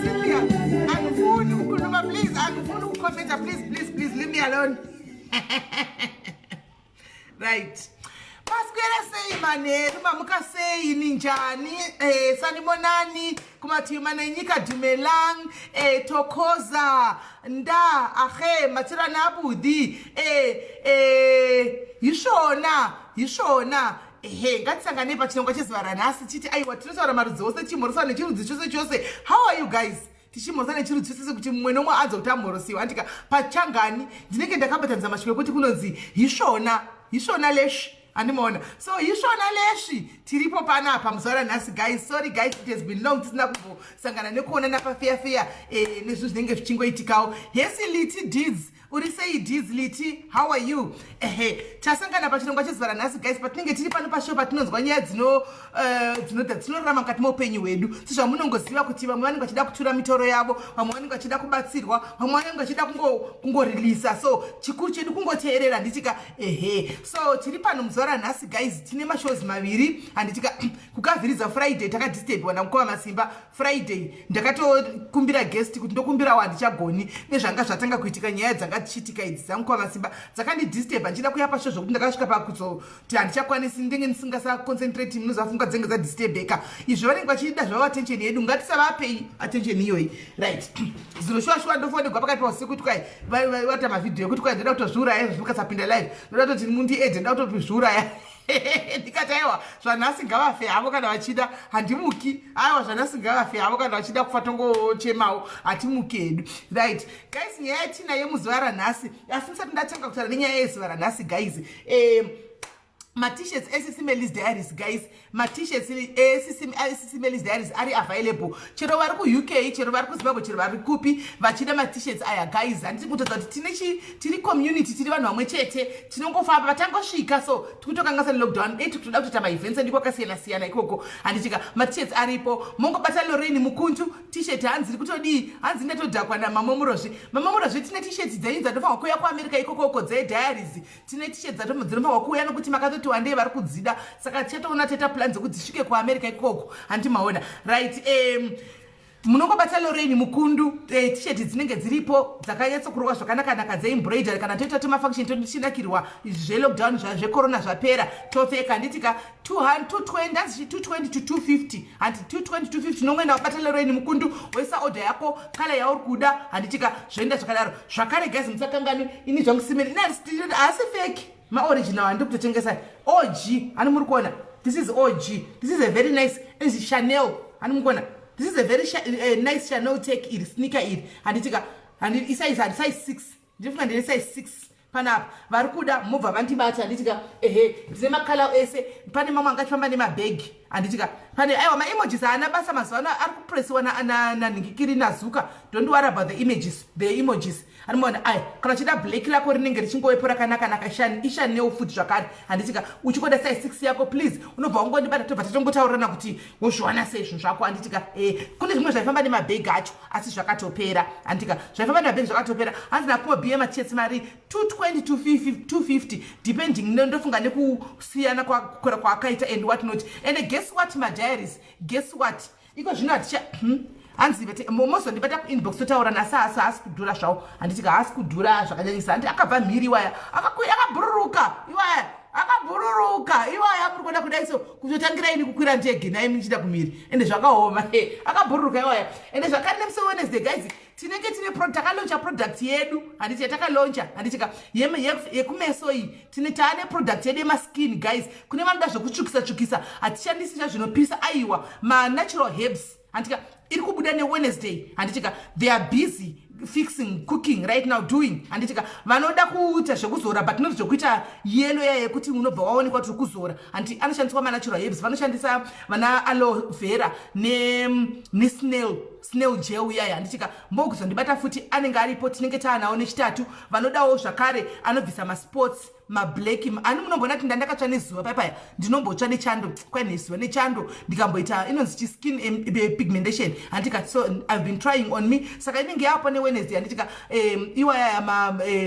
Cynthia, angifuni ukukhuluma please, angifuni ukukhomenta please leave me alone. Right. Masikela sei maneri mamuka sei ninjani sanibonani kumathima nenyika dumelang tokoza nda ahe mathira nabudi yishona ngatisangane pachinongwa chezivaranhasi chiti aiwa tinotaura marudzi ose chimhoroswa nechirudzi chose. How are you guys? Tichimhoroswa nechirudzi chose kuti mumwe nomwe adzokuti amhorosiwa andika pachangani ndinenge ndakabatanidza mashoko ekuti kunonzi yishona leshi andimona. So yishona leshi tiripo panapa muzuva ranhasi guys. Sorry guys, it has been long tisina kumbosangana nekuonana pafeya nezvinhu zvinenge zvichingoitikawo. Hesi liti deeds uri sei deeds liti, how are you? Tasangana pachirongwa chezuva ranhasi guys, patinenge tiri pano pashow patinonzwa nyaya dzinorarama mukati meupenyu hwedu. Sezvamunongoziva kuti vamwe vanenge vachida kutura mitoro yavo, vamwe vanenge vachida kubatsirwa, vamwe vanenge vachida kungorilisa. So chikuru chedu kungoteerera nditika so tiri pano muzuva ranhasi guys, tine mashows maviri handitika kukavhiridza Friday takadisturbiwa namukoma Masimba. Friday ndakatokumbira guest kuti ndokumbirawo handichagoni nezvanga zvatanga kuitika nyaya dzanga dzichiitika idzi dzamukoma Masimba dzakandidisturba ndichida kuya pashow zvokuti ndakasvika pakuzoti handichakwanisi ndenge ndisingasaconcentrate munozafunga dzenge dzadisturbeka. Izvo vanenge vachida zvavo attention yedu, ngatisavapei attention iyoyi right. Zinoshuwa ndofonegwa pakati pausiku kuti kwai vata mavhidhiyo ekuti kwai ndoda kutozviuraya zvimukasapinda live, ndoda kutoti mundiedhe ndoda kutozviuraya. Ndikati aiwa zvanhasi ngavafe havo kana vachida handimuki, aiwa zvanhasi ngavafe havo kana vachida kufa tongochemawo hatimuki hedu right guys. Nyaya yatinayo muzuva ranhasi, asi ndisati ndatanga kutaura nenyaya yezuva ranhasi guys, t-shirts ACC Melis Diaries guys, t-shirts ACC Melis Diaries ari available. Chero vari ku-UK, chero vari kuZimbabwe, chero vari kupi vachida t-shirts aya guys. Handiti kutodza kuti tiri community, tiri vanhu vamwe chete, tinongofamba patangosvika. So tikutokangasa lockdown tikutoda kutoita ma-events ndiko akasiyana-siyana ikoko. Handitika t-shirts aripo, mongobata Lorraine Mukuntu t-shirt hanzi kutodii, hanzi ndatodhakwa namamomurozvi. Mamomurozvi tine t-shirts dzenyu dzatofanwa kuuya kuAmerica ikoko dze-diaries. Tine t-shirts dzinofanwa kuuya nokuti makatoti wandei vari kudzida, saka tichatoona teta plan dzokuti dzisvike kuAmerica ikoko handimaona right. Munongobata Lorraine Mukundu t-shirt dzinenge dziripo dzakanyatsokurwa zvakanaka dzeembroidery kana toita tumafunction tochinakirwa zvelockdown zvecorona zvapera topfeka. Handitika 220 to 250 handi 220 to 250 nongoenda wabata Lorraine Mukundu woisa order yako kala yauri kuda. Handitika zvoenda zvakadaro zvakare guys, musakangani ini zvangusimira asi fake ma-original handikutotengesa OG. Hani muri kuona, this is OG, this is a very nice Chanel. Hani muri kuona, this is a very nice Chanel take iri sneaker iri. Handitika isize 6 ndifunga ndine size 6 panapa vari kuda mobva vandibata. Handitika ndine makala ese, pane mamwe angachifamba nemabhegi. Handitika pane aiwa ma-emojis haana basa mazuva ano ari kupresiwa nanhingikiri nazuka. Don't worry about the emojis. Hanimona kana uchida black lako rinenge richingowepo rakanaka ishaneo futi zvakare. Handitika uchikoda size 6 yako please unobva ungondibata tobva tatongotaurirana kuti wozviwana sei zvinhu zvako. Handitika kune zvimwe zvaifamba nemabhegi acho asi zvakatopera. Handitika zvaifamba nemabhegi zvakatopera. hanzi nakumobhiye machets mari 220 to 250 depending ndofunga nekusiyana kwakaita and what not. And guess what my diaries, guess what iko zvino haticha hanzi mozondibata kuinbox totaurana asi kudhura zvawo. Handitika haasi kudhura zvakanyanyisa. Handi akabva mhiri iwaya akabhururuka iwaya muri kuona kudai so kuzotangira ini kukwira ndege naye muchida kumhiri ende zvakaoma akabhururuka iwaya. Ende zvakare nemusi Wednesday guys tinenge tine takalauncha product yedu. Handiti yatakalauncha handitika yekumeso iyi taane product yedu yemaskin guys. Kune vanoda zvokutsvukisa hatishandisi zvinopisa aiwa ma-natural herbs. Handitika iri kubuda neWednesday. Handitika they are busy fixing, cooking right now, doing. Handitika vanoda kuita zvekuzora but not zvekuita yellow yaya yekuti unobva waonekwa tiri kuzora. Handi anoshandiswa ma-natural herbs. Vanoshandisa vana aloe vera snail gel yaya. Handitika mboguzondibata futi anenge aripo tinenge taanawo nechitatu. Vanodawo zvakare anobvisa ma-spots ma-black. Ani munombona kuti ndandakatsva nezuva payapaya ndinombotsva nechando kwai nezuva nechando ndikamboita inonzi chi-skin pigmentation. Handitika so I've been trying on me saka inenge yapo neWednesday. Handitika iwaya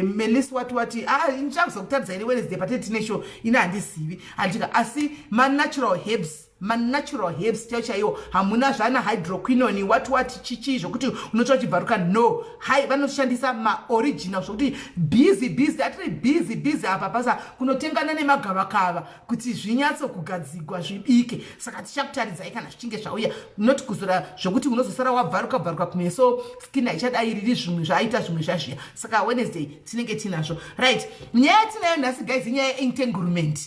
Melis wati ndichakuzokutaridza ine Wednesday patete tine show ine handizivi. Handitika asi ma-natural herbs natural herbs chaiwo, hamuna zvana hydroquinone what chichi zvokuti unotsva uchibvaruka. No, hai vanoshandisa maoriginal zvokuti busy atiri busy apa basa kunotengana nemagavakava kuti zvinyatsokugadzigwa zvibike. Saka tichakutaridzai kana zvichinge zvauya, not kuzora zvokuti unozosara wabvaruka kumeso skin haichadai riri zvimwe zvaaita zvimwe zvazviya. Saka Wednesday tinenge tinazvo. Right, nyaya tinayo nhasi guys inyaya yeentanglement.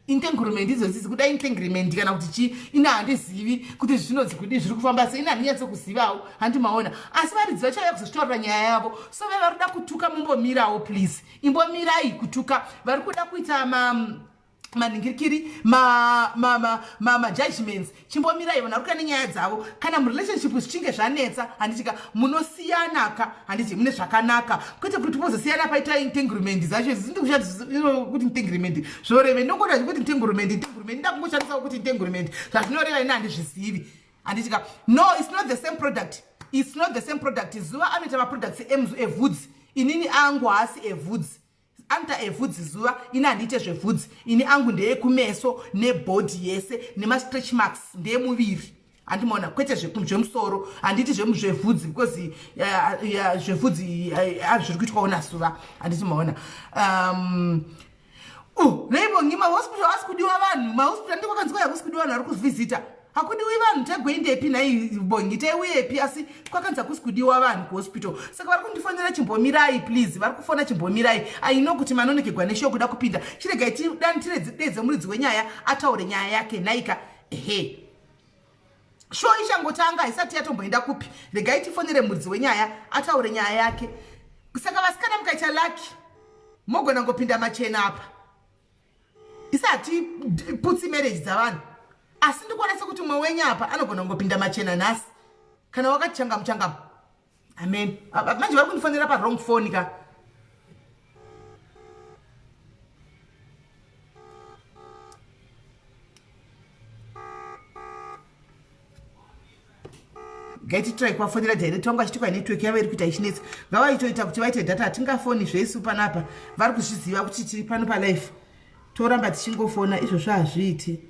Entanglement izozisi kuda entanglement kana kuti chi ina handizivi kuti zvinonzi kudi zviri kufamba sei, ina handinyatsekuzivawo handimaona, asi varidzi vachauya kuzozvitaurira nyaya yavo. So vari kuda kutuka, mumbomirawo please, imbomirai kutuka. Vari kuda kuita maningirikiri judgments, chimbomirai vanhu vari kuda nenyaya dzavo. Kana murelationship zvichinge zvanetsa, handitika munosiyanaka, handiti mune zvakanaka, kwete kuti pozosiyana paita entanglement zacho kuti entanglement zvoreve. Ndongoda kuti entanglement ndakungoshandisawo kuti entanglement zvazvinoreva ina handizvizivi, handitika no, it's not the same product. It's not the same product. Zuva anoita maproducts evhudzi, inini angu haasi evhudzi. Anta evhudzi zuva, ina handite zvevhudzi. Ini angu ndeyekumeso nebody yese nemastretch marks ndeyemuviri. Handimaona, kwete zvemusoro, handiti zvevhudzi because zvevhudzi zviri kuitwawo nazuva, handiti maona. Reibongi mahospital hasi kudiwa vanhu, mahospital ndikwakanzwa yakusi kudiwa vanhu vari kuzivhizita. Hakudiwi vanhu, tagoendepi nai bongi teuyepi, asi kwakanza kusi kudiwa vanhu kuhospital. Saka vari kundifonera chimbomirai please, vari kufona chimbomirai. I know kuti manonekegwa neshow kuda kupinda. Chiregai tidani tiredze muridzi wenyaya ataure nyaya yake naika. Ehe, show ichangotanga isati yatomboenda kupi. Regai tifonere muridzi wenyaya ataure nyaya yake. Saka vasikana mukaita lucky mogona ngopinda machena apa, isati putsi marriage dzavanhu. Asi ndikuona sekuti mwe wenyapa anogona ngopinda machena nhasi kana wakati changamu. Amen. Manje vari kundifonera pa wrong phone ka. Gaiti try kuvafonera direct wangu achiti kwa network yavo iri kuita ichinetsa. Ngavaitoita kuti vaite data hatingafoni zvesu panapa. Vari kuzviziva kuti tiri pano pa live. Toramba tichingofona izvozvo hazviiti.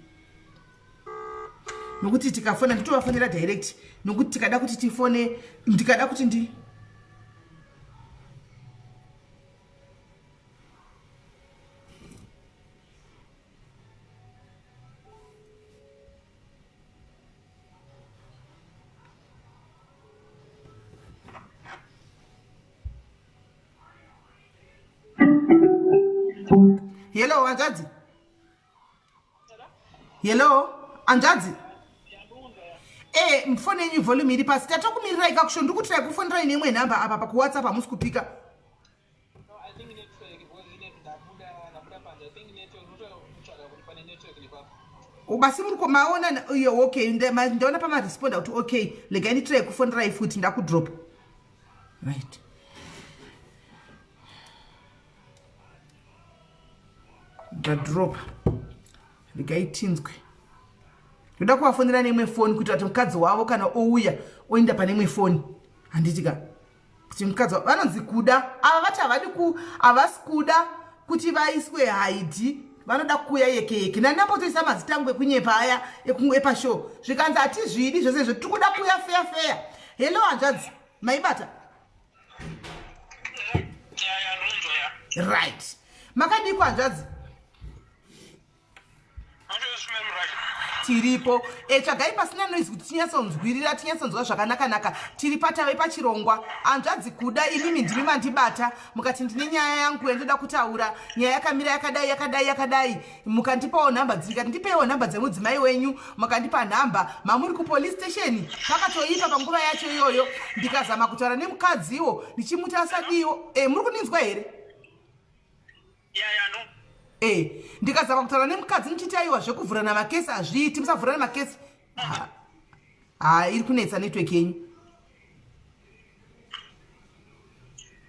Nokuti tikafona nditovafonera direct, nokuti tikada kuti tifone, ndikada kuti ndi hello Anjadzi. Hello Anjadzi. Mfone yenyu volume iri pasi. Tatokumirira ikakusho ndikutrai kufonera ine imwe namba apa pakuWhatsApp hamusi kupika. No, I think network ndabuda panje. I think network unotsvaga kuti pane network iripapo. Basi muri kumaona okay, ndaona pamaresponda kuti okay, legai nditrai kufonera futi ndakudrop. Right. Ndadrop. Legai tinzwe. Ndoda kuvafonera nemwe phone kuti ati mukadzi wavo kana ouya oenda pane imwe phone. Handitika kuti mukadzi wavo vanonzi kuda. Ava vati havasi kuda kuti vaiswe haidi, vanoda kuuya yeke. Nandambotoisa mazita angu ekunyepa aya epashow. Zvikanzi hatizvidi zvose izvo, tiri kuda kuuya fair. Hello Anjadzi, maibata? Right. Makadiko Anjadzi? Tiripo. Tsvagai pasina noise kuti tinyatsonzwirira, tinyatsonzwa zvakanaka. Tiri patave pachirongwa. Anjadzi kuda, imimi ndimi mandibata. Mukati ndine nyaya yangu yandoda kutaura. Nyaya yakamira yakadai. Mukandipawo nhamba dzingati ndipewo nhamba dzemudzimai wenyu. Mukandipa nhamba. Mamuri kupolice station. Pakatoipa panguva yacho iyoyo. Ndikazama kutaura nemukadziwo. Ndichimuti asadiwo. Muri kuninzwa here? No. Ndikazama kutaura nemukadzi nichiti aiwa zvekuvhurana makesi hazviiti, musavhurana makesi. Iri kunetsa network yenyu.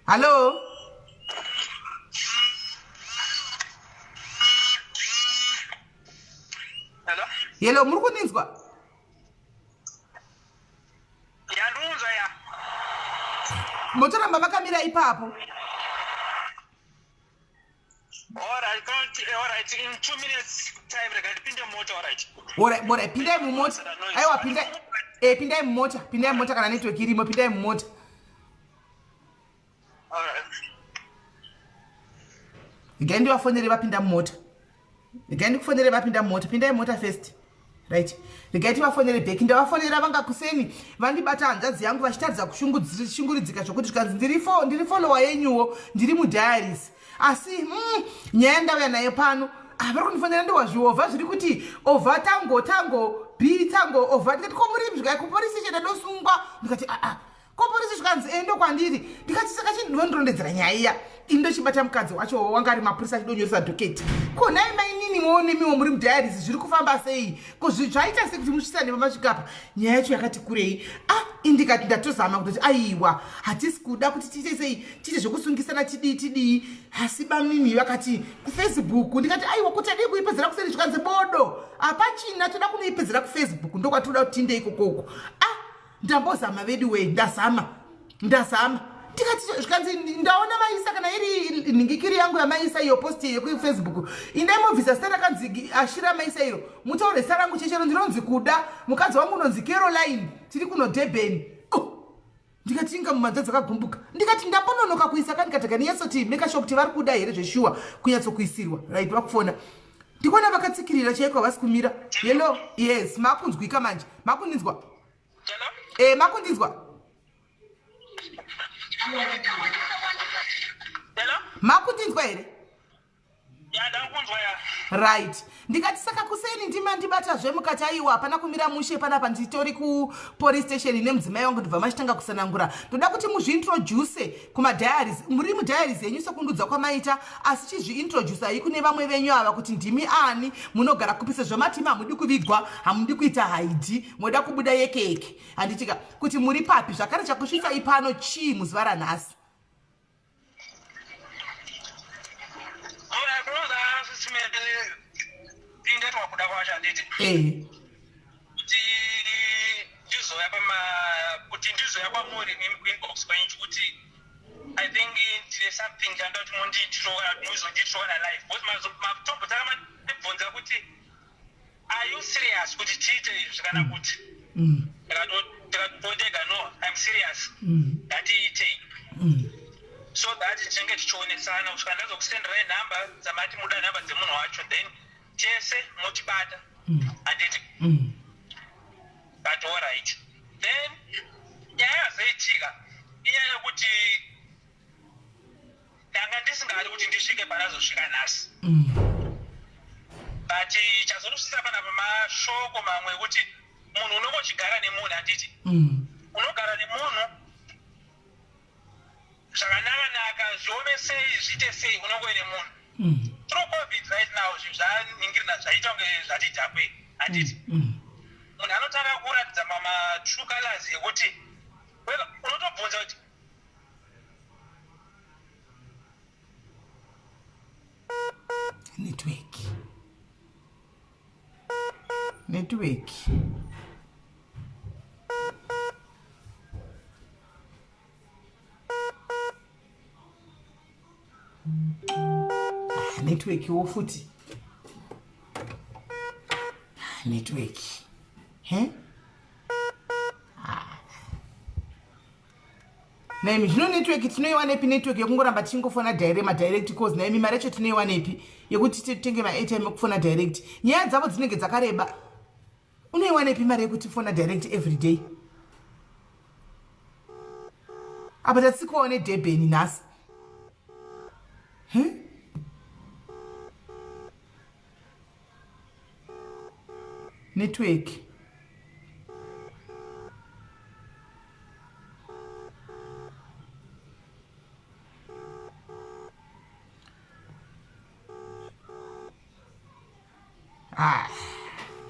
Hello? Hello, muri kuninzwa? Ndinonzwa ya. Motoramba vakamira ipapo. Alright, in 2 minutes time, pinde mota, alright. Alright, pindai mumota. Aiwa, pindai mumota kana network irimo, pindai mumota. Alright. Ngendi wafonere vapinda mumota. Ngendi kufonere vapinda mumota, pindai mumota first. Right. Ngendi vafonere back, ndavafonera vanga kuseni, vandibata hanzvadzi yangu vachitadza kushunguridzika zvokuti zvikanzi ndiri follower yenyuwo, ndiri mudiaries. Asi nyaya ndauya nayo pano vari kundifonera ndowazviovha zviri kuti ovha tango b tango ovha ndikati komuri zvikai kupolisi station ndosungwa ndikati kopolisi zvikanzi endo kwandiri ndikati saka chindondorondedzera nyaya iya indochibata mukadzi wacho wanga ari mapurisa achidonyoresa dhoketi konai mainini moonemiwo muri mudiaries zviri kufamba sei zvaita sekuti musvisane pamasvikapa nyaya yacho yakati kurei indikati ndatozama kutoti aiwa hatisi kuda kuti tiite sei tiite zvokusungisana tidii asi bamimi vakati kufacebook ndikati aiwa kuti adii kuipedzera kuseri zvikanzi bodo hapachina toda kunoipedzera kufacebook ndokwatoda kuti tinde ikokoko ndambozama vedu wei ndazama tikati zvikanzi ndaona maisa kana iri nhingikiri yangu yamaisa iyo posti yekufacebook indaimovhisa zita rakanzi ashira maisa iro mutaure zita rangu chechero ndinonzi kuda mukadzi wangu unonzi Caroline tiri kuno Durban ndikati inga mumanza dzakagumbuka ndikati ndambononoka kuisa kanikatagani yesoti make sure kuti vari kuda here zveshuwa kunyatsokuisirwa right vakufona ndikuona vakatsikirira chaiko havasi kumira hello yes makunzwika manje makundinzwa makundinzwa makundinzwa here right ndikati saka kuseni ndibatazve mukati aiwa hapana kumira mushe panapa nditori kupolice station nemudzimai wangu ndibva machitanga kusanangura ndoda kuti muzviintroduce kumadiaries muri mudiaries yenyu sekundudza kwamaita asi chizviintroducei kune vamwe venyu ava kuti ndimi ani munogara kupisa zvamati hamudi kuvigwa hamudi kuita haidhi moda kubuda yeke handitika kuti muri papi zvakare chakusvisai pano chii muzuva ranhasi kuda kwacho handiti kuti ndizoya kwamuri inbox kwenyu kuti I think ndine something chanda kuti muzonditirowana live because matombo takamabvunza kuti are you serious kuti tiite izvi zvikana kuti ndikatotega no I'm serious ngatiitei so that tinenge tichionesana kusvika ndazokusenderai nhamba dzamati muda nhamba dzemunhu wacho then chese motibata handiti but alright then nyaya yazoitika inyaya yekuti ndanga ndisingadi kuti ndisvike panazosvika nhasi but chazonosvisa pana pamashoko mamwe ekuti munhu unongochigara nemunhu handiti unogara nemunhu zvakanaka zviome sei zviite sei unongoine munhu through covid right now zvinhu zvaningirina zvaita kunge zvati takwe handiti munhu anotanga kuratidza true colors yekuti unotobvunza kuti network network wo futi network naimi zvino network tinoiwana ipi network yekungoramba tichingofona madirect calls naimi mari yacho tinoiwana ipi yekuti titenge maairtime ekufona direct nyaya dzavo dzinenge dzakareba unoiwana ipi mari yekuti fona direct every day apa tatsikwawo neDurban nhasi network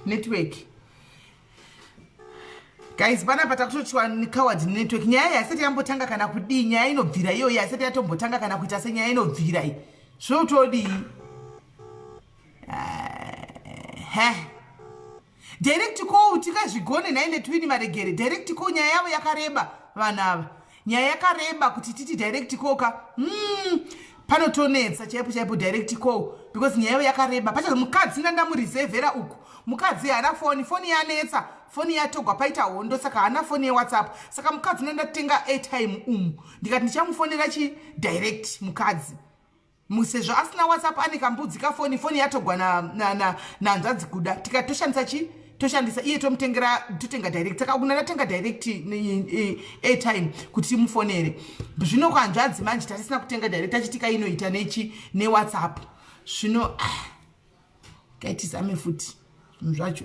network guys panapa takutotiwa necoward network nyaya yasati yambotanga kana kudii nyaya inobvira iyoyi yasati yatombotanga kana kuita senyaya inobvira iyi zvotodii direct call tikazvigone naine twini maregere direct call nyaya yavo yakareba vanhu ava nyaya yakareba kuti titi direct call ka panotonetsa chaipo direct call because nyaya yakareba pacha mukadzi ndandamureservera uku mukadzi haana foni yanetsa foni yatogwa paita hondo saka haana foni yeWhatsApp saka mukadzi ndandatenga airtime ndikati ndichamufonera direct mukadzi musezvo asina WhatsApp ane kambudzi kafoni yatogwa nanzvadzi kuda tikatoshandisa toshandisa iye totenga direct saka kuna ndatenga direct airtime kuti timufonere zvino kwanzvadzi manje tasina kutenga direct achitika inoita neWhatsApp zvino kaitizame futi zvinhu zvacho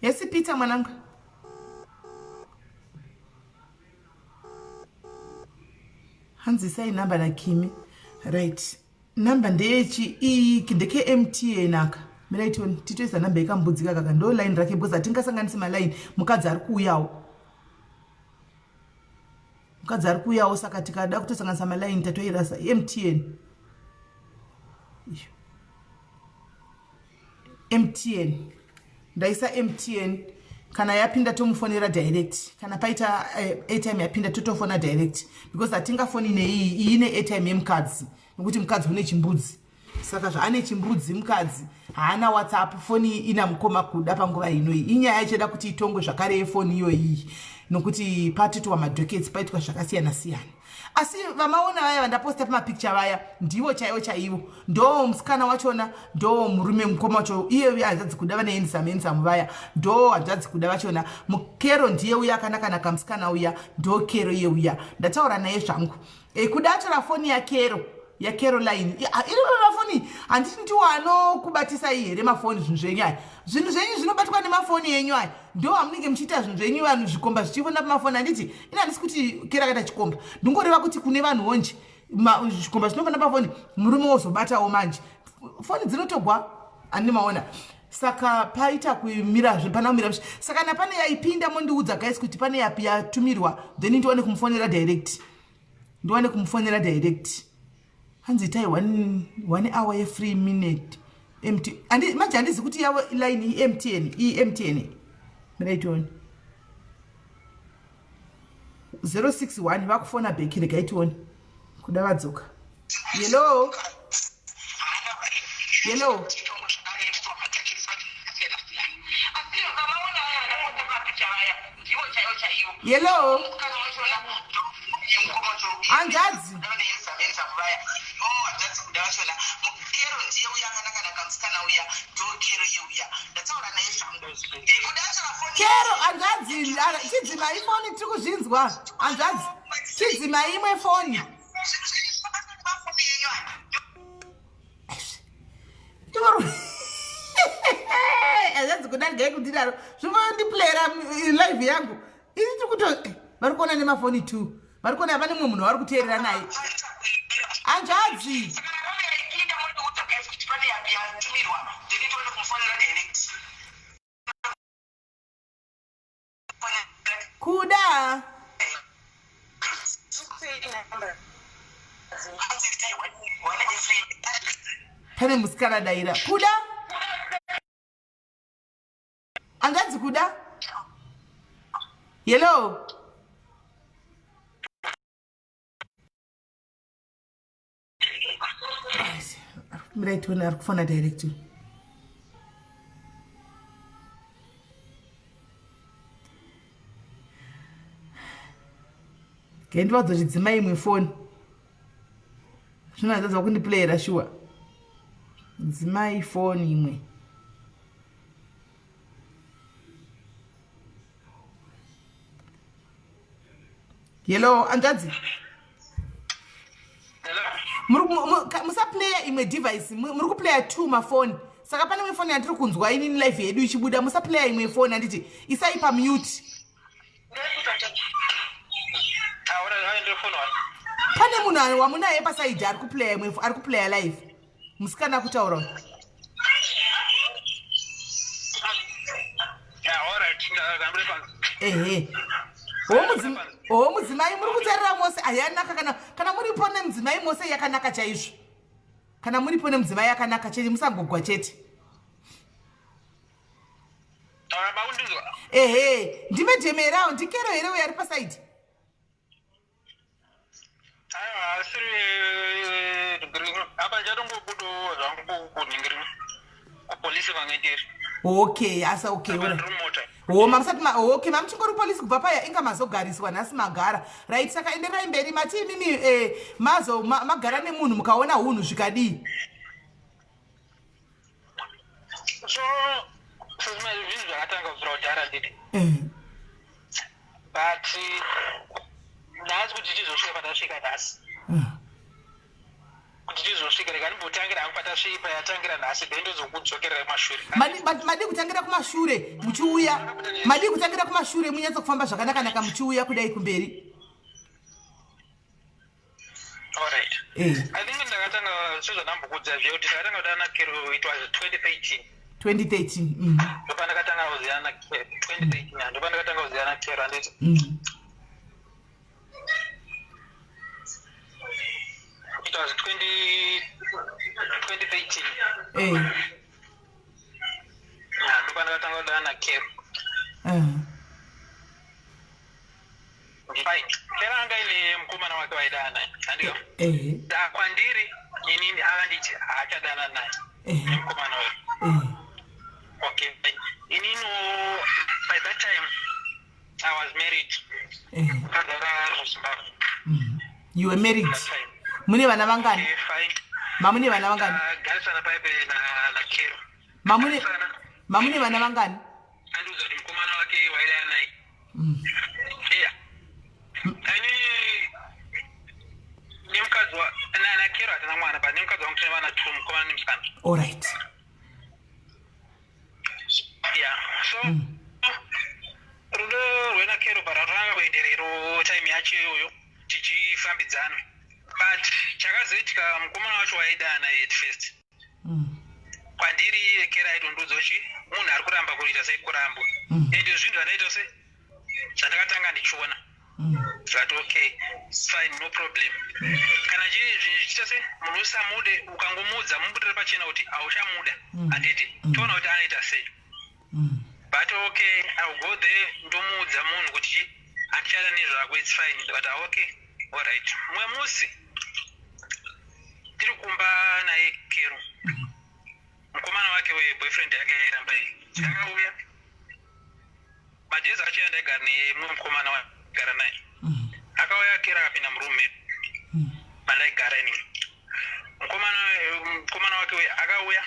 yesi Peter mwanangu hanzisai namba naKimi right namba ndeke MTN aka miraitoni titoisa namba ikambudzika kaka ndo line rake because atingasanganisi maline mukadzi ari kuuyawo saka tikada kutosanganisa maline tatoirasa MTN ndaisa MTN kana yapinda tomufonera direct kana paita airtime yapinda totofona direct because atingafoni nei ine airtime yemukadzi nokuti mukadzi une chimbudzi saka zvaane chimbudzi mukadzi haana WhatsApp foni ina mukoma kuda panguva inoi inyaya ichida kuti itongwe zvakare yefoni iyoyi nokuti patitwa madhokets paitwa zvakasiyana siyana asi vamaona vaya vandaposta pamapicture vaya ndivo chaivo ndo musikana wachona ndo murume mukoma wacho iye uya hanzvadzi kuda vane handsome vaya ndo hanzvadzi kuda vachona mukero ndiye uya akanaka musikana uya ndo kero iye uya ndataura naye zvangu kuda atora foni yaCaroline iri mafoni handiti ndiwo anokubatisai here mafoni zvinhu zvenyu zvinobatwa nemafoni enyu aya ndo hamunenge muchiita zvinhu zvenyu vanhu zvikomba zvichifona pamafoni handiti ina handisi kuti kera akaita chikomba ndingoreva kuti kune vanhu onje zvikomba zvinofana pafoni murume wozobatawo manje foni dzinotogwa handimaona saka paita kumira panaumira saka napane yaipinda mondiudza guys kuti pane yapi yatumirwa then ndiwane kumufonera direct hanzi tai 1 hour ye free minute manje handizi kuti yavo line MTN miraitoni 061 vakufona bheki regaitoni kuda vadzoka hello hanzvadzi kero hanzvadzi chidzima ifoni tiri kuzvinzwa hanzvadzi chidzima imwe foni hanzvadzi kuda ngai kudidaro zvinondiplayera live yangu isi tiri kuto vari kuona nemafoni 2 vari kuona pane mumwe munhu vari kuteerera naye hanzvadzi kuda pane musikana daira kuda hanzvadzi kuda hello miraitoni ari kufona direct ngendivazochidzima imwe foni zvinohadzadza kundiplayera shuwa dzimai foni imwe hello hanzvadzi musaplaya imwe device muri kuplaya 2 mafoni saka pane imwe foni yandiri kunzwa inini live yedu ichibuda musaplaya imwe foni handiti isai pamute pane munhu wamunaye pasaidi ari kuplaya live musikana kutaura ehe ho mudzimai muri kutarira mose ayanaka kana muripo nemudzimai mose yakanaka chaizvo kana muripo nemudzimai yakanaka chete musangogwa chete ehe ndime dhemerawo ndikero here uyo ari pasaidi apa chatongobudo zvangu kuningiri kupolisi vangendiri. Okay, asa okay. Oh, mamusati okay, mamuchingori polisi kubva paya inga mazogariswa nhasi magara. Right, saka enderai mberi mati imimi mazo magara nemunhu mukaona hunhu zvikadii. So zvinhu zvakatanga kubvira kudhara ndidi. But nhasi kuti tizosvika patasvika nhasi. Kuti tizosvika rega ndimbotangira hangu patasvika payatangira nhasi then ndozokudzokerera kumashure. Madi kutangira kumashure muchiuya. Madi kutangira kumashure munyatsa kufamba zvakanaka muchiuya kudai kumberi. Alright. I think ndakatanga sezvanambokudza zviya kuti takatanga kudana kero it was 2013. 2013. Ndopa ndakatanga kuziyana 2013. Ndopa ndakatanga kuziyana kero handiti. It was 2013. Ndopa ndakatanga kudana kero. Fine. Kera anga ine mukomana wake waidana handiko. Kwandiri inini akanditi haachadana naye. Mukomana wake. Okay. Inino by that time I was married. You were married. Mune vana vangani? Fine. Mamune vana vangani? Garisana paipe na kero. Mamune vana vangani? Anduza kuti mukomana wake waidana naye. Yeah. Nimukadzi na kero hatana mwana but nimukadzi wangu tine vana 2 mukomana nemusikana. All right. Yeah. So rudo rwena kero paratanga kuenderero time yacho iyoyo tichifambidzana but chakazoitika mukomana wacho waidana at first. Kwandiri kera aitondudza kuti munhu ari kuramba kuita sei kurambwa ende zvinhu zvanoita se zvandakatanga ndichiona zvati okay fine no problem kana chiri zvichiita se munhu usamude ukangomudza mumbutere pachena kuti hauchamuda handiti toona kuti anoita sei. But okay, I'll go there, ndomuudza munhu kuti achada nezvako it's fine but okay all right. Mwe musi tiri kumba naye kero mukomana wake weboyfriend yake yairamba akauya madhezi acho yandaigara nemumwe mukomana waigara naye akauya kero akapinda murume mandaigara ini mukomana wake akauya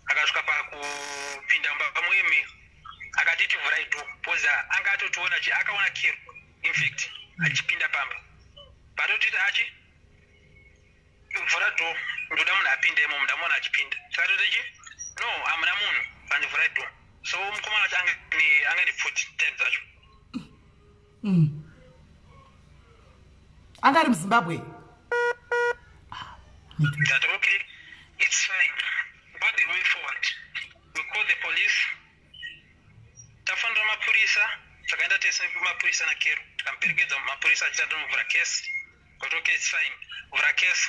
akasvika pakupinda mumba muimi akatiti vhurai dho poza anga atotiona chi akaona kero infact achipinda pamba patotiti achi vhura dho ndoda munhu apindemo mundamuona achipinda tikatotichi no hamuna munhu vandivhurai dho so mukomana wacho anga nepfuti time dzacho anga ari muzimbabwe. That okay it's fine. But the way forward, we call the police. Tafanira mapurisa, takaenda tese mapurisa na kero. Takamperekedza mapurisa achida muvhura case. But okay, it's fine. Muvhura case.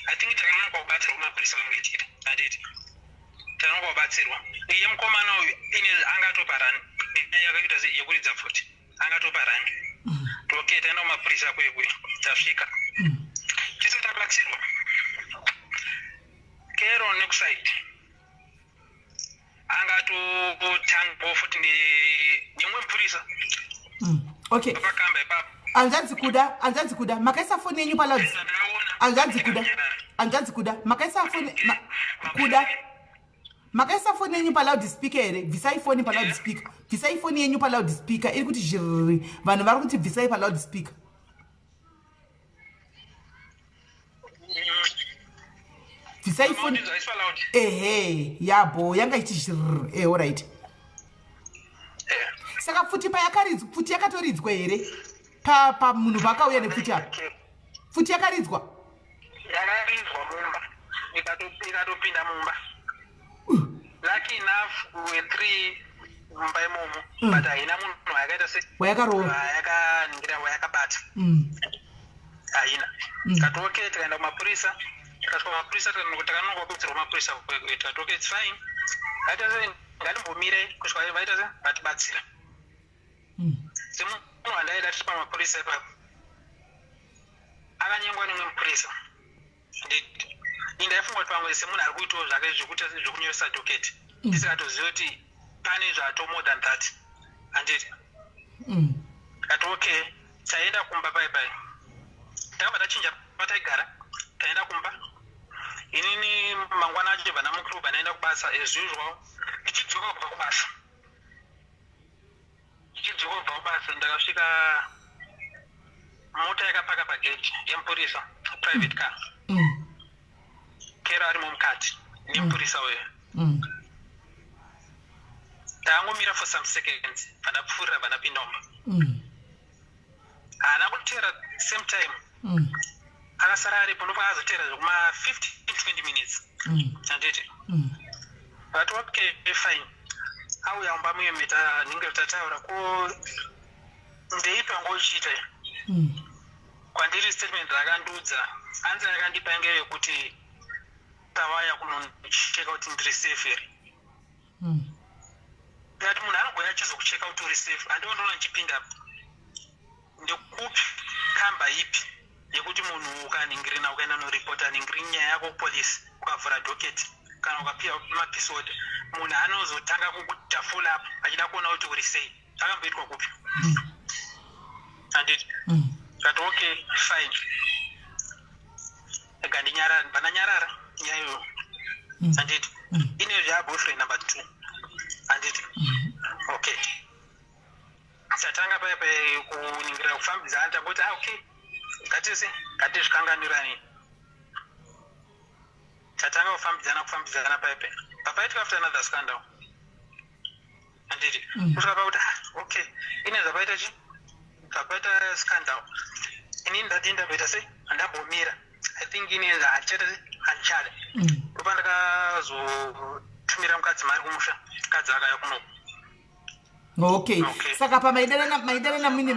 I think takaona kwakubatsirwa mapurisa vangoitira. Handiti. Takaona kwakubatsirwa. Iye mukomana uyu ine angatoparani. Yakaita yekuridza futi. Angatoparani. Okay, takaenda kumapurisa kwekwe. Tasvika. Tese tabatsirwa. Kero nekuside angatotanga futi nemwe mupurisa. Okay. Pakamba ipapo. Anzanzi kuda makaisa foni yenyu pa loud. Anzanzi kuda makaisa foni kuda. Makaisa foni yenyu pa loud speaker ere. Visai foni pa loud speaker. Visai foni yenyu pa loud speaker iri kuti zviriri. Vanhu vari kuti visai pa loud speaker. Visai foni. Yabo yanga ichi all right. Saka futi payakaridzwa futi yakatoridzwa here pa munhu vakauya nefuti apa futi yakaridzwa mumba ikatopinda mumba lucky enough we 3 mumba imomo but haina munhu yakaita se wayakarova yakaningira wayakabata haina katoke tikaenda kumapurisa tikasvika kumapurisa takanongokudzirwa mapurisa tikatoke it's fine aita se ngatimbomire kusvika vaita se vatibatsira semunhu wandaida tiri pamapurisa ipapo akanyengwa nemwe mupurisa indaifunga kuti pamwe semunhu ari kuitawo zvake zvokunyoresa doketi ndisikatoziva kuti pane zvato more than that handiti ati okay taenda kumba pai takabva tachinja pataigara taenda kumba inini mangwana acho chibva namukuru naenda kubasa as usual tichidzoka kubva kubasa ndakasvika mota yakapaka pageti yemupurisa private car kero arimo mukati nemupurisa uyo taangomira for some seconds vanapfuurira vanapindamo haana kutera same time akasara aripo ndopa azotera zvokuma 15-20 minutes handiti vati okay fine auya umba muyemeta ninge tataura ko ndeipa ngochiita kwandiri statement rakandudza anzi yakandipa inge yekuti tavaya kunocheka kuti ndiri safe here ngati munhu anogona achizokucheka kuti uri safe handiwo ndona ndichipinda ndikupi kamba ipi yekuti munhu ukaningirina ukaenda noripota ningiri nyaya yako kupolisi ukavhura doketi kana ukapiwa mapisodi munhu anozotanga kukutafula apo achida kuona kuti uri sei akamboitwa kupi handiti kati okay fine gandinyarara bananyarara nyayo handiti ine zva boyfriend number 2 handiti okay tatanga paipa kuningirira kufambidzana tamboti okay ngati zvikanganirani tatanga kufambidzana paipa papaitika after another scandal handiti kusvika pakuti okay ine zvapaita chi zvapaita scandal inini ndati ndamboita sei handambomira I think ine zvaachata anchada ndopa ndakazotumira mukadzi mari kumusha mukadzi akaya kuno okay saka pamaidanana muine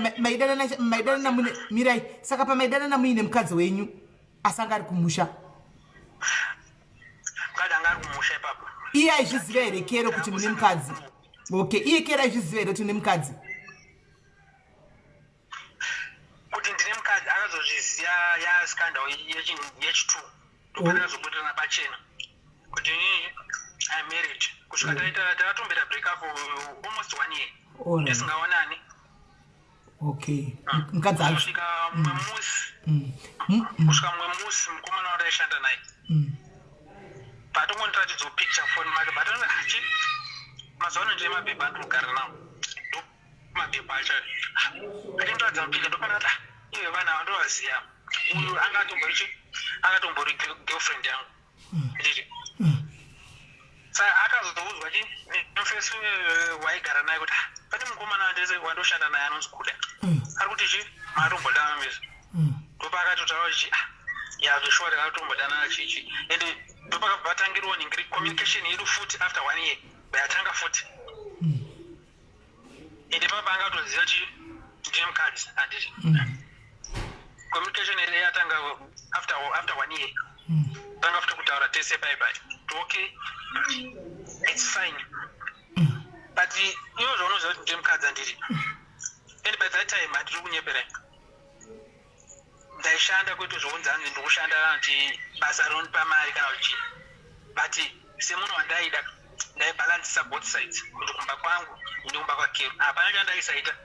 mirai saka pamaidanana muine mukadzi wenyu asanga ari kumusha mukadzi anga ari kumusha ipapo iye aizviziva here kero kuti mune mukadzi okay iye kero aizviziva here kuti mune mukadzi kuti ndine mukadzi akazozviziva yaskandal yechi2 ndopanaka zobudirana pachena kuti inini I'm married kusvika takatombera break up almost 1 year tisingaonani okay mukadzi kusvika mumwe musi mukomana wataishanda naye patongondiratidzawo picture phone make batonaachi mazuva ano ndine mabhebha andinogara nawo ndomabhebha acho atindoradza mupika ndopanata ive vanhu ava ndovaziva uyu angatombori girlfriend yangu nditi saka akazoudzwa chi nemufesi waigara naye kuti pati mukomana wandoshanda naye anonzi kuda ari kuti chi maatombodana mezi ndopa akatotaura chi yazveshuwa takatombodana chichi ende ndopakabva vatangiriwo ningiri communication yedu futi after 1 year bayatanga futi ende papa angatoziva chi ndine mukadzi handiti communication yedu yatanga after 1 year tanga futi kutaura tese bye okay it's fine but iyo zvaunoziva kuti ndine mukadzi handiti and by that time handiri kunyepera ndaishanda kwete zvounzanzi ndikushanda kuti basa rinonipa mari kana kuti but semunhu wandaida ndaibalansisa both sides kuti kumba kwangu ndikumba kwakero hapana chandaisaita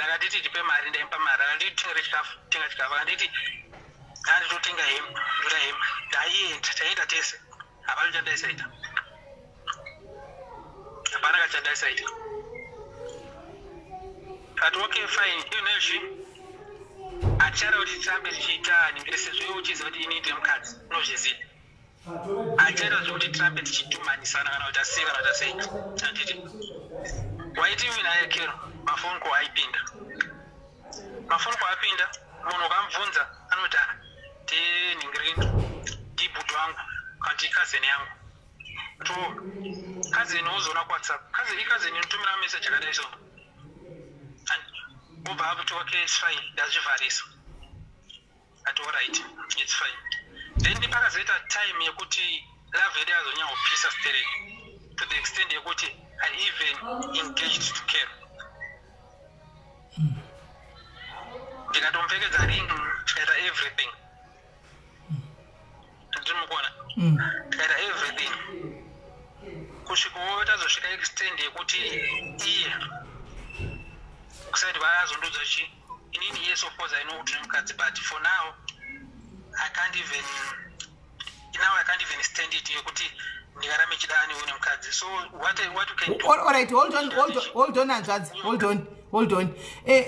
akanditi tipe mari ndaimupa mari akanditi tengere chikafu tenga chikafu akanditi handitotenga hembe ndota hembe ndaienda taenda tese hapana chandaisaita hapana kachandaisaita kati okay fine iyo nezvi hatichada kuti tirambe tichiita ningiri sezvo uchiziva kuti ini ndine mukadzi unozviziva hatichada zvekuti tirambe tichitumanisana kana kuti asiye kana kuti asei handiti waiti winaye kero mafoni ko aipinda munhu ukamubvunza anoti tiningiri ndibhuti wangu kanti kazeni yangu to kazeni uzoona kuwhatsapp kazeni inotumira meseji akadai so ubva akuti okay it's fine ndazvivharisa ati alright it's fine then pakazoita time yekuti love yedu yazonyanyopisa stereo to the extent yekuti I even engaged to care ndikatomupfekedza ring tikaita everything ndimukona tikaita everything kusvikawo tazosvika extend yekuti iye kusati vaazondudza chi inini yes of course I know kuti mukadzi but for now I can't even stand it yekuti ndikarame chidani une mukadzi. So what you can do. All right, hold on hanzvadzi, hold on.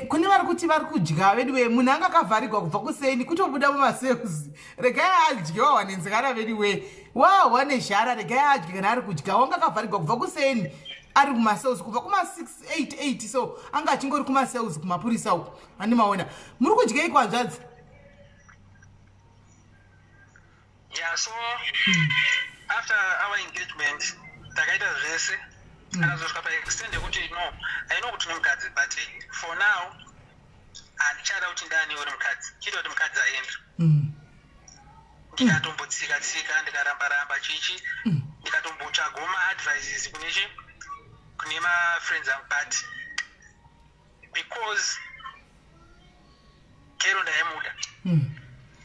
Kune vari kuti vari kudya vedu munhu anga akavharigwa kubva kuseni kutobuda mumasales. Regai adyiwa wanenzekana vedu wawa nezhara regai adye kana ari kudya wanga akavharigwa kubva kuseni ari kumasales kubva kuma688 so anga achingori kumasales kumapurisa uko ani maona muri kudya iko hanzvadzi. Yeah, so after our engagement, takaita zvese anazosvika paextend yekuti no, I know kuti une mukadzi but for now handichada kuti ndani uri mukadzi, chida kuti mukadzi aende. Ndikatombotsika ndikaramba chichi ndikatombotsvaga ma-advices kune ma-friends angu but because Kero ndaimuda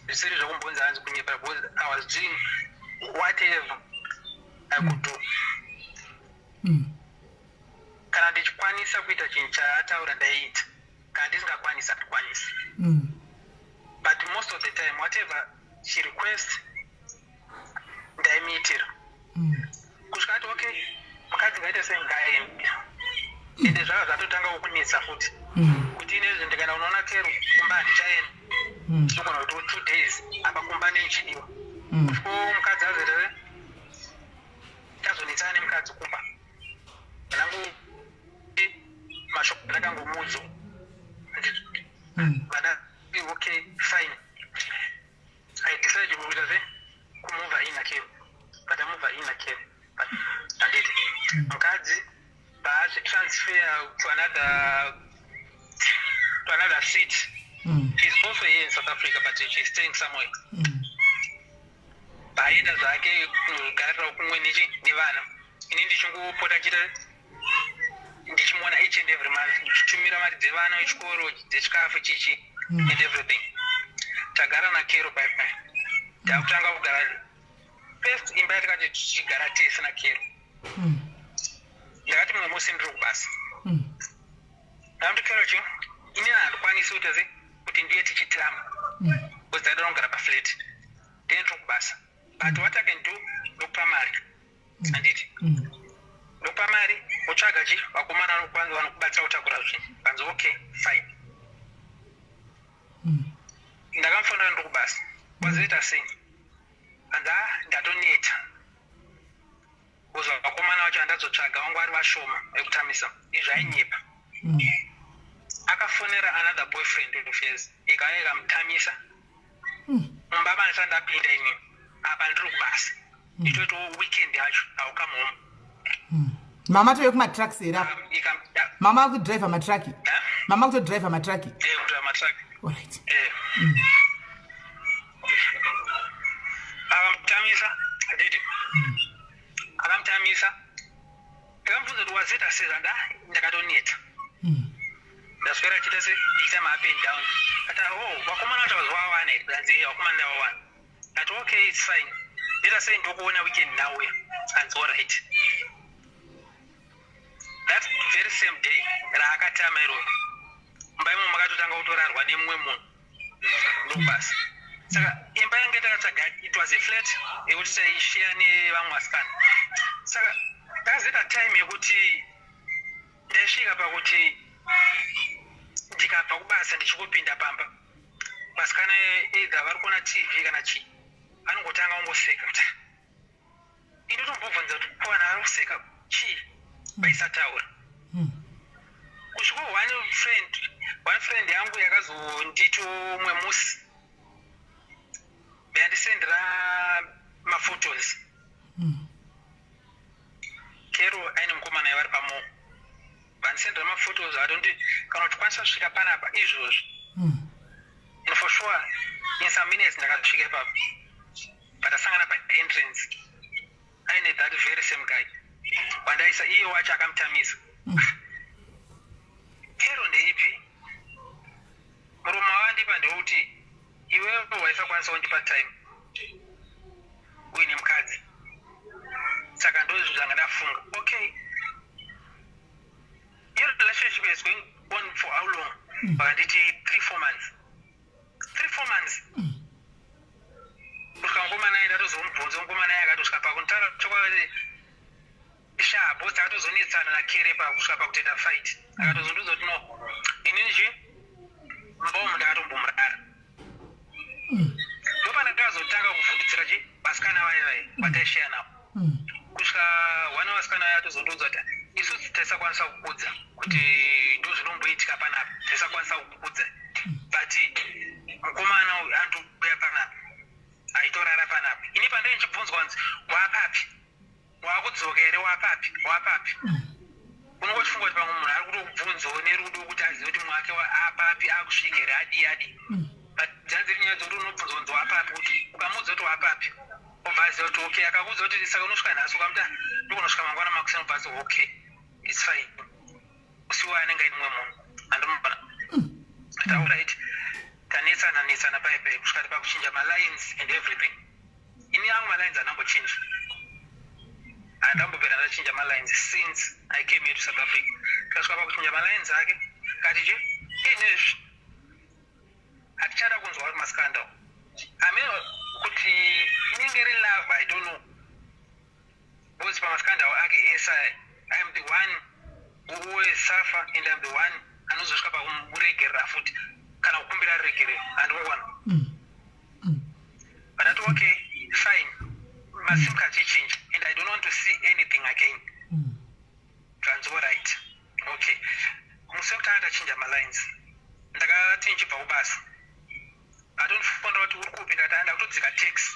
zvisiri zvokumbonza hanzi kunyepa because I was doing whatever I could do. Kana ndichikwanisa kuita chinhu chaataura ndaiita, kana ndisingakwanisa handikwanisi. But most of the time whatever she requests ndaimuitira. Kusvikati okay mukadzi ngaite sei ngaende. Ende zvava zvatotanga kukunetsa futi. Kuti inezvi ndikana unoona Kero kumba handichaenda. Ndinogona kuti 2 days apa kumba nenichidiwa. Kusviko mukadzi azere tazonetsana nemukadzi kumba. Nangu mashoko ndakangomudzo. Vada okay fine. I decided to move in again. But I move in again. But I did. Mukadzi baasi transfer to another seat. She's also here in South Africa, but she's staying somewhere. Baida zvake kugarira kumwe nevana. Ini ndichingopota chita ndichimuona each and every month. Ndichitumira mari dzevana vechikoro, dzechikafu chichi and everything. Tagara naKero bye. Takutanga kugara. First imba yatakati tichigara tese naKero. Ndakati mumwe musi ndiri kubasa. Ndamuti Kero chi ini handikwanisi kuti ndiye tichitirama. Because I don't get a flat. Then ndiri kubasa. But what I can do, look primary. And it. Look primary, utsvaga chi vakomana vanokwanza vanokubatsira kutakura zvinhu. Vanzi okay, fine. Ndakamufondera ndiri kubasa. Wazoita sei? Anzi ndatoneta. Because vakomana vacho handazotsvaga vangu vari vashoma vekutamisa. Izvi ainyepa. Akafonera another boyfriend of his. Ikauya ikamutamisa. Mumba mandandapinda inini. Apa ndiri kubasa. Itoito weekend yacho I will come home. Mama toyo kumatracks era. Mama kudrive matraki. Mama kutodrive matraki. Kudrive matraki. All right. Akamtamisa adidi. Akamtamisa. Akamfunza kuti wazeta seza ndakatoneta. Ndaswera chita se exam up and down. Ata vakomana vacho vazowawana here. Danzi vakomana ndavawana. Ati okay it's fine. Let us say ndokuona weekend now and all right. That very same day raakatama iroro. Imba imwe makatotanga kutorarwa nemumwe munhu. Ndokubasa. Saka imba yange takatsvaga it was a flat yekuti taishare nevamwe vasikana. Saka takazoita time yekuti ndaisvika pakuti ndikabva kubasa ndichikupinda pamba. Vasikana either vari kuona TV kana chii. Anongotanga ungoseka kuti inotombobvunza kuti vanhu vari kuseka chii vaisataura. Kusvika one friend yangu yakazondito umwe musi yandisendera maphotos. Kero aine mukomana yavari pamo vandisendera maphotos atondi kana tikwanisa kusvika panapa izvozvo. And for sure in some minutes ndakasvika ipapo. But asangana pa-entrance aine that very same guy wandaisa iye wacho akamutamisa. Kero ndeipi murume wandipa ndeuti iwewe waisakwanisa kundipa time uine mukadzi saka ndozvo zvanga ndafunga okay your relationship is going on for how long vakanditi 3-4 months kusvika mukomana aenda tozomubvunza mukomana aye akatosvika pakuntaura chokwadi sharpo dzakatozonetsana nakerepa kusvika pakutenda fight akatozondiudza kuti no ininizve mbomu ndakatombomurara ndopana ndakazotanga kuvhundutsira chi vasikana vaivai vataishiya navo kusvika wana vasikana vaye atozondiudza kuti isusu taisakwanisa kukudza kuti ndo zvinomboitika panapa taisakwanisa kukudza but mukomana uyu anotouya panapa aitorara panapa ini pandai nchibvunzwa kunzi wapapi wakudzoka here wapapi unongochifunga kuti pamwe munhu ari kutobvunzawo nerudo kuti azive kuti mwake apapi akusvika here adi but dzanzi rinyaya dzokuti unobvunza kunzi wapapi kuti ukamuudza kuti wapapi obva aziva kuti okay akakuudza kuti saka unosvika nhasi ukamuta ndikunosvika mangwana makuseni ubva azi okay its fine usiwo anenge aine mumwe munhu andimubona tauright tanetsana paipai kusvika pakuchinja malines and everything ini yangu malines andambochinja andambopera ndachinja malines since I came here to South Africa kasvika pakuchinja malines ake kati che inezvi hatichada kunzwa kuti maskandal ameno kuti inenge iri love I don't know because pamaskandal ake esa I am the one who always suffer and I am the one anozosvika pakuregerera futi kana kukumbira regere andikuona but ati okay fine my sim card change and I don't want to see anything again that's all right okay musekutanga ndachinja malines ndakati nchibva kubasa atondifonda kuti uri kupi ndakati ndakutodzika taxi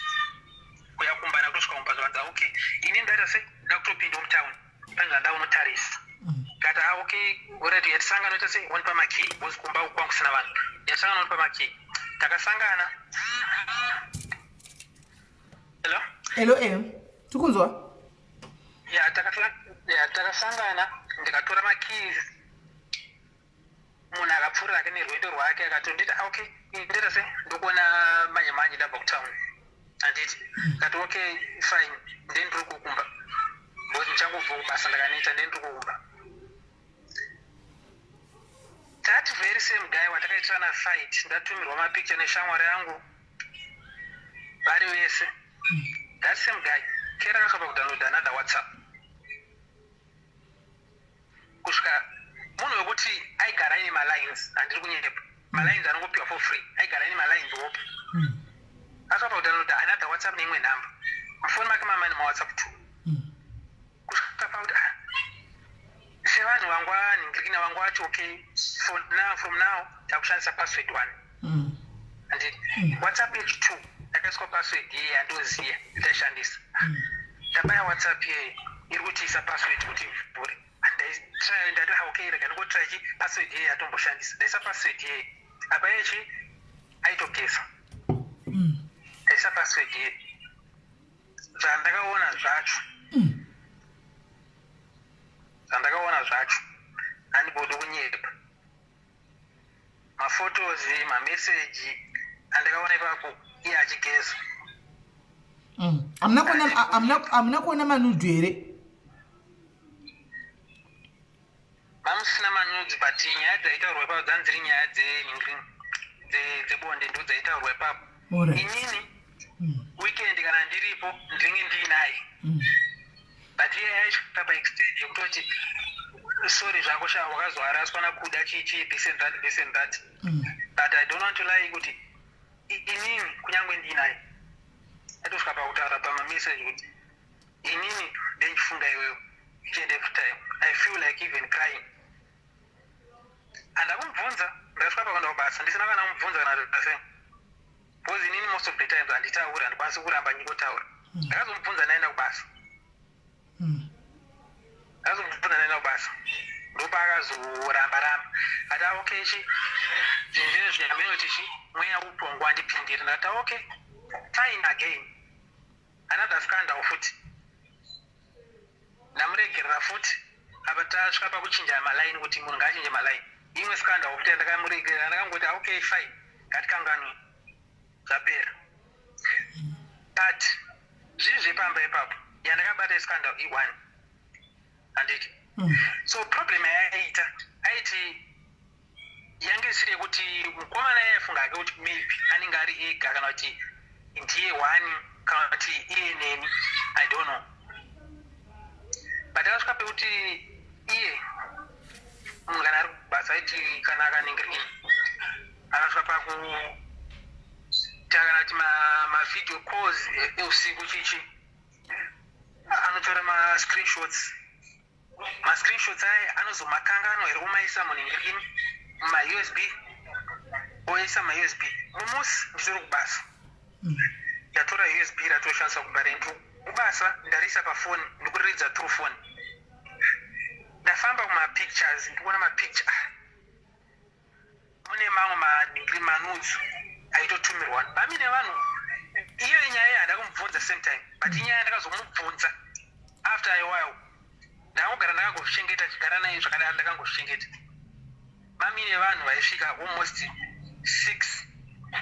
kuya kumbana kutosvika kumbatso vanza okay ini ndaita sei ndakutopinda mutown panza ndaunotarisa kati okay already yatisangana ita sei wanipa makey bozi kumba uku kwangu kusina vanhu yatisangana wanipa makey takasangana hello tikunzwa takasangana ndikatora makeys munhu akapfuurira ake nerwendo rwake akatondita okay ndita sei ndokuona manye ndabva kutown anditi kati okay fine ndendiri kukumba bozi ndichangobva kubasa ndakaneta ndendiri kukumba that very same guy watakaitirana fight ndatumirwa mapicture neshamwari yangu vari vese that same guy kera akasvika pakudownload another WhatsApp kusvika munhu wekuti aigara ine malines handiri kunyepa malines anongopiwa for free aigara ine malines opa asvika pakudownload another WhatsApp neimwe nhamba mafoni make mamani mawhatsapp 2 kusvika pakuti sevanhu vangwaningirikina vangu vati okay from now takushandisa password 1 anditi WhatsApp page 2 takaiswa password yeye andoziya taishandisa tabaya WhatsApp yeye iri kutiisa password kuti vhuri ndati okay rega ndingotsvachi password yeye atomboshandisa ndaisa password yeye apa yechi aitogesa ndaisa password yeye zvandakaona zvacho handibodi kunyepa mafotos mameseji andakaona ipapo iye achigeza hamuna kuona manudhu here mamusina manudzi but nyaya dzaitaurwa ipapo dzanziri nyaya dzebonde ndo dzaitaurwa ipapo inini weekend kana ndiripo ndinenge ndiinaye but iye yaisvika paextend yekutoti sorry zvako sha wakazwaraswa nakuda chichi this and that but I don't want to lie kuti inini kunyange ndinaye atosvika pakutaura pamamessage kuti inini ndenchifunga iwewe each and every time I feel like even crying andakumubvunza ndasvika pakuenda kubasa ndisina kana kumubvunza kana zvase because inini most of the times handitauri handikwanisi kuramba nyingotaura ndakazomubvunza naenda kubasa ndopa akazoramba ati okay chi zvinhu zvinyamenoti chi mweya utongo andipindiri ndati okay fine again another scandal futi ndamuregerera futi apa tasvika pakuchinja malaini kuti munhu ngaachinje malaini imwe scandal kuti ndakamuregerera ndakangoti okay fine ngatikanganwe zvapera but zviri zvepamba ipapo yandakabata scandal i1 handiti so problem yayaita aiti yange isiri yekuti mukomana yaifunga ake kuti maybe anenge ari ega kana kuti ndiye one kana kuti iye neni I don't know but akasvika pekuti iye munhu kana ari kubasa aiti kana akaningirina akasvika pakutaka kana kuti mavideo calls eusiku chichi anotora mascreenshots aya anozomakangano here umaisa muningirina ma-USB oisa ma-USB mumusi nditori kubasa ndatora USB ratoshandisa kubarentu kubasa ndarisa pafoni ndikuridza through phone ndafamba kuma-pictures ndikuona mapicture mune mamwe maningiri manudzo aitotumirwa pamine vanhu iyo inyaya yanda kumubvunza same time but inyaya ndakazomubvunza after a while ndakangogara ndakangozvichengeta chigara naye zvakadaro ndakangozvichengeta mamine vanhu vaisvika almost 6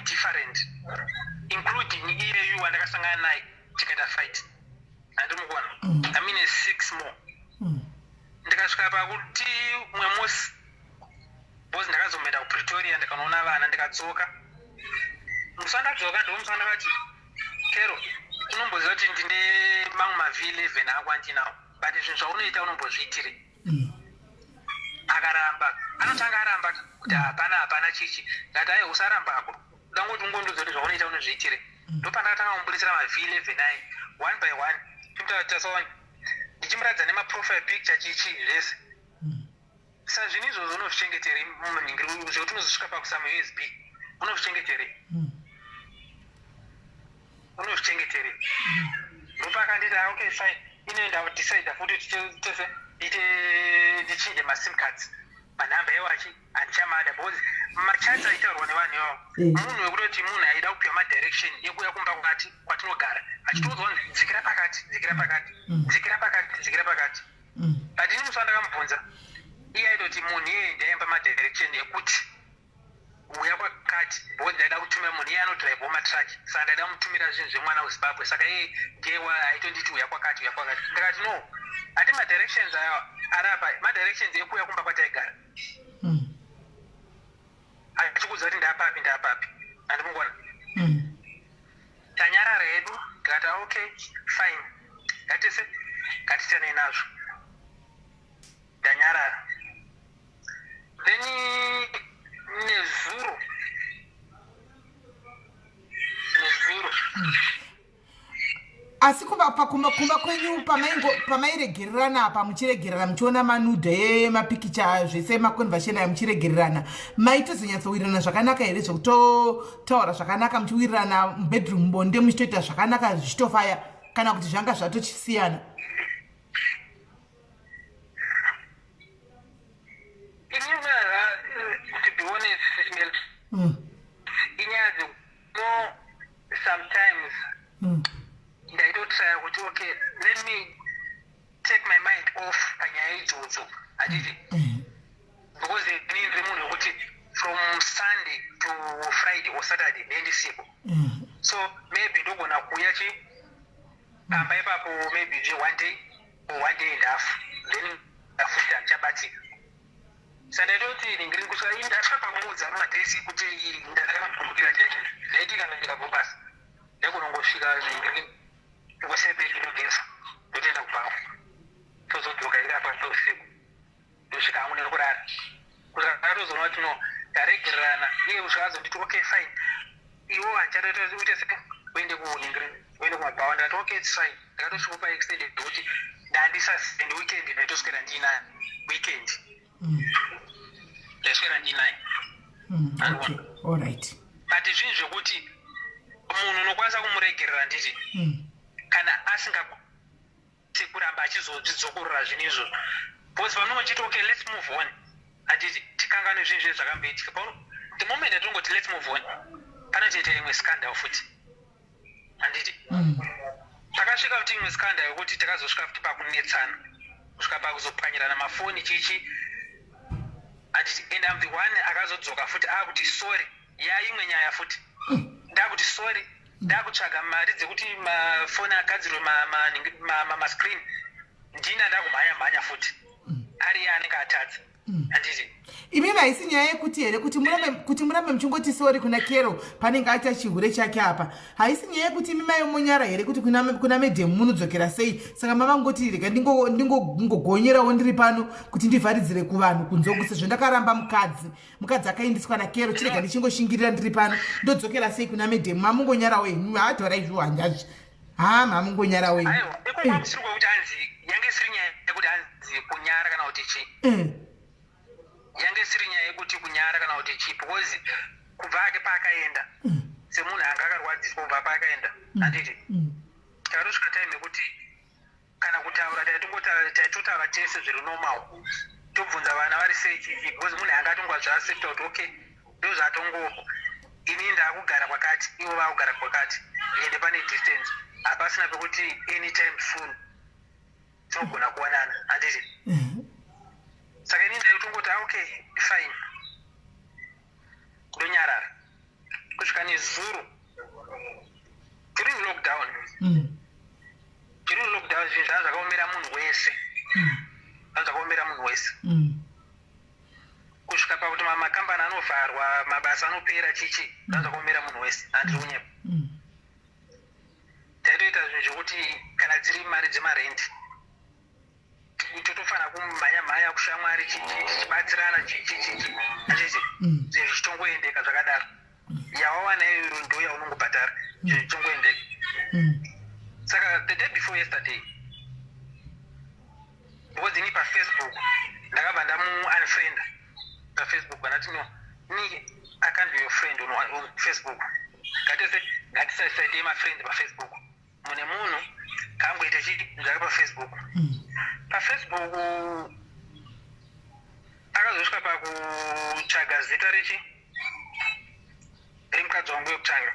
different including iyeyu wandakasangana naye tikaita fight handimukona amine 6 more ndikasvika pakuti mwe musi bhozi ndakazomenda kupretoria ndikanoona vana ndikadzoka musi wandadzoka ndomusi wandakati kero unomboziva kuti ndine mamwe mavhi 11 ako andinawo but zvinhu zvaunoita unombozviitire akaramba anotanga aramba kuti hapana chichi ngati aye usarambako dangoti ungondodzo kuti zvaunoita unozviitire ndopandakatanga kumubudisira mavhi 11 aye one by one timutasaona ndichimuratidza nemaprofile picture chichi zvese sa zvinhu izvozvo unozvichengetere mumuningiri zvekuti unozosvika pakusama USB unozvichengetere ndopakanditi okay fine inoenda kudecide futi tese ndichinje masim cards manhamba ewachi handichamada because machats aitaurwa nevanhu ivavo munhu wekutoti munhu aida kupiwa madirection ekuya kumba kwatinogara achitoudzwa dzikira pakati but ini musi wandakamubvunza iye aitoti munhu iye ndaimba madirection ekuti uya kwakati because ndaida kutumira munhu iye anodhiraivhawo matraki saka ndaida kumutumira zvinhu zvemwana wezimbabwe saka iye ndiye aitonditi uya kwakati ndakati no hati madirections ayo arapa madirections ekuya kumba kwataigara achikuudza kuti ndapapi handimukona tanyarara hedu ndikati okay fine ngatitenei nazvo ndanyarara then nezuro asi kumba kwenyu pamairegererana apa muchiregererana muchiona manudhe emapikicha zvese maconversation ayo muchiregererana maitozonyatsowirirana zvakanaka here zvekutotaura zvakanaka muchiwirirana mubedroom bonde muchitoita zvakanaka zvichitofaya kana kuti zvanga zvatochisiyana sometimes ndaitotry kuti okay let me take my mind off panyaya idzodzo handiti because inini ndiri munhu wekuti from Sunday to Friday or Saturday ndendisipo so maybe ndogona kuuya pamba ipapo maybe one day or 1 day and a half then ndafuta handichabatsika saka ndaitoti ndingiri kusvika ndasvika pamuudza mumadhesi kuti ndakamukumbukira chaizvo ndaiti kana ndikagobasa ndakunongosvika ngosepekitogesa ndotoenda kupawo tozodzoka irapa tousiku ndosvika hangu nekurara kusaka tozoona kuti no taregererana iye kusvika azonditi okay fine iwo handichatoite se uende kuningiri uende kumabhawa ndikati okay it's fine ndakatosvika paextended kuti ndandisasende weekend ndaitoswera ndiinayo weekend ndaiswera ndiinayo alright but zvinhu zvekuti munhu unokwanisa kumuregerera nditi kana asingakwanisi kuramba achizodzokorora zvinhu izvozvo because panongachiti okay let's move on handiti tikangane zvinhu zvezvi zvakamboitika the moment atingoti let's move on panotoita imwe scandal futi handiti takasvika kuti imwe scandal yokuti takazosvika futi pakunetsana kusvika pakuzopwanyirana mafoni chichi handiti and I'm the one akazodzoka futi akuti sorry yaimwe nyaya futi ndakuti sorry ndakutsvaga mari dzekuti mafoni agadzirwe mascreen ndina ndakumhanya futi ari anenge atadza handiti imini haisi nyaya yekuti here kuti murambe muchingoti sori kuna Kero panenge aita chihure chake apa haisi nyaya yekuti imi mayomonyara here kuti kuna medhemu munodzokera sei saka mavangoti rega ndingogonyerawo ndiri pano kuti ndivharidzire kuvanhu kunzoku sezvo ndakaramba mukadzi akaindiswa naKero chirega ndichingoshingirira ndiri pano ndodzokera sei kuna medhemu mamungonyarawo henyu haatorai zviwanjazvi mamungonyarawo henyu ikokwamusiri kwekuti hanzi yange isiri nyaya yekuti hanzi kunyara kana kuti chii yange isiri nyaya yekuti kunyara kana kuti chii because kubva ake paakaenda semunhu anga akarwadziswa kubva paakaenda handiti taitosvika time yekuti kana kutaura taitotaura tese zviri normal tobvunza vana vari sei chichi because munhu anga atongwa zvaasefta kuti okay ndo zvatongopo ini ndaakugara kwakati ivo vaakugara kwakati ende pane distance hapasina pekuti anytime soon tinogona kuwanana handiti saka ini ndaitongoti okay fine ndonyarara kusvika nezuro tiri mulockdown zvinhu zvaa zvakaomera munhu wese kusvika pakuti makambani anovharwa mabasa anopera chichi zvaa zvakaomera munhu wese handiri kunyepa taitoita zvinhu zvekuti kana dziri mari dzemarendi totofanira kumhanya kushamwari chichibatsirana chichichichi achiti zvinhu zvichongoendeka zvakadaro yawawana iyoyo ndo yaunongobhadhara zvinhu zvichongoendeka saka the day before yesterday because ini pafacebook ndakabva ndamu-unfrienda pafacebook andati no ni I can't be your friend on Facebook ngatisaite mafriend pafacebook mune munhu kangoite chii zvake pafacebook pafacebook akazosvika pakutsvaga zita rechi remukadzi wangu yekutanga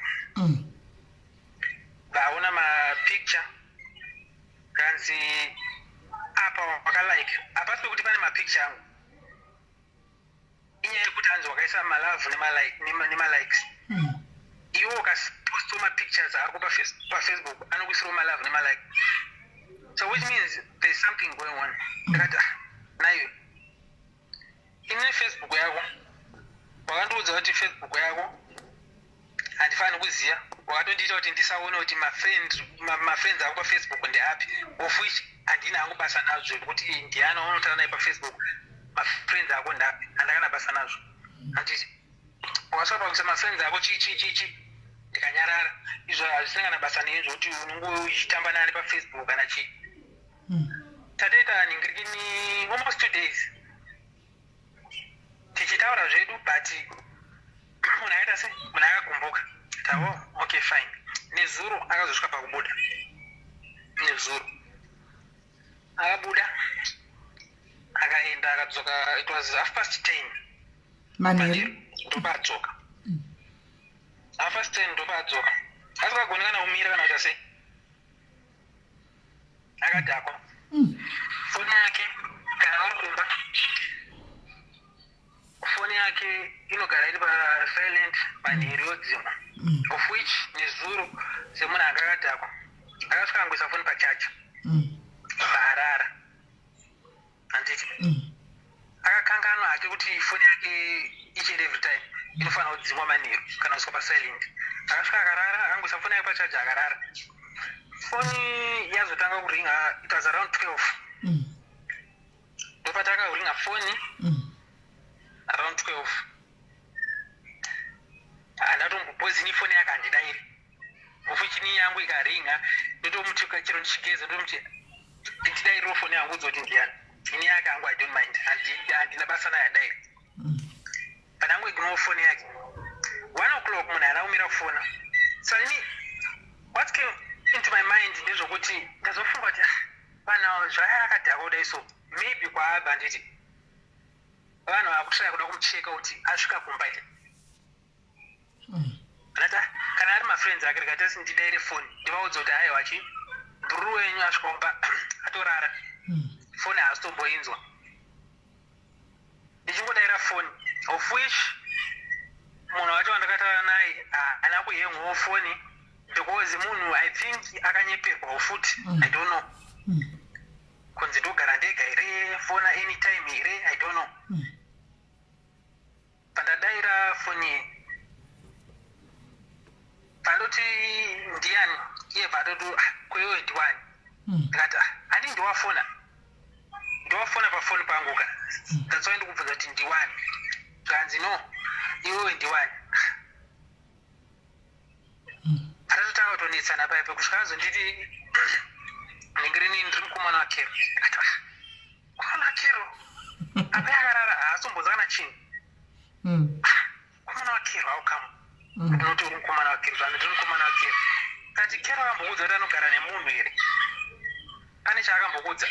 vaona mapicture kanzi apa wakalike hapasi pekuti pane mapicture angu inyaya yekuti hanzi wakaisa malavhu nemalikes iwo ukapostwa mapictures ako pafacebook anokuisirawo malavhu nemalike so which means there's something going on ndakati nayo ini Facebook yako wakandiudza kuti Facebook yako handifani kuziva wakatondiita kuti ndisaone kuti mafriends ako pafacebook ndeapi of which handina hangu basa nazvo kuti ndiana unotaura naye pafacebook mafriends ako ndapi handakana basa nazvo handiti wakasvika pakuti mafriends ako chichi ndikanyarara izvo hazvisangana basa neizvo kuti unongochitamba nani pafacebook kana chii tatoita ningirikini almost 2 days tichitaura zvedu but munhu akaita se munhu akagumbuka tawo okay fine nezuro akazosvika pakubuda nezuro akabuda akaenda akadzoka it was 10:30 manheru ndobadzoka 10:30 ndobadzoka asingagoni kana kumira kana kuita sei akadhakwa foni yake kana uri kumba foni yake inogara iri pasilent manheru yodzimwa of which nezuro semunhu anga akadhakwa akasvika angoisa foni pachacha paarara handiti akakanganwa hake kuti foni yake each and every time inofanira kudzimwa manheru kana kusvika pasilent akasvika akarara angoisa foni yake pachacha akarara foni yazotanga kuringa it was around 12 ndopataka kuringa foni around 12 handatombopozini foni yake handidairi ofuchini yangu ikaringa ndotomuti chero ndichigeza ndotomuti ndidairiwo foni yangu udzoti ndiyani ini yake hangu I don't mind handina basa nayo adairi kana hangu iginowo foni yake 1:00 munhu anaumira kufona so ini what came into my mind ndezvokuti ndazofunga kuti vanhu zvaya akadhakwa kudai so maybe kwaabva handiti vanhu vakushaya kuda kumucheka kuti asvika kumba ite anata kana ari mafriends ake rikatasi ndidaire foni ndivaudza kuti haiwa wachi mburu wenyu asvika kumba atorara foni haasitomboinzwa ndichingodaira foni of which munhu wacho wandakataura naye haana kuhengwawo foni because munhu I think akanyeperwawo futi I don't know kunzi ndogara ndega here fona anytime here I don't know pandadaira foni pandoti ndiani iye padoto kwewe ndiwani ndikati handi ndiwafona pafoni pangu ka that's why ndikubvunza kuti ndiwani zvanzi no iwewe ndiwani atatotanga kutonetsana paipe kusvika azonditi ningirini ndiri mukomana wakero ndikati komana wakero apa yakarara haasombodza kana chini komana wakero aukamu ndinoti uri mukomana wakero zvanzi ndiri mukomana wakero kati kero akambokudza kuti anogara nemunhu here pane chaakambokudza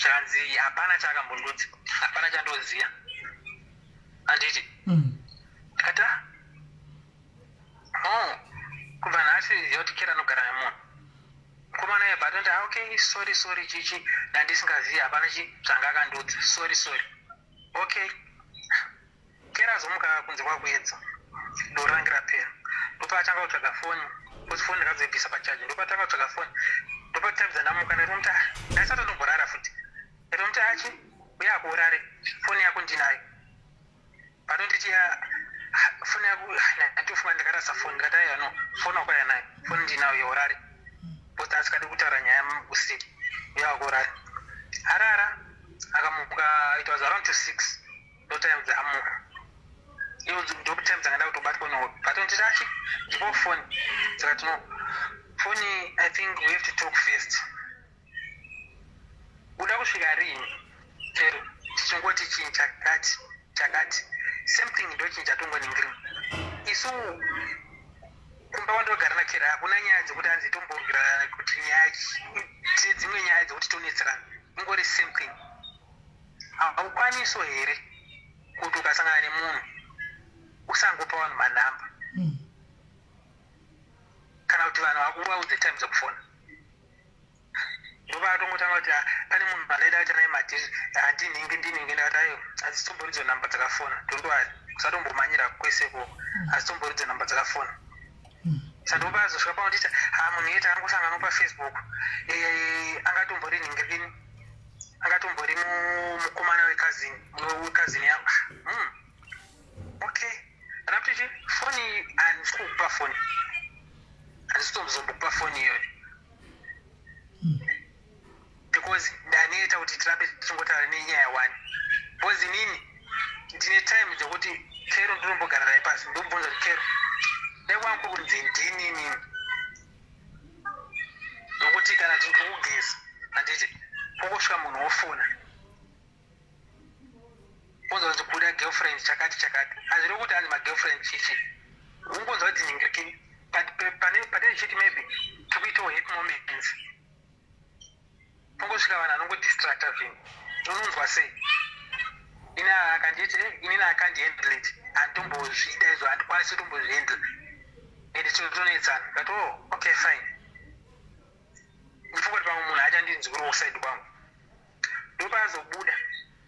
zvanzi hapana chaakambondudza hapana chandoziya handiti ndikati kubva nhasi ziva kuti kero anogara nemunhu mukomana yebhatonti okay sorry chichi ndandisingazivi hapana zvanga akandudza sorry okay kero azomuka kunze kwakuedza doro rangu rapera ndopaatanga kutsvaga foni kuti foni ndakazoibvisa pachaji ndopaatanga kutsvaga foni ndopataibza ndamuka ndiromti ndasati ndomborara futi ndiromti achi uya akuurare foni yako ndinayo patonditiya foni yako ndatofunga ndikarasa foni ndikati aiwa no foni wako yanayo foni ndinayo yeurare bcause asikadi kutaura nyaya usiku uya akuurare arara akamuka it was around to 6 ndotime dzaamuka iwo ndokutime dzanga ndakutobatwa nohope patonditi achi ndipo foni dzikati no foni I think we have to talk first uda kusvika rini chero tichingoti chinhu chakati same thing ndochinja tongoningiri isu kumba wandogara nakera hakuna nyaya dzekuti hanzi tomborwirana kuti nyaya dzimwe nyaya dzekuti tonetserana ingori same thing haukwaniso here kuti ukasangana nemunhu usangopa vanhu manhamba kana kuti vanhu vakuvaudze time dzekufona ndovatongotanga kuti pane munhu manaida kuti naye madhiri handinhingi ndikati ayo hadzitomboridzo nhamba dzakafona ndondowari usatombomanyira kweseko hadzitomboridzo nhamba dzakafona sandopa azosvika panotita munhu yeti angosangana pafacebook angatombori nhingirini angatombori mukomana wekazini yangu okay anaputichi foni handisi kukupa foni handisitomuzombokupa foni iyoyo because ndaneta kuti tirambe tichingotaura nenyaya wani because inini ndine time dzekuti kero ndinombogara naye pasi ndobvunza kuti kero dai wangu kunzi ndinini nokuti kana tindikugeza handiti pokosvika munhu wofona unzwa kuti kuda girlfriend chakati hazviri kuti hanzi magirlfriend chichi ungonzwa kuti ningirikini pane chiti maybe tikuitawo happy moments pongosvika vanhu anongodistracta vinhu unonzwa sei ina akanditi inini akandihandle it handitombozvida izvo handikwanisi kutombozvihandle and totonetsana kati okay fine ndifunga kuti pamwe munhu achandinzwira kusaidi kwangu ndopazobuda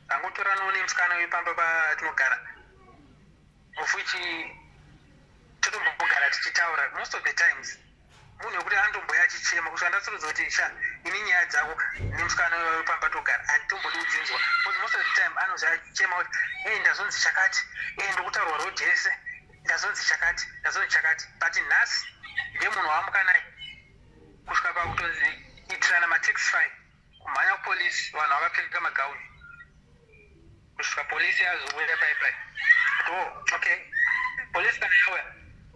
angotora noone musikana wepamba patinogara of which totombogara tichitaura most of the times munhu wekuti andomboya achichema kusvika ndatsiridzwa kuti ini nyaya dzako nemusikana wepamba togara handitombodi kudzinzwa because most of the time anozvi achichema kuti ndazonzi chakati ndokutaurwa rodhese ndazonzi chakati but nhasi ndemunhu waamuka naye kusvika pakutonzi itirana mataxi fine kumhanya kupolisi vanhu vakapfeka magauni kusvika polisi yazouya paipai okay polisi kana yauya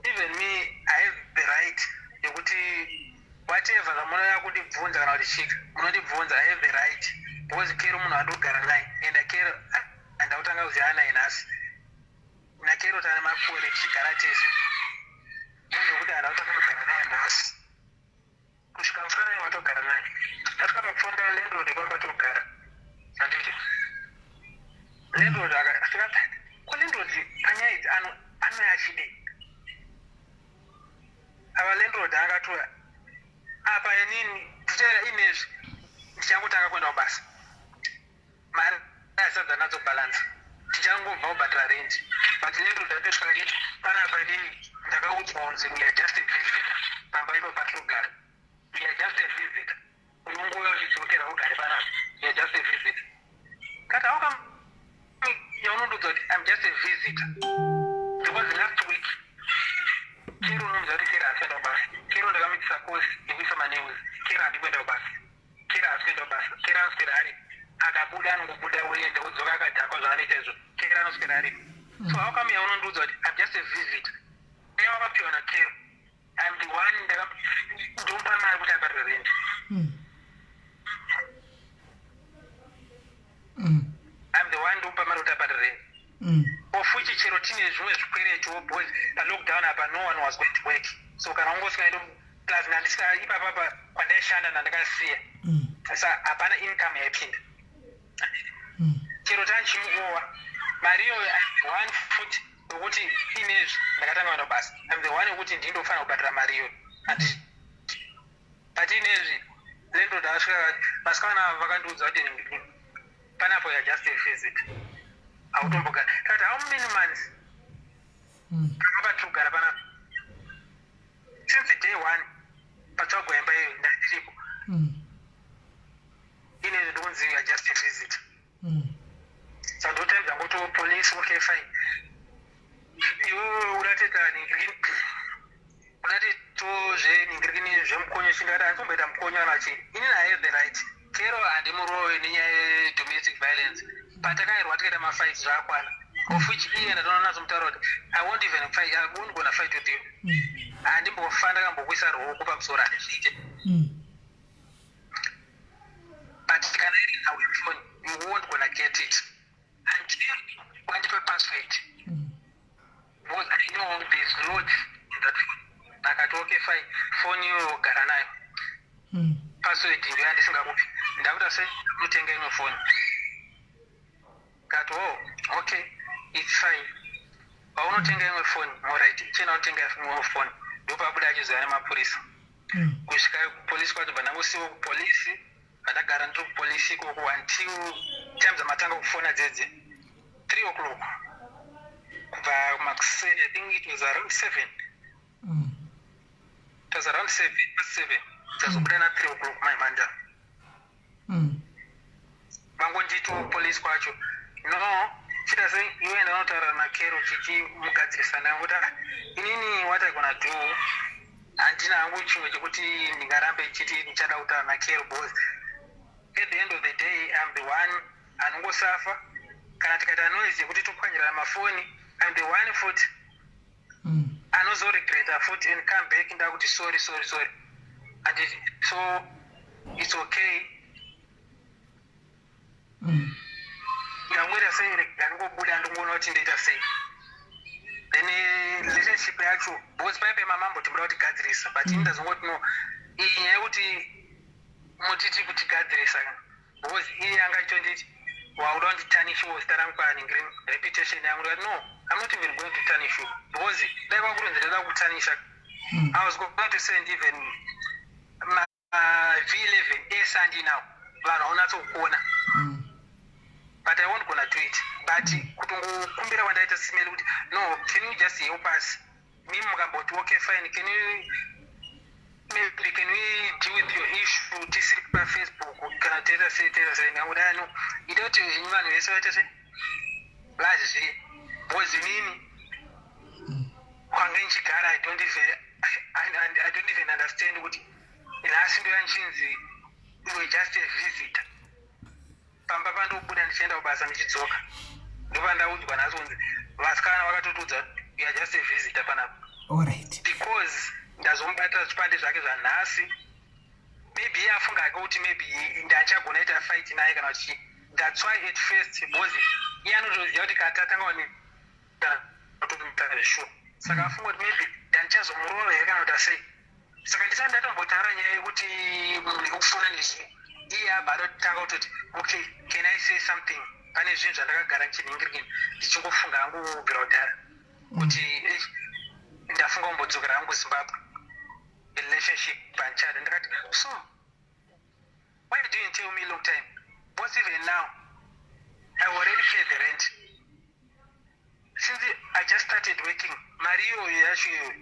even me I have the right yekuti whatever zvamunoda kundibvunza kana kuti chika munondibvunza I have the right because kero munhu andogara naye and kero andakutanga kuziva naye nhasi nakero tane makore tichigara tese munhu wekuti andakutanga kugara naye nhasi kusvika musikana watogara naye asvika pakufunda landlord kwamba togara handiti landlord akasvika kwalandlord panyaya idzi anoya achide ava landlord akatora apa inini tichaira inezvi ndichangotanga kuenda kubasa mari asadza nadzo balance tichangobva kubhadhara rent but nendo ndatosvika nditi panapa inini ndakaudzwa kunzi we are just a visitor pamba ipo patinogara we are just a visitor unongouya uchidzokera ugare panapa we are just a visitor kati auka yaunondoudza kuti I'm just a visitor because last week kero unomuudza kuti kero hasi kuenda kubasa kero ndakamitisa kosi yekuisa manews kero handi kuenda kubasa kero hasi kuenda kubasa kero anoswera ari akabuda anongobuda uende udzoka akadhakwa zvaanoita izvo kero anoswera ari so how come yaunondiudza kuti I'm just a visitor iye wakapiwa nakero I'm the one ndomupa mari kuti abhadhare rent I'm the one ndomupa mari kuti abhadhare rent ofuchi chero tine zvimwe zvikwerecho boys palockdown apa no one was going to work so kana ungosingaendo plus nandisika ipapapa kwandaishanda nandakasiya sa hapana income yaipinda chero tanchimuowa mariyo one foot yokuti inezvi ndakatanga kuenda basa I'm the one yokuti ndindofanira kubhadhara mariyo but inezvi lendo ndakasvika vasikana vakandiudza kuti panapo ya just a visit autombogara kati how many months akabatogara panapa since day one patsvagwaimba iyo ndandiripo inezvi ndokunzi ya just a visit sandotambira ngoto police okay fine iwe uratitani unati tozveningirikini zvemukonyo chindakati andizomboita mukonyo anachi inini I have the right kero handimurowe nenyaya yedomestic violence patakairwa tikaita mafight zvaakwana of which iye ndatoona nazo mutaura kuti I won't even fight, I won't gonna fight with you handimbofanira kambokuisa ruoko pamusoro handizviite but kana iri now your phone you won't gonna get it until wandipe password because I know there's loads in that phone nakati okay fine phone iyo yogara nayo password ndiyo yandisingakupi ndakuta sei unotenga imwe phone kati okay it's fine paunotenga imwe phone alright chena unotenga imwe phone ndopabuda achizoya nemapurisa kusvika kupolisi kwatobva ndangosiwa kupolisi vandagara ndiri kupolisi ikoko until time dzamatanga kufona dzedze 3 o'clock kubva makuseni I think it was around 7 it was around 7 dzazobuda na 3 o'clock maimanja vangondito polisi kwacho no chida sei iwe ndanotaura nakero chichimugadzirisa kuti inini what I gonna do handina hangu chimwe chekuti ndingarambe chiti ndichada kutaura nakero because at the end of the day I'm the one anongosafa kana tikaita noise yekuti topwanyirana mafoni I'm the one foot anozoregreta futi and come back ndakuti sorry and so it's okay ngamwira sei ndingobuda ndingoona kuti ndoita sei then relationship yacho because paipe mamambo timboda kuti gadzirisa but ini ndazongoti no iyi nyaya yekuti mutiti kuti gadzirisa because iye angachitonditi wauda kunditanishiwo zita rangu kwaaningiri reputation yangu ndikati no I'm not even going to tarnish you because dai kwakuronza ndoda kutanisha I was going to send even V11 esandi now vanhu vaunatsokuona but I won't gonna do it but kutongokumbira kwandaita simeli kuti no can you just help us mimi mukamboti okay fine can you maybe can we deal with your issue tisiri pafacebook kana teta sei nanguda no ide kuti vanhu vese vaita sei lazvi bozi nini kwanga nchigara I don't even understand kuti nhasi ndo yanchinzi you were just a visitor pamba pandobuda ndichienda kubasa ndichidzoka ndova ndaudzwa nhasi kunzi vasikana vakatotudza you are just a visitor panapa alright because ndazomubata zvipande zvake zvanhasi maybe iye afunga ake kuti maybe ndachagona ita fight naye kana kuti that's why at first because iye anotoziva kuti katatanga sure saka afunga kuti maybe ndandichazomurova here kana kuti sei saka ndisati ndatombotaura nyaya yekuti munhu nekufuna nezvi iye abva atotanga kutoti okay can I say something pane zvinhu zvandakagara ndichiningirikini ndichingofunga hangu kubvira kudhara kuti ndafunga kumbodzokera hangu Zimbabwe relationship panchada ndakati so why didn't you tell me long time because even now I already paid the rent. Since I just started working, Mario actually,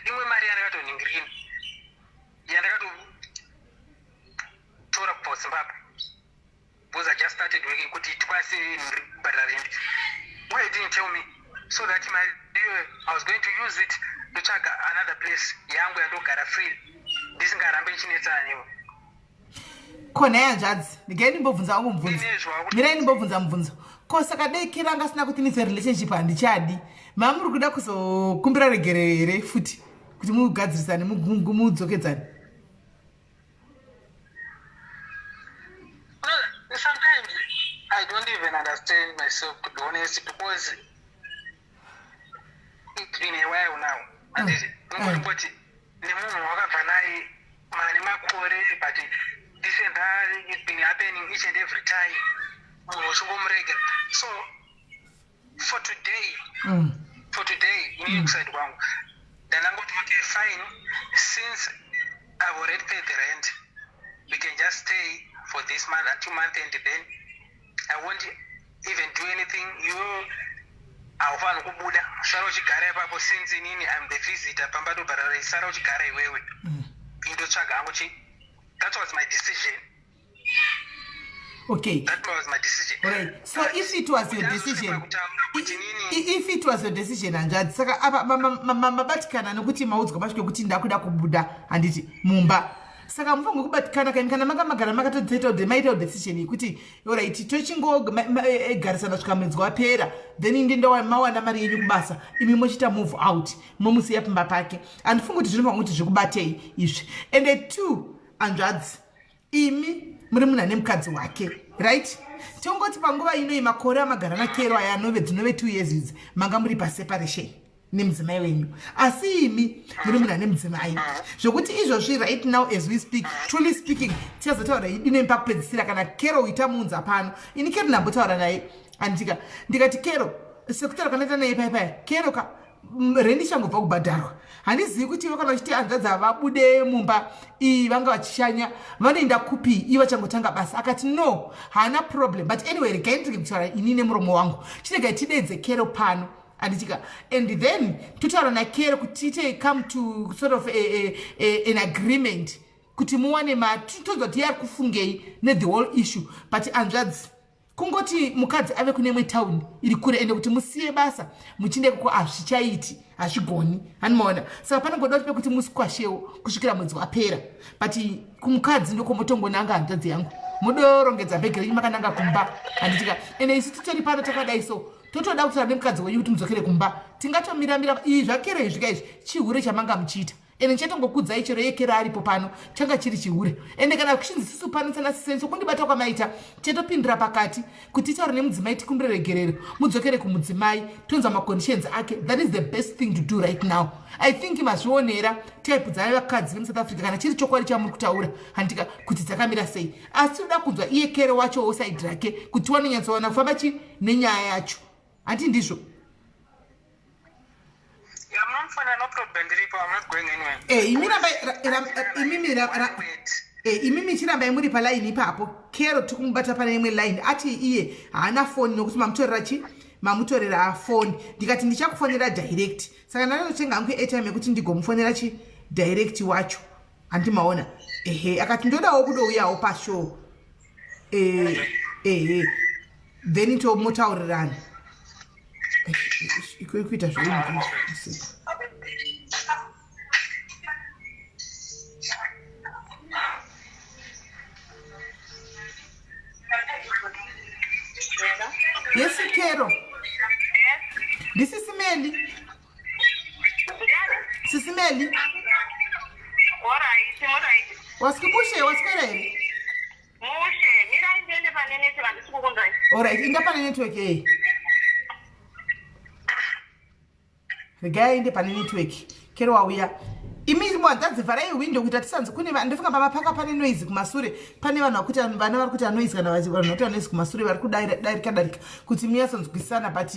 imwe mari yandakatoningirina yandakatotora kubva Zimbabwe because I just started working kuti twase bhadhara rent. Why you didn't tell me? So that Mario, I was going to use it to check another place yangu yandogara free ndisingarambe nchinetsana iwo. Kona yanjadzi ndigai ndimbobvunza wangu mubvunzo mirai ndimbobvunza mubvunzo ko saka dei Kero anga asina kuti nitse relationship handichadi mamuri kuda kuzokumbira regerero here futi kuti mugadzirisane mudzokedzane. Sometimes I don't even understand myself, to be honest, because it's been a while now. And nobody, the moon wakabva naye mari makore, but this and that, it's been happening each and every time. So for today, me said one. Then I'm going to okay, fine. Since I've already paid the rent, we can just stay for this month and 2 months, and then I won't even do anything. I'm the visitor. That was my decision. Okay. That was my decision. Right. So if it was your decision, if it was your decision, Anjad, saka apa mabatikana nokuti maudzwa masvike kuti ndakuda kubuda handiti mumba. Saka mfungu kubatikana kana magara makatodzeta kuti maita decision kuti alright tochingo garisana kusvika mwedzi wapera then ndindowa mawana mari yenyu kubasa imi mochita move out momusiya pamba pake andifunga kuti zvinova kuti zvikubatei izvi ende 2 Anjadzi imi muri munhu ane mukadzi wake right tongoti panguva ino makore amagara naKero aya dzinove 2 years idzi manga muri paseparation nemudzimai wenyu asi imi muri munhu ane mudzimai zvokuti izvozvi right now as we speak truly speaking tichazotaura idine pakupedzisira kana Kero uita muunza pano ini Kero ndambotaura naye andika ndikati Kero sekutaura kanaita naye paya Kero ka rendi changobva kubhadharwa handizivi kuti kana uchiti Anjadzi vabude mumba iyi vanga vachishanya vanoenda kupi iva changotanga basa akati no haana problem but anyway regai ndiri kutaura ini nemuromo wangu chiregai tidedze Kero pano anditika and then totaura naKero kuti tite come to sort of an agreement kuti muwane todzwa kuti yari kufungei the whole issue but Anjadzi kungoti mukadzi ave kune imwe town iri kure ende kuti musiye basa muchinde kuko hazvichaiti hazvigoni hanimaona saka panongoda kuti pekuti musikwashewo kusvikira mwedzi wapera but kumukadzi ndokomotongonanga Anjadzi yangu mudorongedza bhegi renyu makananga kumba handitika ende isu titori pano takadai so totoda kutaura nemukadzi wenyu kuti mudzokere kumba tingatomira iyi zvaKero izvika izvi chihure chamanga muchiita ende ndichatongokudzai chero yeKero aripo pano changa chiri chihure ende kana kuchinzi sisu pano tsana sisenso kundibata kwamaita chetopindira pakati kuti taure nemudzimai tikumbire regerero mudzokere kumudzimai tonza maconditions ake. That is the best thing to do right now. I think mazvionera type dzai vakadzi vemuSouth Africa kana chiri chokwadi chamuri kutaura handika kuti dzakamira sei asi toda kunzwa iye Kero wacho side rake kuti wanonyatsowana kufamba chi nenyaya yacho handi ndizvo. No problem, I'm not going anywhere. Imimi chiramba muri pa line ipapo Kero tikumubata pane imwe line ati iye haana phone nokuti mamutorera phone ndikati ndichakufonera direct saka ndanotenga hangu airtime yekuti ndigomufonera chi direct wacho andimaona akati ndodawo kudouyawo pashow then tomotaurirana kuita zvinhu. Yes, Kero. This is Sisimeli. Sisimeli. Alright. Wasikupushe, wasikwere. Mushe, mira indele pa network ndisikukunzai. Alright, inda pa network eh. Regai inde pa network. Kero wauya. Imi Anjadzi vharai window kuti atisanze kune ndofunga pamapaka pane noise kumasure pane vanhu vakuti vana vari kuti noise kana vanhu kuti noise kumasure vari kudarika kuti miyasanzwisana but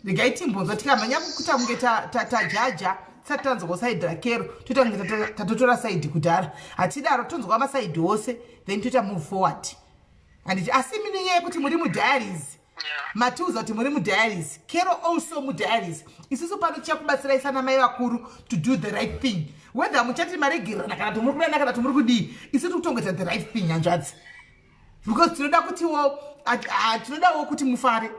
regai timbonzwa tikamhanya kukuta munge tajaja tisati tanzwa side raKero toita kunge tatotora side kudhara hatidaro tonzwa masaidi ose then toita move forward handiti asi minenyaya kuti muri mudiaries matiuza kuti muri mudiaries Kero also mudiaries isusu pano tichakubatsirai sana mai vakuru to do the right thing whether muchati maregerana kana kuti muri kudana kana kuti muri kudii isusu kutongoita the right thing hanzvadzi because tinoda kutiwo tinodawo kuti mufare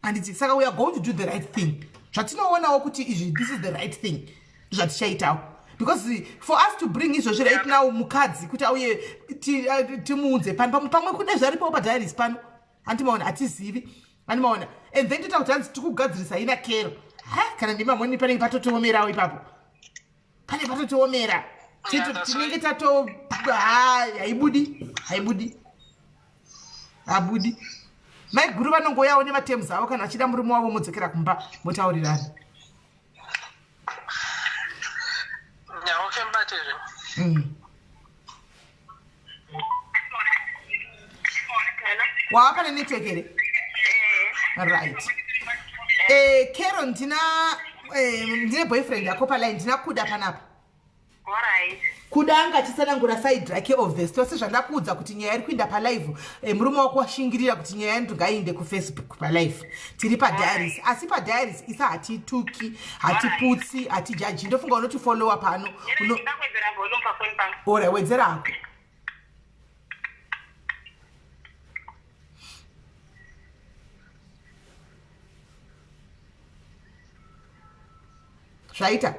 handiti saka we are going to do the right thing zvatinoonawo kuti izvi this is the right thing zvatichaitawo because for us to bring izvozvi right now mukadzi kuti auye timuunze pamwe kune zvaripo padiaries pano handimaona hatizivi handimaona and then toita kuti hanzi tikugadzirisa ina Kero kana ndimamoni panenge patotiomerawo ipapo pane patotiomera tinenge tato haibudi mai guru vanongoyawo nematems avo kana vachida murume wavo modzokera kumba motaurirana wava pane network here right Kero ndine boyfriend yako paline ndina kuda panapa kuda anga achisanangura side rake of the story sezvandakuudza kuti nyaya iri kuinda palive murume wako washingirira kuti nyaya yandu ngainde kufacebook palive tiri padiaries asi padiaries isa hatituki hatiputsi hatijaji ndofunga unotifollowa pano ora wedzera ako zvaita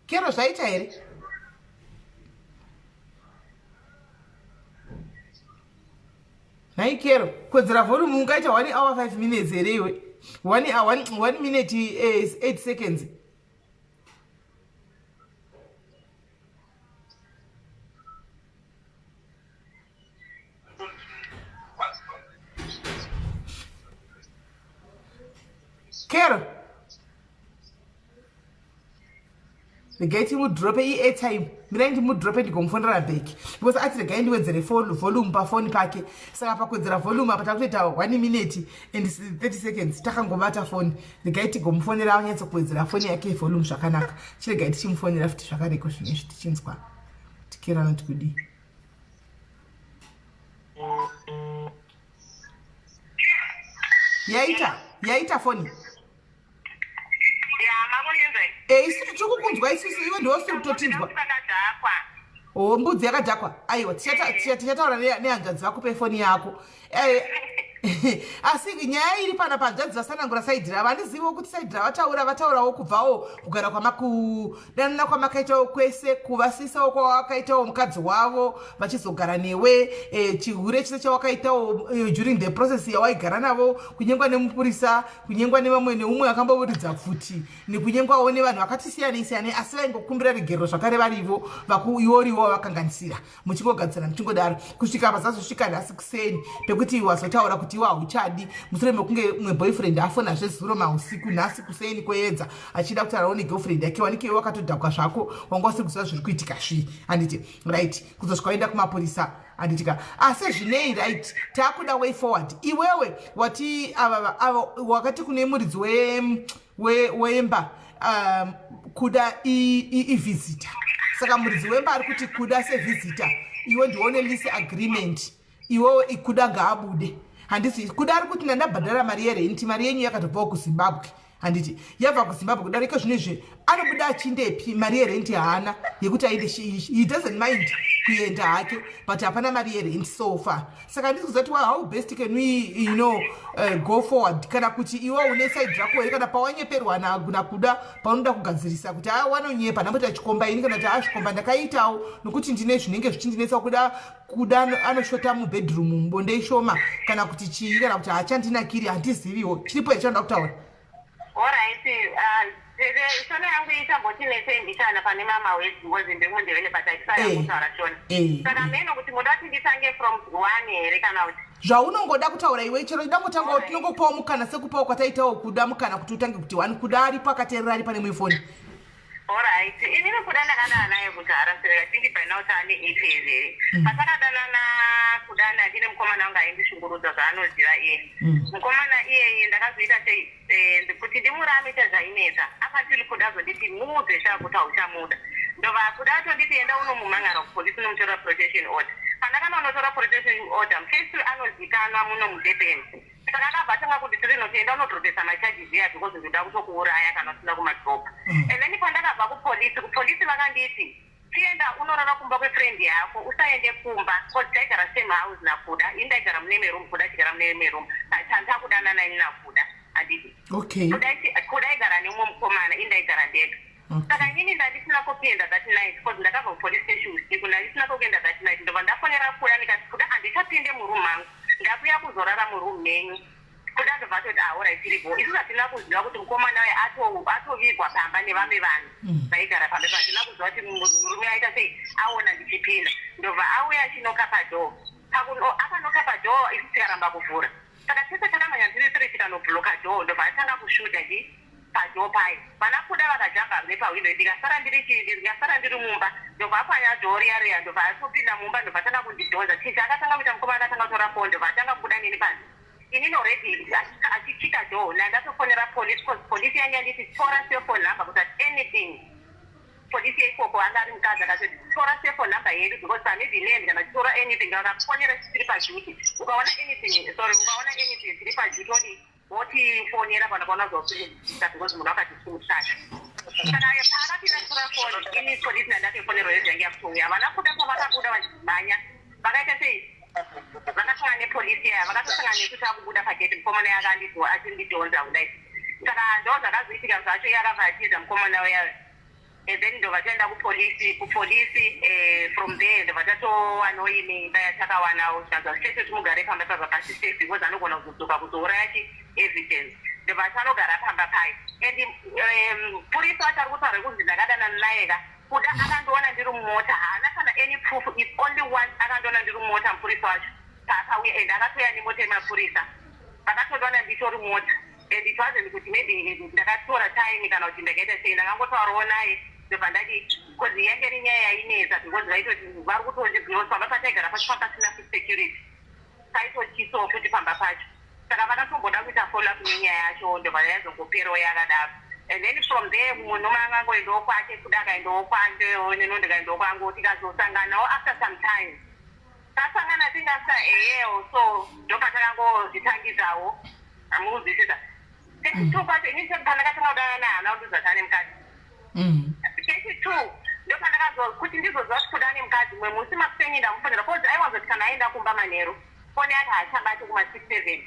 Kero zvaita here nhai Kero kwedzera volume ungaita 1 hour 5 minutes here iwe 1 minute 8 seconds Kero regai timudrope airtime mirai ndimudrope ndigomufonera back because ati regai ndiwedzere volume pafoni pake saka pakuwedzera volume apa takutoita 1 minute and 30 seconds takangobata foni regai tigomufonera anyatsokuwedzera foni yake volume zvakanaka chiregai tichimufonera futi zvakareko zvine tichinzwa tikera noti kudii yaita foni isusu tichikukunzwa isusu iwe ndiwo siri kutotinzwa mbudzi yakadhakwa aiwa tichataura nehanzvadzi vako pefoni yako asi nyaya iri pana panzvadzi vasanangura saidhi rava handiziviwo kuti saidhi ravataurawo kubvawo kugara kudanana kwamakaitawo kwese kuvasisawo kwawakaitawo mukadzi wavo vachizogara newe chihure chese chawakaitawo during the process yawaigara navo kunyengwa nemupurisa kunyengwa nevamwe neumwe akamboburidza pfuti nekunyengwawo nevanhu vakati siyanei asi vaingokumbira regero zvakare varivo vakuiworiwo vakanganisira muchingogadzirana muchingodaro kusvika pasazosvika nhasi kuseni pekuti wazotaura kuti iwa hauchadi mushure mekunge mwe boyfriend afonazve zuro mausiku nhasi kuseni kweedza achida kutaurawo negirlfriend yake wanike wakatodhakwa zvako wanga usiri kuziva zviri kuitika zvii handiti right kuzosvika waenda kumapurisa handitika asi zvinei right taakuda way forward iwewe wakati kune muridzi wemba kuda ivhizita saka muridzi wemba ari kuti kuda sevhizita iwe ndione lease agreement iwewe ikuda ngaabude handisi kuda ari kuti ndandabhadhara mari yerenti mari yenyu yakatobvawo kuzimbabwe handiti yabva kuzimbabwe kudarika zvinezve anobuda achindepi mari yerenti haana yekuti aende he doesn't mind kuenda hake but hapana mari yerenti so far saka handisi kuzati how best can we go forward kana kuti iwe une side rako here kana pawanyeperwa nakuda paunoda kugadzirisa kuti wanonyepa ndamboita chikomba ini kana kuti zvikomba ndakaitawo nokuti ndine zvinenge zvichindinetsa kuda anoshota mubedroom mubonde ishoma kana kuti chii kana kuti haachandinakiri handiziviwo chiripo yachanoda kutaura alright shona yangu itambotinetsendisana pane mama wezimbe mundevele pataisaya kutaura shona saka meno kuti muda kuti nditange from 1 here kana kuti zvaunongoda kutaura iwe chero ndangotanga tinongopawo mukana sekupawo kwataitawo kuda mukana kuti utange kuti 1 kuda aripo akateerera ari pane mwefoni Alright, inini kudana naye kuti arasirika tindi paina kuti ane ifezere. Patakadanana kudana ndine mukomana wanga aindishungurudza zvaanoziva iye. Mukomana iyeye ndakazoita sei kuti ndimurame chazvainetsa. Akati kuda kuzonditi muuze kuti hauchamuda. Ndova kuda atonditi enda unomumhangara kupolisi nomutora protection order. Kana kana unotora protection order, mufesi anozikanwa muno muDurban. Saka akabva tanga kuti tiri notoenda unodropesa macharges here because ndoda kutokuuraya kana usina kumadropa. And then pandakabva kupolisi vakanditi tienda unorara kumba kwefriend yako usaende kumba because taigara same house nakuda indaigara mune room kuda chigara mune room tanta kudanana ini nakuda handiti okay kuda igara nemumwe mukomana indaigara ndega. Saka inini ndandisina kuenda that night because ndakabva kupolice station usiku ndandisina kuenda that night ndobva ndafonera kuda ndikati kuda handichatinde muroom mangu ndakuya kuzorara muroom menyu kuda ndobva toti alright tiripo isu hatina kuziva kuti mukomana waye atovigwa pamba nevamwe vanhu vaigara pamba hatina kuziva kuti murume aita sei aona ndichipinda ndobva auya achinoka padhoo akanoka padhoo isu tikaramba kuvhura saka tese takamanya ndiri tiri tikanobhuloka dhoo ndobva atanga kushuta padhoo payo vana kuda vakajamba nepahwindo ndikasara ndiri mumba ndobva apanya dhoo riya ndobva atopinda mumba ndobva atanga kundidhonza chichi akatanga kuita mukomana akatanga kutora foni ndobva atanga kubuda nini panzi inini already achichika dhoo nandatofonera polisi yange anditi tora cellphone number kuti anything polisi yeikoko anga ari mukadzi akatoti tora cellphone number yedu because pane delay kana tora anything akafonera tiri pajuti ukaona anything tiri pajuti woti fonera pana panazosvika because munhu akati simutsvaga saka paakapinda tora foni ini polisi nandatofonero yedu yange yakutouya vana kuda pavakabuda vachimhanya vakaita sei vakasangana nepolisi yaya vakatosangana nekuti akubuda pageti mukomana yake achindidhonza kudai saka ndo zvakazoitika zvacho iye akavhatiza mukomana wayayo and then ndobva taenda kupolisi from there ndobva tatowanoini daya takawanawo zvanza chete timugare pamba pazvakasi safe because anogona kuzodzoka kuzouraya evidence ndobva tanogara pamba payo and purisi wacho ari kutaura kunzi ndakadanana nayeka kuda akandoona ndiri mumota haana kana any proof is only one akandoona ndiri mumota mupurisa wacho paakauya and akatoya nemota yemapurisa vakatondoona nditori mota and it wasn't kuti maybe ndakatora time kana kuti ndakaita sei ndakangotaurawo naye ndobva ndati because yange ri nyaya yainetsa because vaitoti vari kutondiglose pamba pataigara pacho papasina security paitochisawo futi pamba pacho saka vakatomboda kuita follow up nenyaya yacho ndobva yazongoperawo yakadaro. And then from there munhu mangangoendawo kwake kuda akaendawo kwanzewo neno ndikaendawo kwangu tikazosanganawo after some time tasangana tingasa so ndobva takangozvitangisawo amuzwisisa kechi2 kwacho inini pandakatanga kudana naye hana kuti zvatane mukadzi kechi2 ndopandakazokuti ndizoziva kuti kudane mukadzi mwe musi makuseni ndamufonera because aiwanzoti kana aenda kumba manheru foni yake haachabati kuma-6-7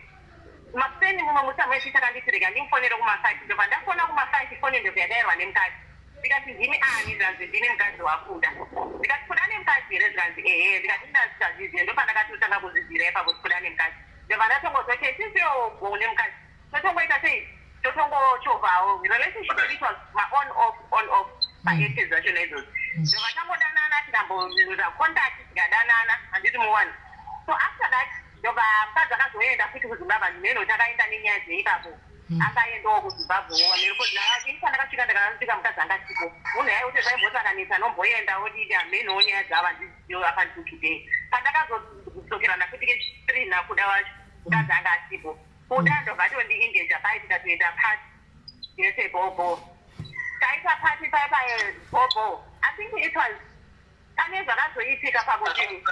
makuseni mumwe musi amwesi takanditirika ndimufonere kuma-5 ndobva ndafona kuma-5 foni ndobva yadayirwa nemukadzi ndikati ndini ani zvanzi ndine mukadzi wakuda ndikati kuda nemukadzi here zvanzi ndikati ndazvizive ndopandakatotanga kuzviziva ipapo kuti kuda nemukadzi ndobva ndatongozoke tisiwo nemukadzi totongoita sei totongochovhawo relationship it was on off paetes zvacho naizvozvo ndobva tangodanana tikamboza contact tikadanana handiti muone so after that ndobva mukadzi akazoenda futi kuzimbabwe ndimeno takaenda nenyaya dzeipapo akaendawo kuzimbabwewo nerikoini pandakasvika ndakasvika mukadzi angasipo munhu yaiuti zvaimbosanganisa nomboendawo didi hamenowo nyaya dzava ndiziyo apanditoday pandakazodzokerana futi ke3 nakuda wacho mukadzi anga asipo kuda ndobva tondiengeja pai tikatoenda pati yesebobo taita pati paipabobo I think it was pane zvakazoitika pakuti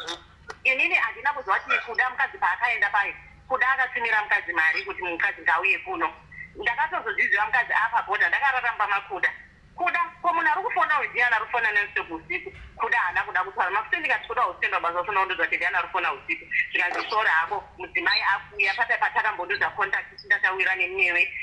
inini handina kuzwa kuti kuda mukadzi paakaenda pai kuda akatumira mukadzi mari kuti mukadzi ngauye kuno ndakatozozviziva mukadzi apa bhodha ndakararamba makuda kuda komunhu ari kufona uziana ari kufona neusiku usiku kuda haana kuda kutaura mafuti ndikati kuda usenda basa ufona kundodza kuti ndiana ari kufona usiku zvikazisora hako mudzimai akuya patai patakambondodza contact tindatawira nenewe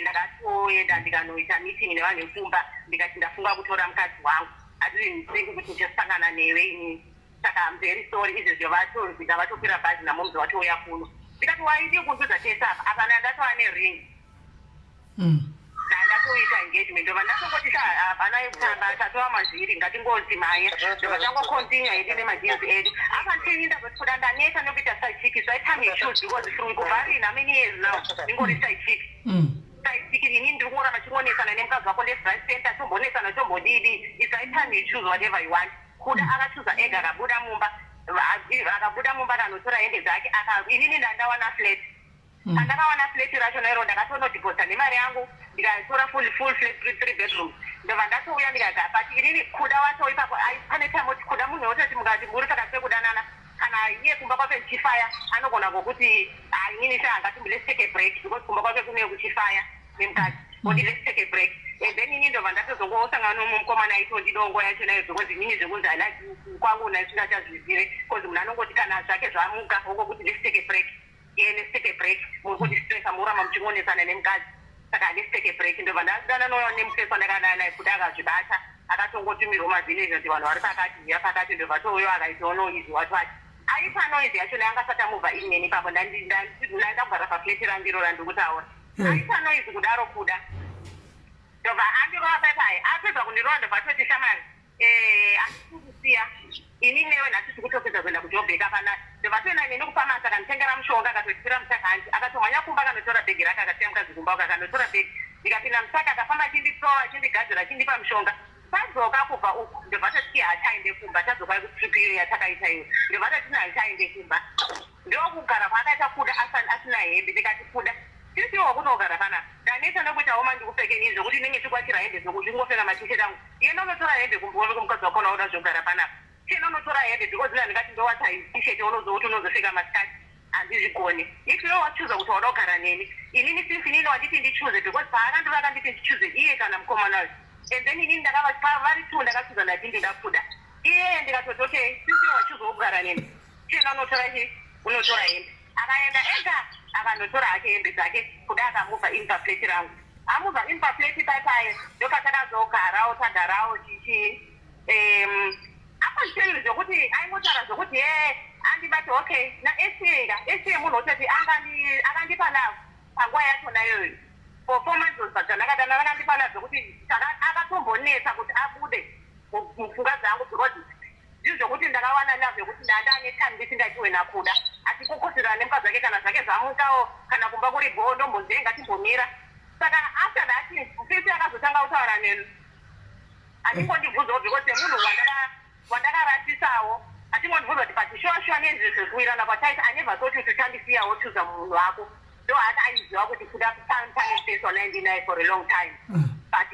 ndakatoenda ndikanoita meeting nevanhu vekumba ndikati ndafunga kutora mukadzi wangu hatiri kuti ndichasangana newe saka I'm very sorry izvezvo vatonzika vatopira bhazi namomzi watouya kuno ndikati waidi kundudza tese apa ndandatova nering ndatoita engagement ndobva ndatongoti hapana yekutamba tatova mazviri ngatingoti maya ndobva tangocontinua hedu nemajeansi edu apa ndichiinda kuti kuda ndaneta nokuita saichiki zvaitame issues because from kubva rini how many years now ndingori saichiki inini ndiri kuramba kuonesana nemukadzi wako left right center tomboonesana tombodidi. It's right time you choose whatever you want. Kuda akachuza ega akabuda mumba akanotora hembe dzake inini ndandawana flat. Andakawana flat racho nairo ndakatonodhiposa nemari yangu ndikatora full flat 3 bedrooms. Ndobva ndatouya ndikati but inini kuda wacho ipapo pane time kuti kuda munhu wototi mukati muri pakati pekudanana kana iye kumba kwake kuchifaya anogona kokuti inini seangati let's take a break because kumba kwake kune kuchifaya nemukati kuti let's take a break. And then inini ndobva ndatozongosangana nomukomana aitondidongo yacho nayo because inini zvekunzi alike kwangu nasingachazvizire because munhu anongoti kana zvake zvamuka wokokuti let's take a break. Let's take a break. Muri stress amurama muchingonesana nemukadzi. Saka let's take a break. Ndobva ndadana nemukadzi wandakadana naye kuti akazvibata akatongotumirwa mavhilezhi kuti vanhu vari pakati ndobva touyo akaitawo noizi watwati aipa noizi yacho nayangasati amubva ineni ipapo ndandagara pafleti randiro randikutaura aipa noizi kudaro kuda ndobva andirova paipai apedza kundirova ndobva toti shamari atikukusiya ini newe nhasi tikutopedza kuenda kujobheka panai ndobva toenda neni kupamasa akanditengera mushonga akatotipira musakandi akatomhanya kumba akanotora bhegi rake akasiya mukadzi kumba uko akanotora bhegi ndikapinda musaka akafamba achindiprova achindigadzira achindipa mushonga tadzoka kubva uku ndobva toti hataende kumba tadzoka kutripi iyo yatakaita iyo ndobva toti hataende kumba ndokugara kwaakaita kuda asina hembe ndikati kuda tisiwo kunogara panapa ndaneta nekuita oma ndikupfekeni zvokuti ndinenge chikwatira hembe zvokuti ndingofenga matisheti angu iyena unotora hembe kumbowe kumukadzi wakona uda zvogara panapa tiyena unotora hembe because ina ndingati ndowata tisheti unozouti unozofeka masikati handizvigoni ifiwo wachuza kuti wada kugara neni inini sinfinini wanditi ndichuze because paakandovaka nditi ndichuze iye kana mukomanayo and then inini vari tu ndakachuza ndati ndida kuda iye ndikatoti okay sinfiwo wachuza wokugara neni tiyena unotora unotora hembe akaenda ega akandotora hake hembe dzake kuda akamubva inpapleti rangu amubva inpapleti paipaye ndopatakazogarawo tagarawo chichi akanditeveri zvokuti aingotaura zvokuti andibati okay naesienga munhu wototi akandipa navo panguva yachona iyoyo performances dzandakadana akandipa navo zvokuti akatombonetsa kuti abude mupfungwa dzangu because ndizvokuti ndakawana navo zvokuti ndandane time ndisingachiwe nakuda atikokoterana nemukadzi wake kana zvake zvamukawo kana kumba kuri bho ndombonzenga timbomira saka after that sisi akazotanga kutaura nenu atingondibvunzawo because semunhu wandakaratisawo atingondibvunza kuti patishoshwa nezvezvekuwirana pataiti anevha toti kuti tandisiyawo chuza munhu wako ndo hati aiziva kuti kuda panespace wanaendinaye for a long time but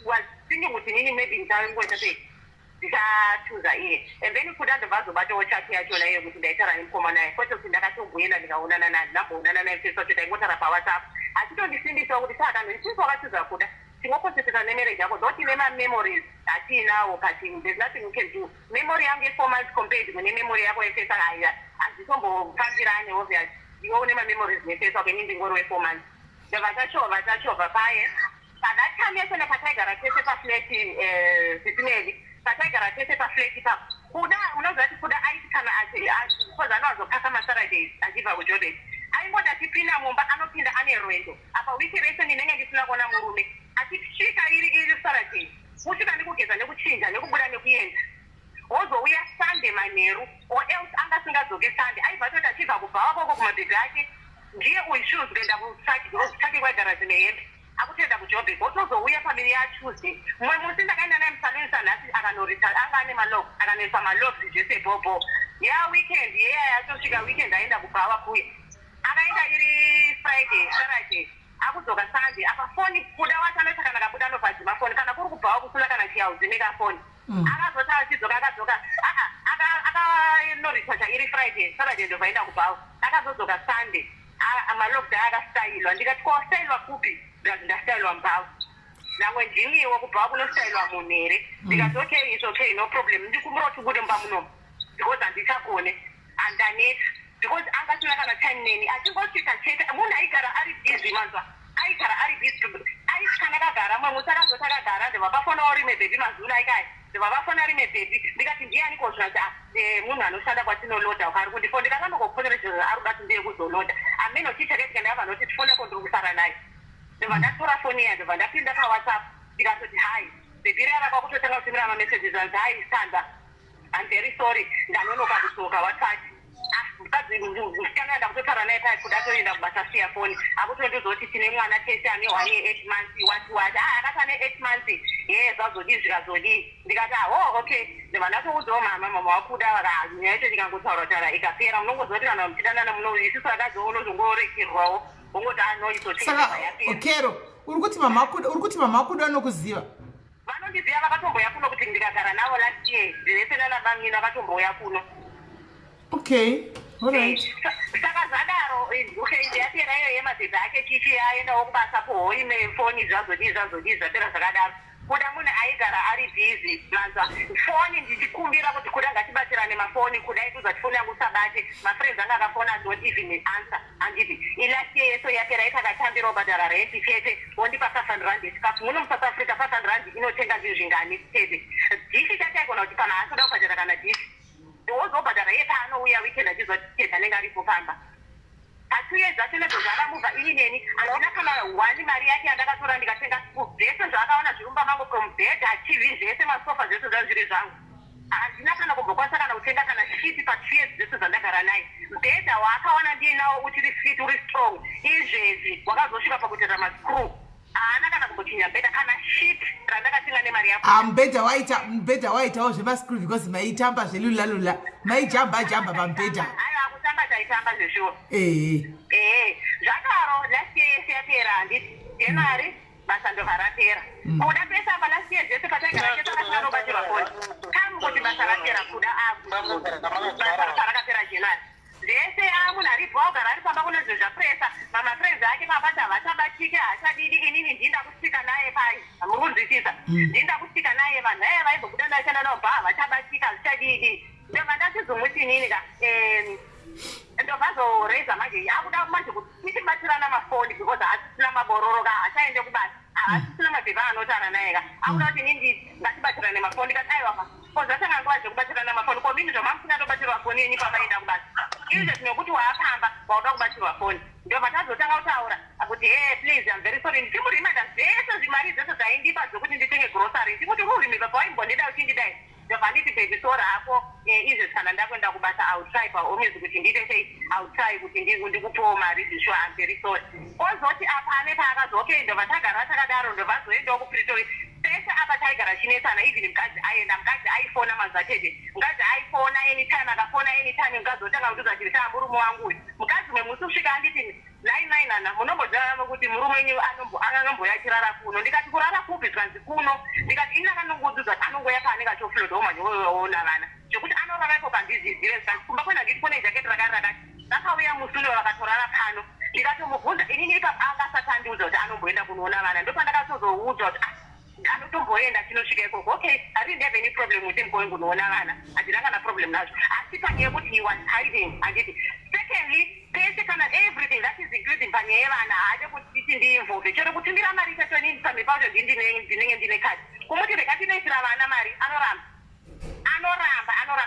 was thinking kuti nini maybe ndingoita sei ndichachuza iye and then kuda ndobvazobatawo chati yachona iye kuti ndaitara nemukoma naye kwete kuti ndakatoguyenda ndikaonana naye ndamboonana naye fesa kuti taingotara pawhatsapp achitondisimbisa kuti saka ndisisi wakachuza kuda tingokosetesa nemarriage yako doti nemamemories atiinawo but there's nothing you can do memory yangu ye4 months compared kune memory yako yefesa haya hazvitombofambirane obvious iwe une mamemories nefesa wake ini ndingori we4 months ndovachachovha paye padat time yachona pataigara tese pafleti sisineli pataigara tese pafleti papo kuda unoziva kuti kuda aiti kana because anowazopasa masaturdays achibva kujobek aingoti achipinda mumba anopinda ane rwendo apa wiki rese ndinenge ndisina kuona murume achisvika iri saturday kusvika nekugeza nekuchinja nekubuda nekuenda wozouya sunday manheru or else anga asingadzoke sunday aibva toti achibva kubva wakoko kumabhegi ake ndiye uishoes kuenda kutsvake kwagarazi nehembe akutoenda kujobek wotozouya pamiri yatuesday mumwe musi ndakaenda naye musalonisa nhasi akanorita anga ane malog akanoisa malogs zvese bhobho weekend yeya yatosvika weekend aenda kubva wakuya akaenda iri friday saturday akudzoka sunday apa foni kuda wacho anoita kana kabuda anobhadzima foni kana kuri kubvawo kusuna kana chiyauzi nekafoni akazota achidzoka akadzoka akanoritacha iri friday saturday ndobvaenda kubvawo akazodzoka sunday malogda akastayilwa ndikati kostayilwa kupi ndastayilwa mbavo namwe ndimiwo kubvawo kunostayilwa munhu here ndikati okay is okay no problem ndikumuroti bude mba munomo because handichakone handaneta because angasina kana time neni achingosvika chete munhu aigara ari busy manzwa aigara ari busy aiti kana akagara mwe musi akazoti akagara ndobva pafonawo rime bhebhi mazuna ikaya ndobva pafona rime bhebhi ndikati ndiani kozvinati munhu anoshanda kwatinoloda ukari kundifo ndikakandokofonere zvinhu ari kuda kuti ndiye kuzoloda amene uchiteketika ndayava noti tifoneko ndiri kusara naye ndobva ndatora foni iya ndobva ndapinda pawhatsapp ndikatoti hai bhebhi rava kwakutotanga kutumira mamessages anzi hai sanda I'm very sorry ndanonoka kudzoka watati kana ndakutotara naye pai kuda toenda kubasa siya foni akutondizoti tine mwana tese ane 8 months wati akati ane 8 months zvazodii zvikazodii ndikati okay ndivandatoudzawo mama wakuda nyaito tikangotaura taura ikapera munongozoti kana muchidanana muno isusu akadzowo unozongorekerwawo ungoti okero uri kuti mama akuda anokuziva vanondiziva vakatomboya kuno kuti ndikagara navo last year zvese nanabamina vakatomboya kuno. Okay, alright. Saka zvadaro ndiyapera iyo yemadhedha ake chichi aendawo kubasa pohoime foni zvazodii zvapera zvakadaro kuda munhu aigara ari bhizi manzwa foni ndichikumbira kuti kuda ngatibatirane mafoni kudai tuzati foni yangu sabate mafriends anga akafona don't even answer handiti ilast year yeso yapera itakatambira ubhadhara renti chete wondipa 500 rand yechikafu muno muSouth Africa 500 rand inotenga zvinhu zvingani chete dhishi chataigona kuti kana asoda kubhadhara kana dhishi wozobhadhara yepaanouya weekend achizwa chete anenge ari kufamba 2 years acho zvakamuva inini andina kana 1 mari yake yandakatora ndikatenga zvese zvaakaona zvirumba mangu from bed TV zvese masofa zvese zvazviri zvangu handina kana kumbokwanisa kana kutenga kana shiti pa2 years zvese zvandagara naye bhedha waakaona ndiinawo uchiri fit uri strong izvezvi wakazosvika pakutera mascrew haana kana kumbochinya bhedha kana shiti randakatenga nemari yako mubhedha waitawo zvemascrew because maitamba zvelulalula maijamba pamubhedha kutamba taitamba zveshuwa zvakaro last year yese yapera handiti January basa ndobva rapera kuda pesa apa last year zvese pataigara chesakasinarobatirwa foni kamkuti basa rapera kuda basa rakapera January zvese munhu aribva ogara ari pamba kune zvinhu zvapuresa mamafriends ake mabata havachabatike hachadidi inini ndinda kusvika naye pai mukunzwisisa ndinda kusvika naye vanhu aye vaibva ndachanda navo bha havachabatika hazvichadidi ndobva ndachizomutini ka ndobvazoreza manje akuda manje kuti tichibatirana mafoni because hatisina mabororo ka hachaende kubasa hatisina mabhebha anotara naye ka akuda kuti nindi ngatibatirane mafoni kati aiwa kozvatanga nguva zvekubatirana mafoni komini zvamamufuna tobatirwa foni yenyu pamaenda kubasa izvo zvinokuti waafamba wauda kubatirwa foni ndobva tazotanga kutaura akuti please I'm very sorry ndichimurimanda zvese zvimari zvese zvaindipa zvokuti nditenge grocery ndikuti rurimi baba waimbondida uchindidai ndobva nditi baby sora hako izvo kana ndakwenda kubasa outry pahomizi kuti ndiite sei outry kuti ndikupewo mari zvishwa I'm very sorry ozoti apa nepaakazi okay ndobva tagara takadaro ndobva zoendawo kupretoria pese apa taigara chinesana even mukadzi aenda mukadzi aifona mazvatete mukadzi aifona anytime akafona anytime mukazotanga kutuza chiri murume wangu uyu mukadzi memusi kusvika anditi 9 munomboziva kuti murume wenyu anomboya chirara kuno ndikati kurara kupi zvanzi kuno ndikati ini akanongodzudza kuti anongoya paanenge achoflodha umanyoona vana zvekuti anorara ipo pandizizire zvanzi kumba kwena nditi kune jaketi rakari rakati vakauya musune vakatorara pano ndikatomubvunza inini ipapa angasatandiudza kuti anomboenda kunoona vana ndopandakatozoudzwa kuti anotomboenda chinosvika ikoko okay I didn't have any problem with him going kunoona vana handina kana problem nazvo asi panyaya yekuti he was hiding handiti secondly pese kana everything that is including panyaya yevana haade kuti titi ndiinvolve chero kutimbira mari chatonini pamhe pacho ndinenge ndine kati kumuti rega tinoisira vana mari anoramba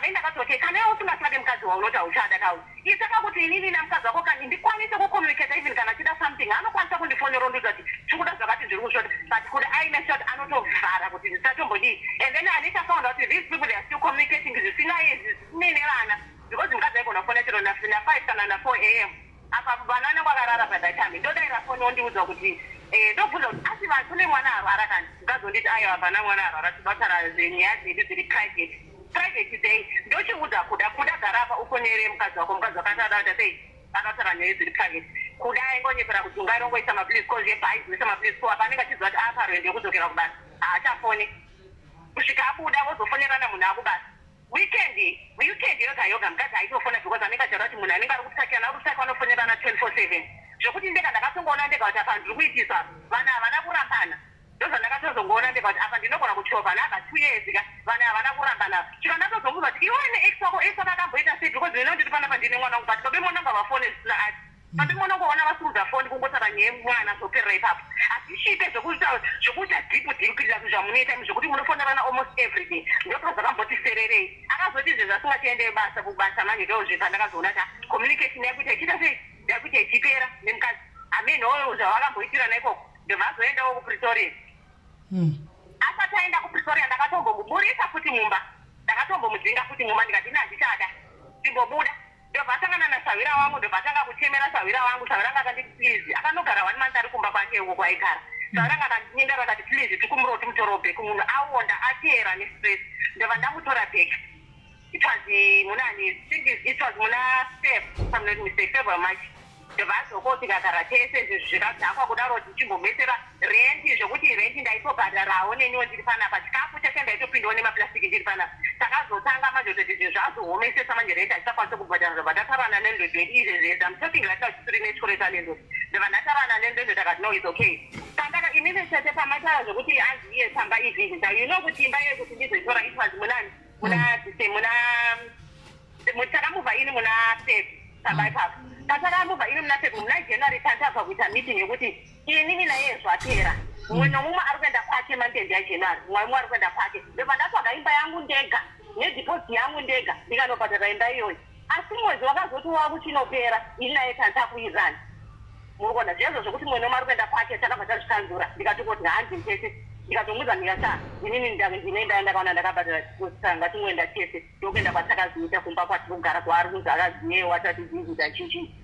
indakati okay kana iwe usingasade mukadzi waunoti hauchada kauri isaka kuti inini namukadzi wako kani ndikwanise kucommunicata even kana chida something anokwanisa kundifonera ndoza kuti chikuda zvakati zviri kushota but kuti aine shot anotovhara kuti zvisatombodii and then anita found out these people they are still communicating zvisinei nevana because mukadzi aigona kufona chero na 5 kana na 4 am apa vana vanenge vakarara padhatime ndodaira foni ondiudza kuti ndobvunza kuti asi vanhu kune mwana arwara kani mukazonditi aiwa hapana mwana arwara tibatara nyaya dzedu dziri private day ndochiudza kuda gara apa ufonere mukadzi wako mukadzi wakati adata sei akataura nyaya dziri private kuda aingonyepera kuti ungairongoisa mapolice cause yebhaizoisa mapolice ko apa anenge achiziva kuti aparwendi yekudzokera kubasa haachafoni kusvika abuda vozofonerana munhu akubasa weekend yoga mukadzi aitofona because anenge achara kuti munhu anenge ari kutsakirana vanofonerana 24/7 zvokuti ndega ndakatongoona ndega kuti apa ndiri kuitisa vana havana kurambana ndozvandakatozongoona ndega kuti apa ndinogona kuchovha nabva 2 years ka vana havana kurambana chika ndakazomubva kuti iwe neex wako ese vakamboita sei because zvino ndiri panapa ndine mwana wangu but tobemonanga vafone zvisina ati patimonongoona vasurudza foni kungotara nyaya mwana zoperera ipapo hazvisvike zvokuita dhipu zvamunoita zvokuti munofonerana almost everyday ndopazvakamboti sererei akazoti izvezvo asingatiendei basa kubasa manje ndozve pandakazoona kuti communication yakuita ichiita sei yakuita ichipera nemukadzi amenhowo zvavakamboitirana ikoko ndobvazoendawo kupretoria asati aenda kupretoria ndakatombomuburisa futi mumba ndakatombomuzinga futi mumba ndikati ina handichada ndimbobuda ndobvatangana nasavira wangu ndobvatanga kuchemera savira wangu savira anga akanditi please akanogara 1 month ari kumba kwake uko kwaigara savira anga akandinyenga rakati please tikumuro timutoro bheki munhu aonda atera nestress ndobva ndamutora bheki it was muna step I'm not mistake February March ndobvazokoti kakara tese zvezvo zvikadzakwa kudaro tichimbomesera rendi zvokuti rendi ndaitobhadharawo neniwo ndiri panapa chikafu chese ndaitopindawo nemaplastiki ndiri panapa takazotanga mazvototi zvazoomesesa manje rendi atisakwanisa kubhadhara ndobva ndatarana nendodzi izvezvezi I'm talking like tiri nechikoreta nendodzi ndobva ndatarana nendodzi takati no it's okay saka inini chete pamatara zvokuti anzi iye tsamba izvizvi you know kuti imba yekuti ndizoitora it was takamubva ini muna step tsamba ipapo tatakamubva ini muna step muna January tantabva kuita meeting yekuti inini naye zvapera mumwe nomumwe ari kuenda kwake mandendi yaJanuary mumwe mumwe ari kuenda kwake ndobva ndatsvaga imba yangu ndega nedhipozi yangu ndega ndikanobhadhara imba iyoyo asi mwedzi wakazoti wakuchinopera ini naye tantakuirani murikuona zvezvo zvokuti mumwe nomumwe ari kuenda kwake takabva tazvikanzura ndikatokoti handimutese ndikatomudza ndikata inini ndinenda ndakaona ndakabhadhara kusanga timwenda tese tokuenda kwatakaziita kumba kwatiri kugara kwaari kunzi akaziyewo atati ziita chichi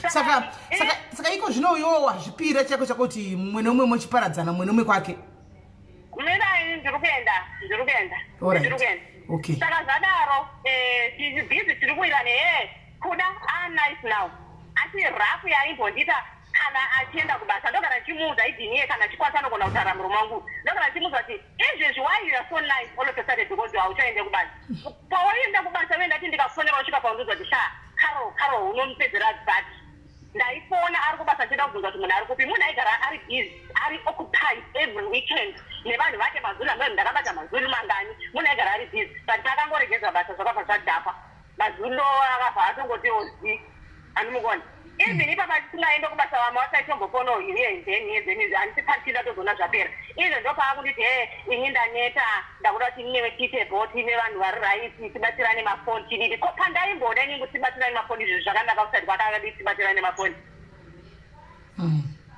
saka iko zvino iwo wazvipira chako chakuti mumwe nomumwe muchiparadzana mumwe nomumwe kwake mina ndiri kuenda saka zvadaro bhizi tiri kuita kuda nice now asi rafu yaimbondita kana achienda kubasa ndogara chimuudza idhiniye kana chikwata anogona kutaura muromo wangu ndogara chimuudza kuti izvezvi why you are so nice all of a sudden because hauchaende kubasa pawaenda kubasa vendati ndikakufonera usvika paundiudza kuti karo unomupedzera bati ndaifona ari kubasa ndichida kubvunza kuti munhu ari kupi munhu aigara ari busy ari occupied every weekend nevanhu vake mazuri amweni ndakabata mazuri mangani munhu aigara ari busy but takangoregedza basa zvakabva zvadhakwa mazuri akabva atongoti ozi animukona even ipapa tisingaende kubasa wama wasaitombofonawo then handisipatira tozona zvapera izvo ndopakunditi ini ndaneta ndakuda kuti ninewe tiite bhoti nevanhu vari raisi tibatirane mafoni tididi pandaimbona iningu tibatirane mafoni izvi zvakanaka kusati kwakadi tibatirane mafoni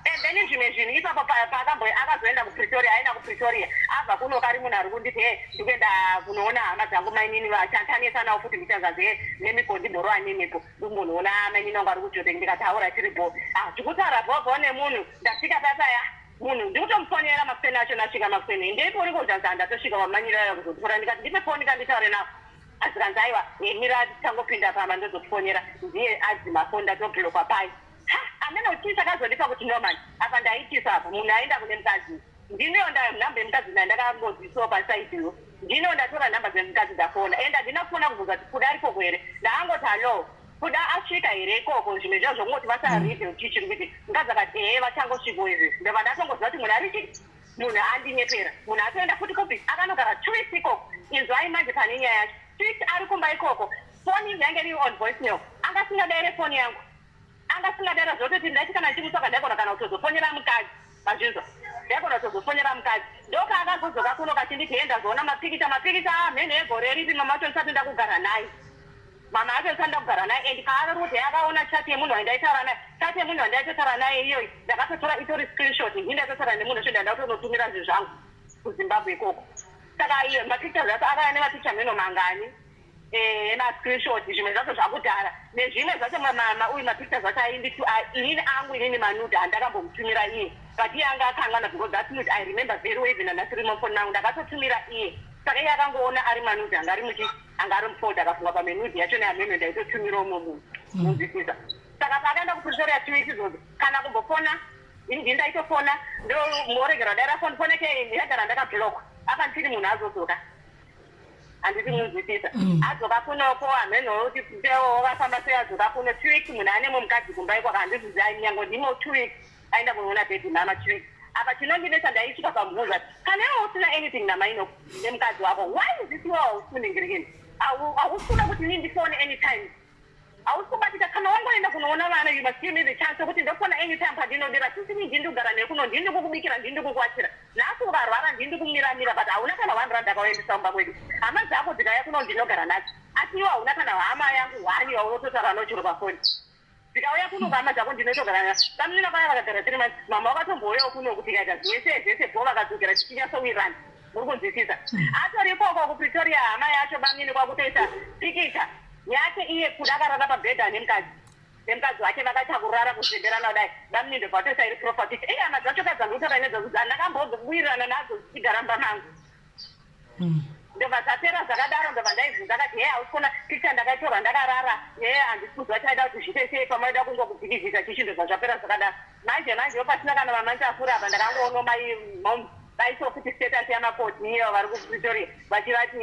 and then zvimwe zvinhu ipapo akazoenda kupretoria aenda kupretoria abva kuno kari munhu ari kunditi ndikuenda kunoona hama dzangu mainini vatanetawo futi nditangaze nemigondibhoro anemipo ndikumbonona mainini wangu ari kujote ndikataura tiribo zvikutaura bhobho nemunhu ndasvika tataya munhu ndikutomufonera mafeni acho nasvika mafeni ndeitori kozvanza ndatosvika wamanyiraya kuzotora ndikati ndipe foni kanditaure navo asikanzi aiwa mira tangopinda pamba ndozofonera ndiye adzimafoni ndatobhulokwa pai amene utisa kazondipa kuti nomani apa ndaitisa apa munhu aenda kune mukadzi ndinoyo namba yemukadzi naye ndakangodzisawo pasaidiyo ndinoyo ndatora namba dzemukadzi ndafona enda ndinafona kubvunza kuti kuda ariko here ndaangoti alo kuda asvika here ikoko zvimwe zvavo zvokungoti vasaride tichiri kuti mukadzi akati vachangosvikawo izvi ndobva ndatongoziva kuti munhu ari chii munhu andinyepera munhu atoenda futi kopi akanogara 2 weeks ikoko inzwai manje pane nyaya yacho 2 weeks ari kumba ikoko foni yange iri on voice mail angasingadere foni yangu angasingadera zvototi ndati kana ndichimutsvaga ndaigona kana kutozofonera mukadzi mazvinzwa ndaigona kutozofonera mukadzi ndoka akazodzoka kuno kachinditi endazoona mapikicha mhene egore ripi mama acho ndisati ndakugara naye mama acho ndisati ndakugara naye and kaari kuti akaona chati yemunhu wandaitaura naye chati yemunhu wandaitotaura naye iyoyi ndakatotora itori screenshot ndindaitotaura nemunhu sho ndandatonotumira zvinhu zvangu kuzimbabwe ikoko saka iyo mapictures acho akaya nemapicha mheno mangani ema-screenshot zvimwe zvacho zvakudhara nezvimwe zvacho uyu mapictures acho ainditi inini angu inini manude handakambomutumira iye but iye anga akangana because that nude I remember very well even andasiri mufoni mangu ndakatotumira iye saka iye akangoona ari manude anga ari mufolda akafunga pamenude yacho neameno ndaitotumira umwe munhu munzwisisa saka paakaenda kupretoria 2 weeks izvozvo kana kumbofona ini ndaitofona ndo moregera dairafonfoneke ndiyagara ndakabhlokwa apa nditiri munhu azodzoka handiti munzwisisa adzoka kunoko hameno kuti peo wakafamba sei adzoka kuno 2 weeks munhu anemo mukadzi kumba ikwaka handizvizai nyango ndimo 2 weeks aenda kunoona bhedhi mama 2 weeks apa chinondinesa ndaisvika pamubvunza kana iwe usina anything namaino nemukadzi wako why is this you are usuningirikini hausikuda kuti ini ndifone anytime hausikubatita kana wangoenda kunoona vana you must give me the chance yokuti ndofona anytime pandinodira sisini ndindi kugara nekuno ndindi kukubikira ndindi kukuwachira nhasi ukarwara ndindi kumiramira but hauna kana 1 rand akaendesa kumba kwedu hama dzako dzikauya kuno ndinogara nadzo asi iwo hauna kana hama yangu wani waunototaura nochiro pafoni dzikauya kuno hama dzako ndinotogara nadzo kamunina vaya vakagara 3 months mama wakatombouyawo kuno kuti ikaita zvese bho vakadzokera tichinyasowirana muri kunzwisisa atori ikoko kupretoria hama yacho bamini kwakutoita pikicha yake iye kuda akarara pabhedha nemukadzi wake vakatakurara kuzvimberana kudai damuninde bvatosairi property hama dzacho kadzangotora nedzokuti andakambozobuirana nadzo dzichigara mumba mangu ndobva dzapera zvakadaro ndobva ndaibvunza akati hausikona picha ndakaitorwa ndakarara handisi kuzwa chaida kuti zviite sei pamaida kungokubhikivhisa chichi ndobva zvapera zvakadaro manje pasina kana mamantafura apa ndakangoona vaisokuti status yamakoti iyo vari kupretoria vachivati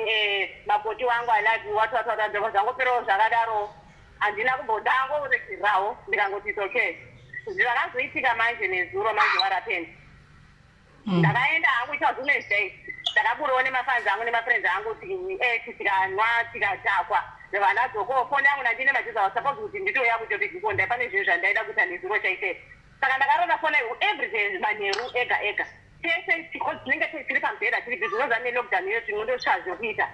makoti wangu alati watwatwata ndobva zvangoperawo zvakadaro handina kumbodangorekerawo ndikangoti it's okay zvakazoitika manje nezuro manje warapendi ndakaenda hangu ita wednesday ndakaburawo nemafanzi angu nemafriends angu tikanwa tikatakwa ndobva ndadzoko foni yangu nandine majiza wasapozi kuti nditoya kutopigikondi pane zvinhu zvandaida kuita nezuro chaite saka ndakarona foni everyday manheru ega tese tinenge tiri pamubhedha tiri bhizinonza nelockdown iyo tinondosva zvokuita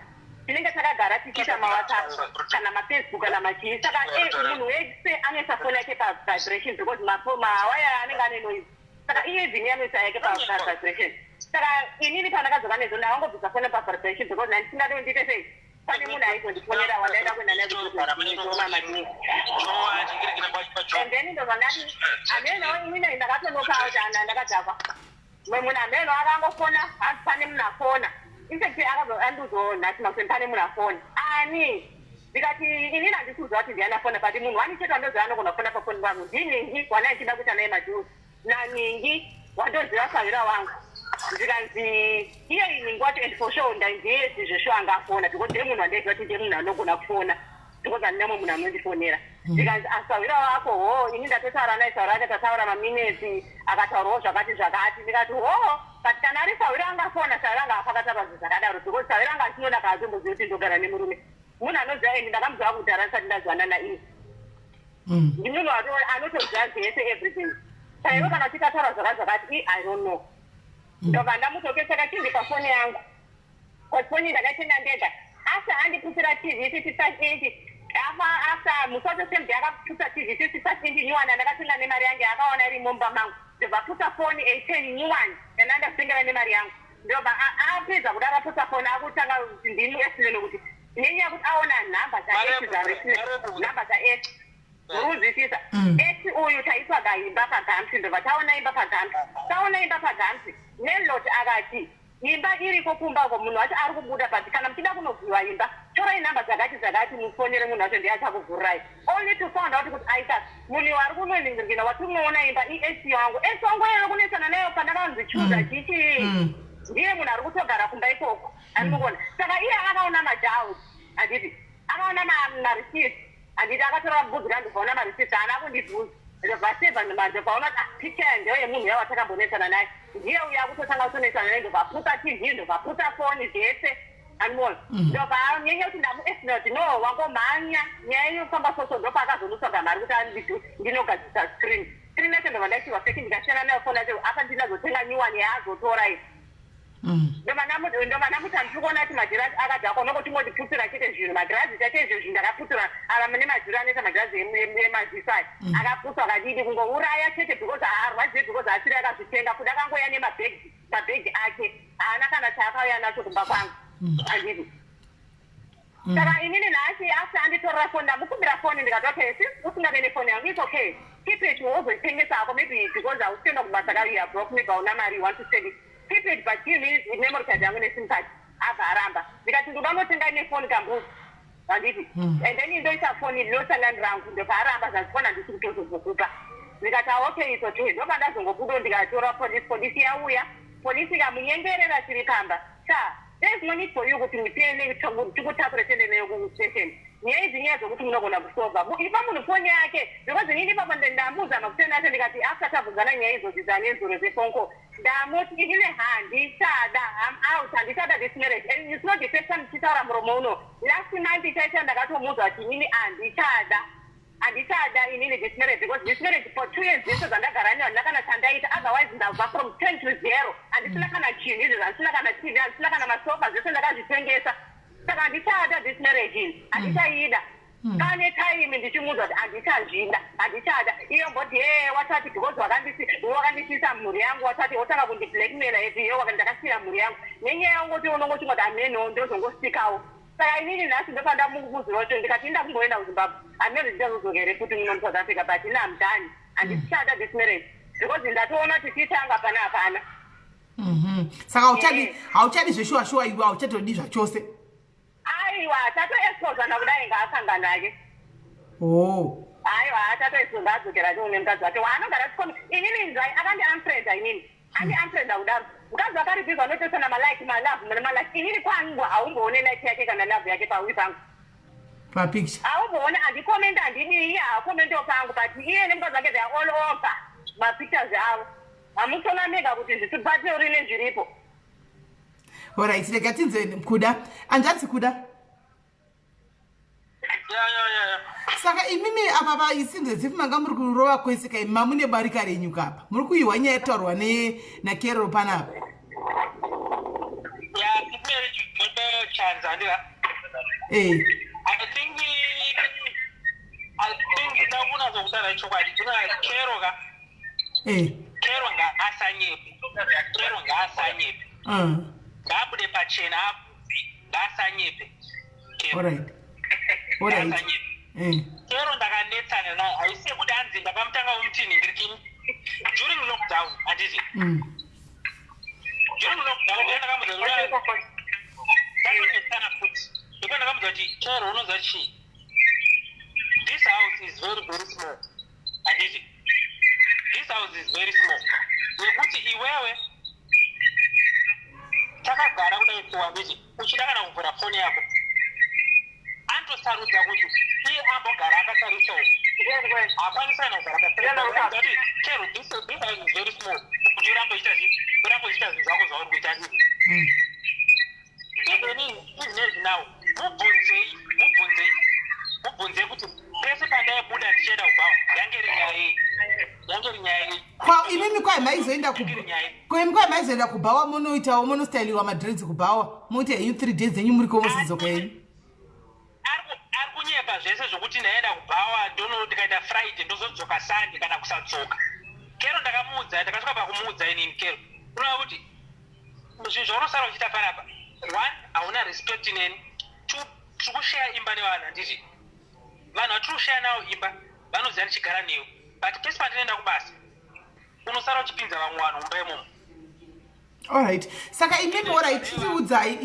tinenge takagara tichiita mawhatsapp kana mafacebook kana machii saka munhu wese anoisa foni yake pavibration because mawaya anenge ane noise saka iye even anoisa yake pavibration saka inini pandakadzoka nezo ndavangobvisa foni pavibration because handisingado ndiite sei pane munhu aigondifonera wandaida kuenda nayeomamadini and then ndobva ndati ameno inini ndakatonokawo kuti ndakadhakwa mwe munhu ameno akangofona hanzi pane munhu afona infact andizoonati makuseni pane munhu afona ani ndikati inini handisi kuziva kuti ndiani afona but munhu wanicheta ndoziva anogona kufona pafoni pangu ndiningi wana ichida kuita naye madhuru naningi wandoziva savira wangu ndikanzi iye iningi wacho and for sure ndiye zvesho anga afona because ndiye munhu wandaiziva kuti ndiye munhu anogona kufona because handinamwe munhu anondifonera ndikanzi asavira wako ini ndatotaura naye saura ake tataura maminesi akataurawo zvakati ndikati but kana ari saura angafona saura anga afakata pazvo zvakadaro because saura anga achinoda kaazomboziva kuti ndogara nemurume munhu anoziva eni ndakamuziva kudhara ndisati ndazivana naini ndimunhu anotoziva zvese everything sairo kana tikataura zvakati I don't know ndobva ndamutokeseka chindi pafoni yangu pafoni ndakatenda ndega asi handiputira tv 55 inch after musato sembe akaputsa tv 55 inch nyuwani ndakatenga nemari yangu akaona iri mumba mangu ndobva putsa foni 18 nyuwani ndandasengera nemari yangu ndobva apedza kudara aputsa foni akutanga kuti ndini esile nokuti nenyaya kuti aona nhamba namba dzaes uruzwisisa esi uyu taitsvaga imba pagamsi ndobva taona imba pagamsi nelot akati imba iriko kumba munhu wacho ari kubuda but kana muchida kunovhiwa imba torai nhamba dzakati mufonere munhu wacho ndiye achakuvhurirai only to found out kuti aita munhu wari kunoningirikina watinoona imba iesi wangu yero kunesana nayo pandakaanzichuza chichi ndiye munhu ari kutogara kumba ikoko andikuona saka iye akaona madhaus handiti akaona marisiti handiti akatora bvudzi kandibvaona marisiti haana kundibvudza ndobvaseva nemanje paona picha ndiyo yemunhu yawatakabonesana naye ndiye uya kutotanga kutonesana naye ndobvaputa tv ndobvaputa foni zvese andibona ndobva nyenya kuti ndamuestinoti no wangomhanya nyaya yofamba soso ndopaakazonutsvaga mari kuti ndinogadzisa screen yacho ndobva ndachiwa seki ndikashana nayo foni yacho akandinazotenga nyuwani yaazotora iyi ndobva ndamuti handiri kuona kuti magirazi akadhakwa nokuti modiputira chete zvinhu magirazi chache izvo zvinhu ndakaputura ava nemajuru anoita magirazi emazisai akaputswa kadidi kungouraya chete because haarwadziwe because asiri akazvitenga kuti akangoya nemabhegi ake haana kana chaakauya nacho kumba kwangu handidi saka inini nhasi asi anditorera foni ndamukumbira foni ndikati okay usingave nefoni yangu it's okay keep it wozoitengesako maybe because hausitenda kubasa ka you are broke maybe hauna mari you want to send it keep it but give me memory card yangu nesim card abva aramba ndikati ndoda notenga nefoni kambuzi handiti and then indoisa foni losangani rangu ndobva aramba zvazifona handisi kutozozokupa ndikati okay it's okay ndobva ndazongobudo ndikatora polisi yauya polisi ikamunyengerera tiri pamba there's no need for you kuti mutende tikutakure tende neyo kustation nyaya idzi nyaya dzokuti munogona kusolva ipa munhu foni yake because inini ipapo ndamuzama kutenda acho ndikati after tabvunzana nyaya idzodzi dzanezuro zephone call ndamuti inine handisada out handisada this marriage and it's not the first time tichitaura muromo uno last month chaicha ndakatomuzwa kuti inini handisada inini this marriage because this marriage for 2 years zese zvandagara neyo handina kana chandaita otherwise ndabva from 10 to 0 handisina kana chinhu izvo handisina kana tv handisina kana masofa zvese ndakazvitengesa saka handisada this marriage ini handichaida kane time ndichimuudza kuti handichada iyo mboti watati because wakandisisa mhuri yangu watati wotanga kundiblackmaila eti ndakasiya mhuri yangu nenyaya yangoti unongoti ngoti ameno ndozongosikawo saka inini nhasi ndopanda muzi wacho ndikati ndakumboenda kuzimbabwe handinoti ndichazozokere futi muno muSouth Africa but ina mudhani handisishada this marriage because ndatoona kuti tichitanga pana hapana. Saka hauchadi zveshuwa iwe hauchatodi zvachose. Aiwa tatoexposana kudai ngaakanga nake. Aiwa tatoexposa adzokera tione mukadzi wake waanogara chikomi inini nzai akandi unfrienda inini andi unfrienda kudaro mukadzi wakaripirwa notosana malike malove nemalike inini kwangwa haumboone like yake kana love yake pawi pangu papicture haumboone handikomenda handidii haakomendo pangu but iye nemukadzi wake they are all over mapictures avo hamusona mega kuti ndisibate uri nezviripo. Alright, rega tinze kuda anjati kuda saka imimi apa vaisinde zifu manga muri kurova kwese kai mamune barika renyu kapa muri kuiwa nyaya yataurwa naKerol panapa I think ndakuna zvokutaura chokwadi kuna Kerol ngaasanyepe ngaabude pachena ngaasanyepe alright Kerol ndakanetsana naye haisi kuti anzi ndakamutanga umutini ngirikini during lockdown handiti during lockdown ndakamudzakanetsana futi ndipo ndakamudza kuti Kerol unoziva chii this house is very very small handiti this house is very small nekuti iwewe takagara kudai kuwanditi uchida kana kuvhura foni yako antosarudza kuti iye ambogara akasarisawo hakwanisa kana kugara akasarisaati Kerol this house is very small kuti urambo ichita zvinhu zvako zvauri kuita nini even izvinezvi nawo mubvunzei kuti pese pandaibuda ndichienda kubhawa yange rinyaya yei imimi kwai maizoenda kubhawa munoitawo munostailiwa madreads kubhawa muti henyu 3 days enyu muri komosizoka yenyu ari kunyepa zvese zvokuti ndaenda kubhawa ndikaita Friday ndozodzoka Sunday kana kusadzoka. Kerol ndakamuudza ndakasvika pakumuudza inini Kerol unoona kuti zvinhu zvaunosara uchiita panapa 1 hauna respect neni 2 tiri kushaya imba nevanhu handiti vanhu vatiri kushaya navo imba vanoziva ndichigara newe but pese pandinoenda kubasa unosara uchipinza vamwe vanhu mumba imomo. Alright, saka imimi alright tiriudzai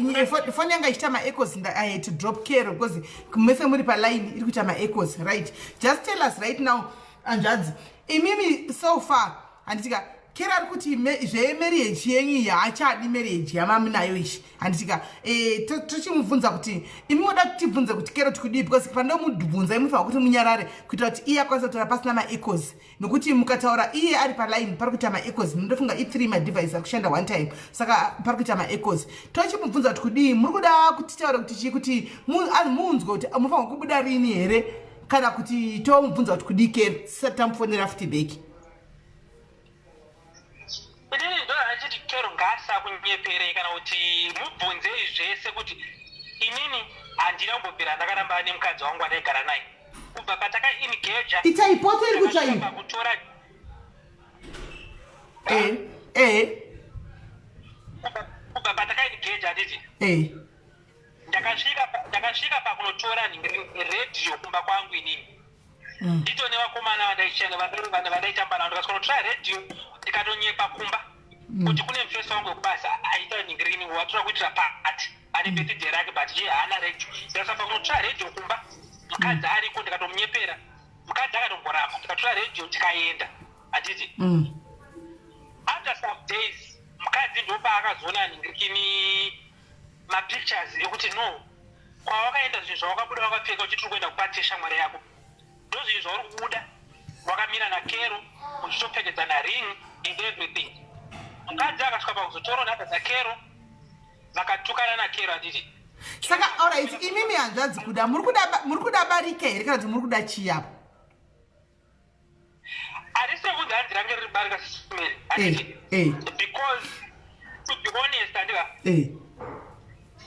foni yanga ichita maechoes I had to drop Kerol because mese muri paline iri kuita maechoes right. Just tell us right now anjadzi imimi so far handitika Kerol ari kuti zvemarriage yenyu haachadi marriage yamamunayo ishi handitika tochimubvunza kuti imi moda kutibvunza kuti Kerol tikudii because pandomubvunza imufanira kuti munyarare kuitira kuti iye akwanisa kutaura pasina maechoes nokuti mukataura iye ari paline pari kuita maechoes mundofunga i3 madevice ari kushanda one time saka pari kuita maechoes tochimubvunza kuti kudii muri kuda kutitaura kuti chii kuti muunzwe kuti mufanira kubuda rini here kana kuti tomubvunza kuti kudii Kerol tisati tamufonera futi beki. Inini ndo handiti Kerol ngaasa kunyepere kana kuti mubvunzei zvese kuti inini handina kumbobvira ndakaramba nemukadzi wangu andaigara naye kubva patakaingeja itaipoto iri kutsvaiwa kutora kubva patakaingeja handiti ndakasvika pakunotora redhiyo kumba kwangu inini ndito nevakomana vandaitamba navo ndikasvika kunotora redhiyo ndikatonyepa kumba kuti kune mufesi wangu wekubasa aita nhingirini watora kuitira pati ane birthday rake but iye haana redhiyo ndikasvika pakunotora redhiyo kumba mukadzi ariko ndikatomunyepera mukadzi akatomboramba ndikatora redhiyo tikaenda handiti after some days mukadzi ndopa akazoona nhingirikini mapictures ekuti no kwawakaenda zvinhu zvawakabuda wakapfeka uchitiri kuenda kupate shamwari yako ndo zvinhu zvauri kubuda wakamira naKerol uchitopfekedzana ring and everything. Mukadzi akasvika pakuzotora nhaka dzaKerol vakatukana naKerol handiti saka alright imimi hanzvadzi kuda muri kuda barika here kana kuti muri kuda chii apo harisi rekunzi hanzi range riri barika sisumeri handiti because to be honest handiva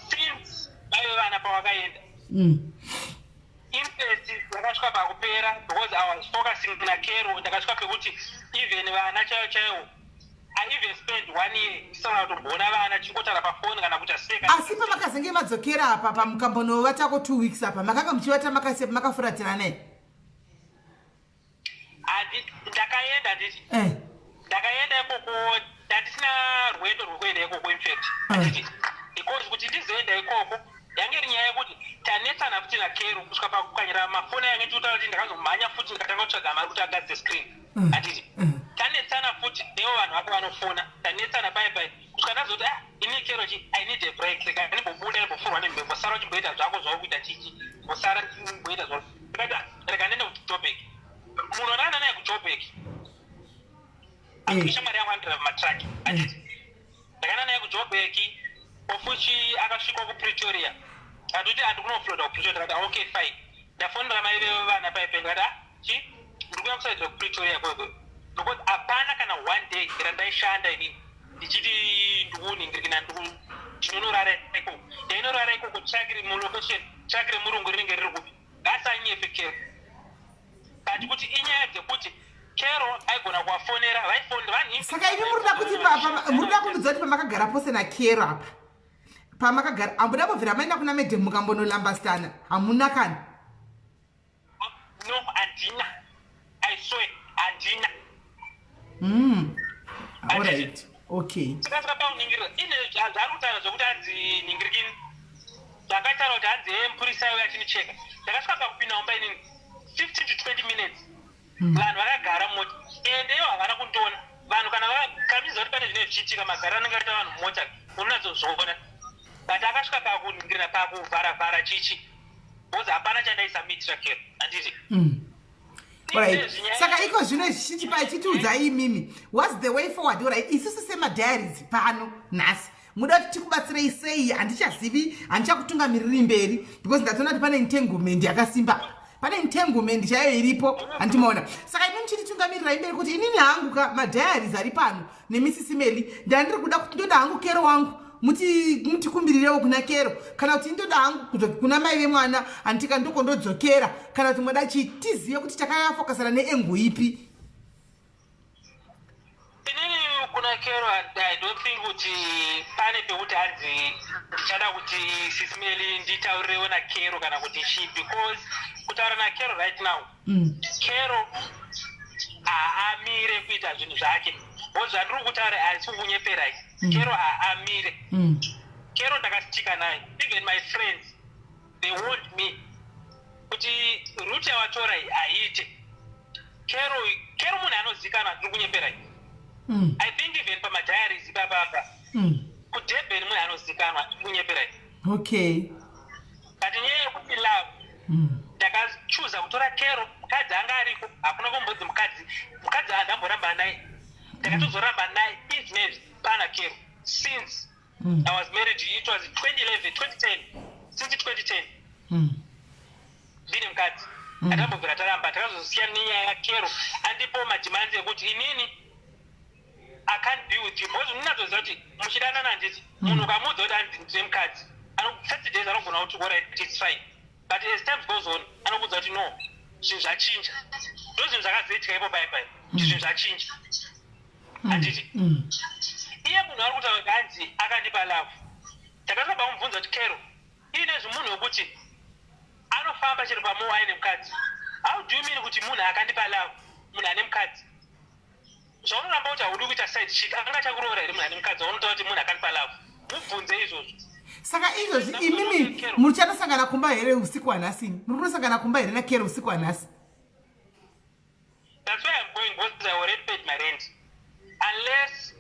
since vaive vana pawakaenda interest yakasvika pakupera because I was focusing naKerol ndakasvika pekuti even vana chaivo I even spent 1 year isana kutombona vana chingotara pafoni kana kuti aseka. Asi pamakazenge madzokera apa pamukambonovata ko 2 weeks apa makanga muchivata makafuratirana naye. Ndakaenda nditi. Ndakaenda ikoko ndandisina rwendo rwekuenda ikoko infact. Anditi. Because kuti ndizoenda ikoko yange rinyaya yekuti tanetsana futi naKero kusvika pakukanyira mafoni yange ndikutaura kuti ndakazomhanya futi ndikatanga kutsvaga mari kuti agadze screen. Anditi. Tanetsana futi nevo vanhu vako vanofona tanetsana pai kusvika ndazoti ini Kero I need a break saka ndimbobuda ndimbofurwa nemhepo sara uchimboita zvako zvaukuita chichi mbosara ndimboita zvako ndikati rega ndiende kuJoburg munhu wandakaenda naye kuJoburg akuisha mari yangu andira matraki anditi ndakaenda naye kuJoburg ofuchi akasvika kuPretoria anditi handikunofuloda kuPretoria ndikati okay fine ndafonera mai vevana paipe ndikati ndiri kuya kusaidira kuPretoria kwekwe nokuti hapana kana 1 day randaishanda inini ndichiti ndikuningirikina ndinonorara ikoko ndainorara ikoko tsvakiri mulocation tsvakiri murungu rinenge riri kupi ngasanyefe Kero kati kuti inyaya dzekuti Kero aigona kuvafonera vaifoni. Saka ini murida kundudza kuti pamakagara pose naKero apa pamakagara hambuda kubvira maenda kuna madam mukambonolambasana hamuna kana? No, handina. I swear handina. All right. Okay. Saka pauningirira ine zvakutaura zvokuti hanzi ningirikini zvakataura kuti hanzi mupurisa uyo achinicheka ndakasvika pakupinda mumba inini 15 to 20 minutes vanhu vakagara mumota ende ivo havana kundiona vanhu kana vakamiza kuti pane zvine zvichiitika magara anenge aita vanhu mumota unonatsozvoona but akasvika pakuningirira pakuvharavhara chichi bcause hapana chandaisamitira Kero handiti. Right. Saka iko zvino zvichichipa chitiudzai imimi what's the way forward? Right. Isusu semadiaries pano nhasi muda kuti tikubatsirei sei? Handichazivi handichakutungamiriri mberi because ndatoona kuti pane entanglement yakasimba pane entanglement chayo iripo handimaona. Saka ini muchititungamirirai mberi kuti inini hangu ka madiaries ari pano neMrs. Meli ndandiri kuda kuti ndoda hangu Kero wangu mutikumbirirewo kuna Kero kana kuti ndoda hangu kuna mai vemwana handika ndokondodzokera kana kuti moda tizive kuti takayafokasana neengu ipi. Inini kuna Kero I don't think kuti pane pekuti hanzi ndichada kuti Mrs. Meli nditaurirewo naKero kana kuti shi because kutaura naKero right now Kero haamire kuita zvinhu zvake zvandiri kutaura harisi kunyeperai. Kero haamire. Kero ndakasitika naye even my friends they warned me kuti route yavatora haiite. Kero munhu anozikanwa ndiri kunyeperai. I think even pamadiaries ipapapa kuDurban munhu anozikanwa ndiri kunyeperai. Okay. But nyaya yekuti love ndakachuza kutora Kero mukadzi anga ariko hakuna kumbodzi mukadzi andamboramba naye ndakatozoramba naye business pana Kero since I was married. It was 2010 since 2010 ndine mukadzi andambobvira taramba takazosiya nenyaya yaKero andipo mademands ekuti inini I can't be with you because munatoziva kuti muchidanana nditi munhu ukamuudza kuti hanzi ndine mukadzi 30 days anogona kuti alright it's fine but as time goes on anokuudza kuti no zvinhu zvachinja ndo zvinhu zvakazoitika ipo baibai kuti zvinhu zvachinja handiti. Iye munhu ari kutaura kuti hanzi akandipa love ndakasvika pamubvunza kuti Kero iine zvomunhu wekuti anofamba chero pamowa aine mukadzi how do you mean kuti munhu akandipa love munhu ane mukadzi zvaunoramba kuti haudi kuita side chick anga chakuroora here munhu ane mukadzi waunotaura kuti munhu akandipa love mubvunze izvozvo. Saka izvozvi imimi muchanosangana kumba here usiku wanhasini muri kunosangana kumba here naKero usiku wanhasi? That's why I'm going because I already paid my rent unless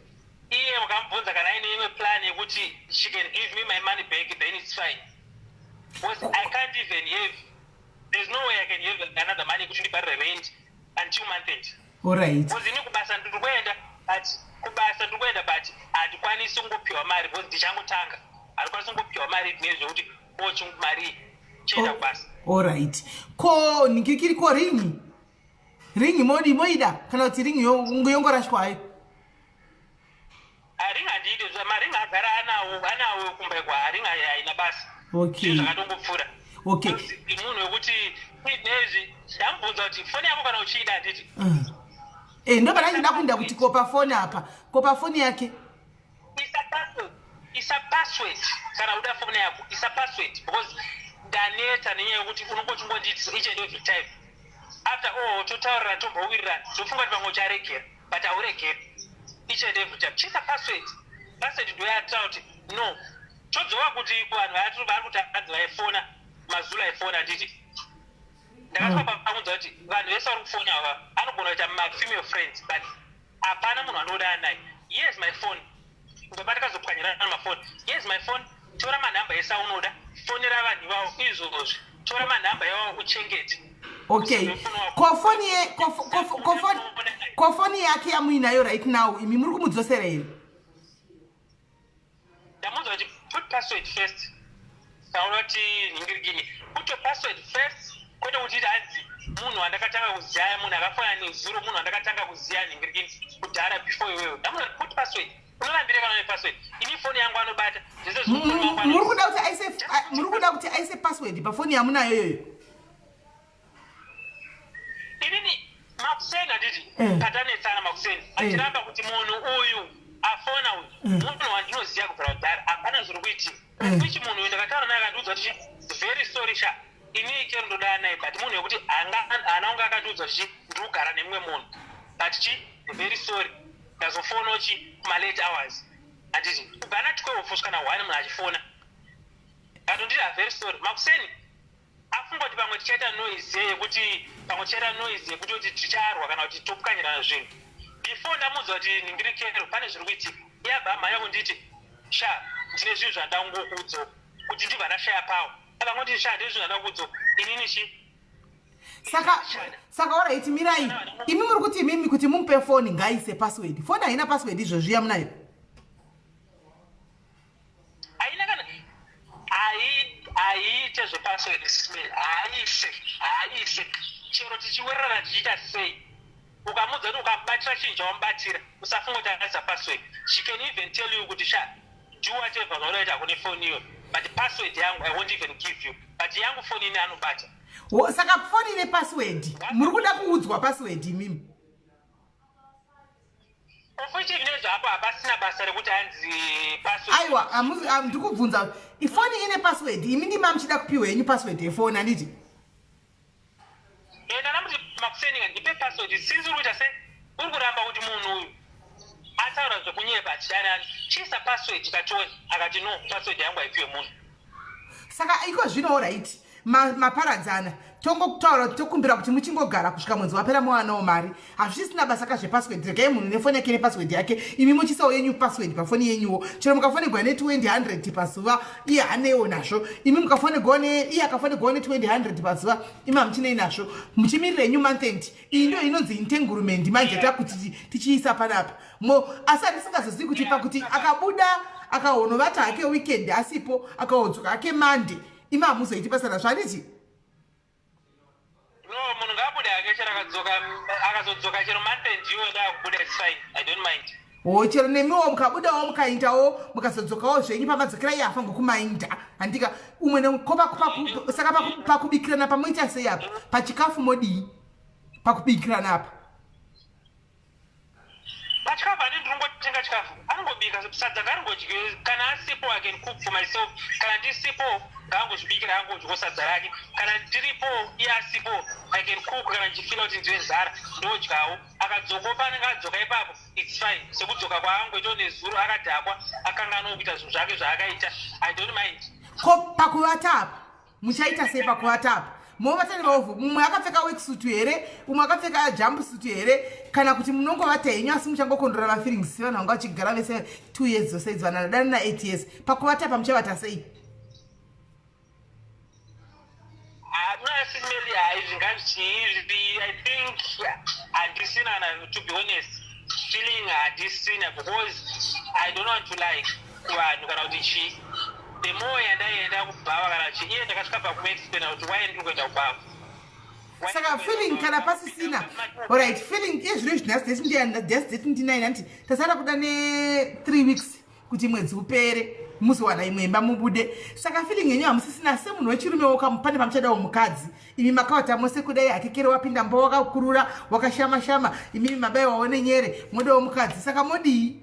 iye mukamubvunza kana aine imwe plan yekuti she can give me my money back then it's fine because I can't even have there's no way I can have another money kuti ndibharire rent until month end. All right. Because ini kubasa ndiri kuenda but handikwanisi kungopiwa mari because ndichangotanga handikwanisi kungopiwa mari nezvekuti mari chienda kubasa. All right. Ko nikirikiri ko ringi moida kana kuti ringi yongorashwayo? Haringa handidi maringa agara anawo kumba kwa haringa haina basa. Okay. Zvakatongopfura. Okay. Munhu wekuti nezvi ndamubvunza kuti foni yako kana uchida handiti ndobva ndida kuenda kuti kopa foni apa kopa foni yake isa password kana uda foni yako isa password because daneta nenyaya yekuti unongochingonditi each and every time after totaurira tombowirira ndofunga kuti pamwe ucharegera but hauregeri each and every time chisa password ndoyataura kuti no chodzoka kuti kuvanhu vari kuti anzi vaifona mazulu aifona titi ndakatwa pamunza kuti vanhu vese vari kufona ava anogona kuita mafemale friends but hapana munhu anoda naye yes my phone ndoba ndakazopwanyirana namafoni yes my phone tora manhamba ese aunoda fonera vanhu ivavo izvozvi tora manhamba yavo uchengete okay kofoni yake yamuinayo right now imi muri kumudzosera here ndamunza kuti put password first taunoti nhingirigini put your password first kwete kuti hanzi munhu wandakatanga kuziya munhu akafanana nezuro munhu wandakatanga kuziya nhingirigini kudhara before iwewe ndamunza kuti put password unorambire kana nepassword ini foni yangu anobata muri kuda kuti aise password pafoni yamunayo iyoyo inini makuseni handiti katanetsana makuseni achiramba kuti munhu uyu afona uyu munhu wandinoziva kubvira kudhara hapana zviri kuitika ichi munhu uyu ndakataura naye akandiudza kuti very sorry sha ini ikero ndodaa naye but munhu wekuti hana unge akandiudza kuti ndiri kugara nemumwe munhu but chi very sorry ndazofona chi kumalate hours handiti kubva na 12 kusvika na 1 munhu achifona atonditi very sorry makuseni afunga kuti pamwe tichaita noise yekuti kuti ticharwa kana kuti topwanyirana zvinhu before ndamuudza kuti ningirikero pane zviri kuitika iyabva mhanya kunditi sha ndine zvinhu zvandangokudzo kuti ndibva ndashaya pawo akangoti sha ndine zvinhu zvandakudzo inini chi saka alright mirai imi muri kuti imimi kuti mumupe foni ngaise password foni haina password izvozvi yamunayo haina kana haiite zvepassword haise chero tichiwererana tichiita sei ukamudza kuti ukamubatira chinhu chawamubatira usafunga kuti akaisa password she can even tell you kuti sha do whatever zvaunoita kune foni iyo but password yangu I won't even give you but yangu foni ini anobata saka foni ine password muri kuda kuudzwa password imimi officially nezvapo hapasina basa rekuti hanzi password aiwa ndikubvunza ifoni ine password imi ndima muchida kupiwa yenyu password yefoni handiti ndanamuti makuseninga ndipe password sinzi uri kuita se uri kuramba kuti munhu uyu ataura zvekunyepa achidanani chisa password katoni akati no password yangu haipiwe munhu saka iko zvino alright maparadzana tongokutaura tokumbira kuti muchingogara kusvika mwedzi wapera muwanawo mari hazvisisina basa kazvepassword regai munhu nefoni yake nepassword yake imi muchisawo yenyu password pafoni yenyuwo chero mukafonegwa ne20 pazuva iye hanewo nazvo imi mukafonegwawo iye akafonegwawo ne20 pazuva imi hamuchinei nazvo muchimirira yenyu monthend iyi ndo inonzi entanglement manje takuti tichiisa panapa asi hatisingazozivi kuti pakuti akabuda akahonovata hake weekend asipo akaodzoka hake mande imi hamuzoiti basa nazvo handiti no munhu ngaabude hake chero akazodzoka chero monthend iwo ndaakubuda its fine I don't mind chero nemiwo mukabudawo mukaindawo mukazodzokawo zvenyu pamadzokera iyafa ngokumainda handika umwe saka pakubikirana pamoita sei apa pachikafu modii pakubikirana apa pachikafu handii ndiringotenga chikafu anongobika sadza ngaringodye kana asipo I can cook for myself kana ndisipo ngaangozvibikira angodyawo sadza rake kana ndiripo iye asipo I can cook kana ndichifila kuti ndive nzara ndodyawo akadzokawo panenge adzoka ipapo its fine sekudzoka kwaangoitawo nezuro akadhakwa akanganawo kuita zvinhu zvake zvaakaita I don't mind ko pakuvata apa muchaita sei pakuvata apa movata nevaovhu mumwe akapfeka worksuit here umwe akapfeka jumpsuit here kana kuti munongovata henyu asi muchangokondora mafeelings sevanhu vanga vachigara vese 2 years zosaizi vanadani na8 years pakuvata apa muchavata sei munasimeli haizvingaziizvi I think handisina to be honest feeling handisina because I don't want to like kuvanhu kana kuti chii the more yandaienda kubhava kana chi iye ndakasvika pakumaexplaina kuti why ndiri kuenda kubhava saka feeling kana pasisina alright feeling izvino izvinasi 2009 handiti tasara kuda ne3 weeks kuti mwedzi upere muzowana imwe imba mubude. Saka feeling yenyu hamusisina semunhu wechirume pane pamuchadawo mukadzi. Imi makawata mose kudai akekere wapinda mbo wakakurura wakashama-shama, imi mabayiwawo nenyere modawo mukadzi. Saka modii?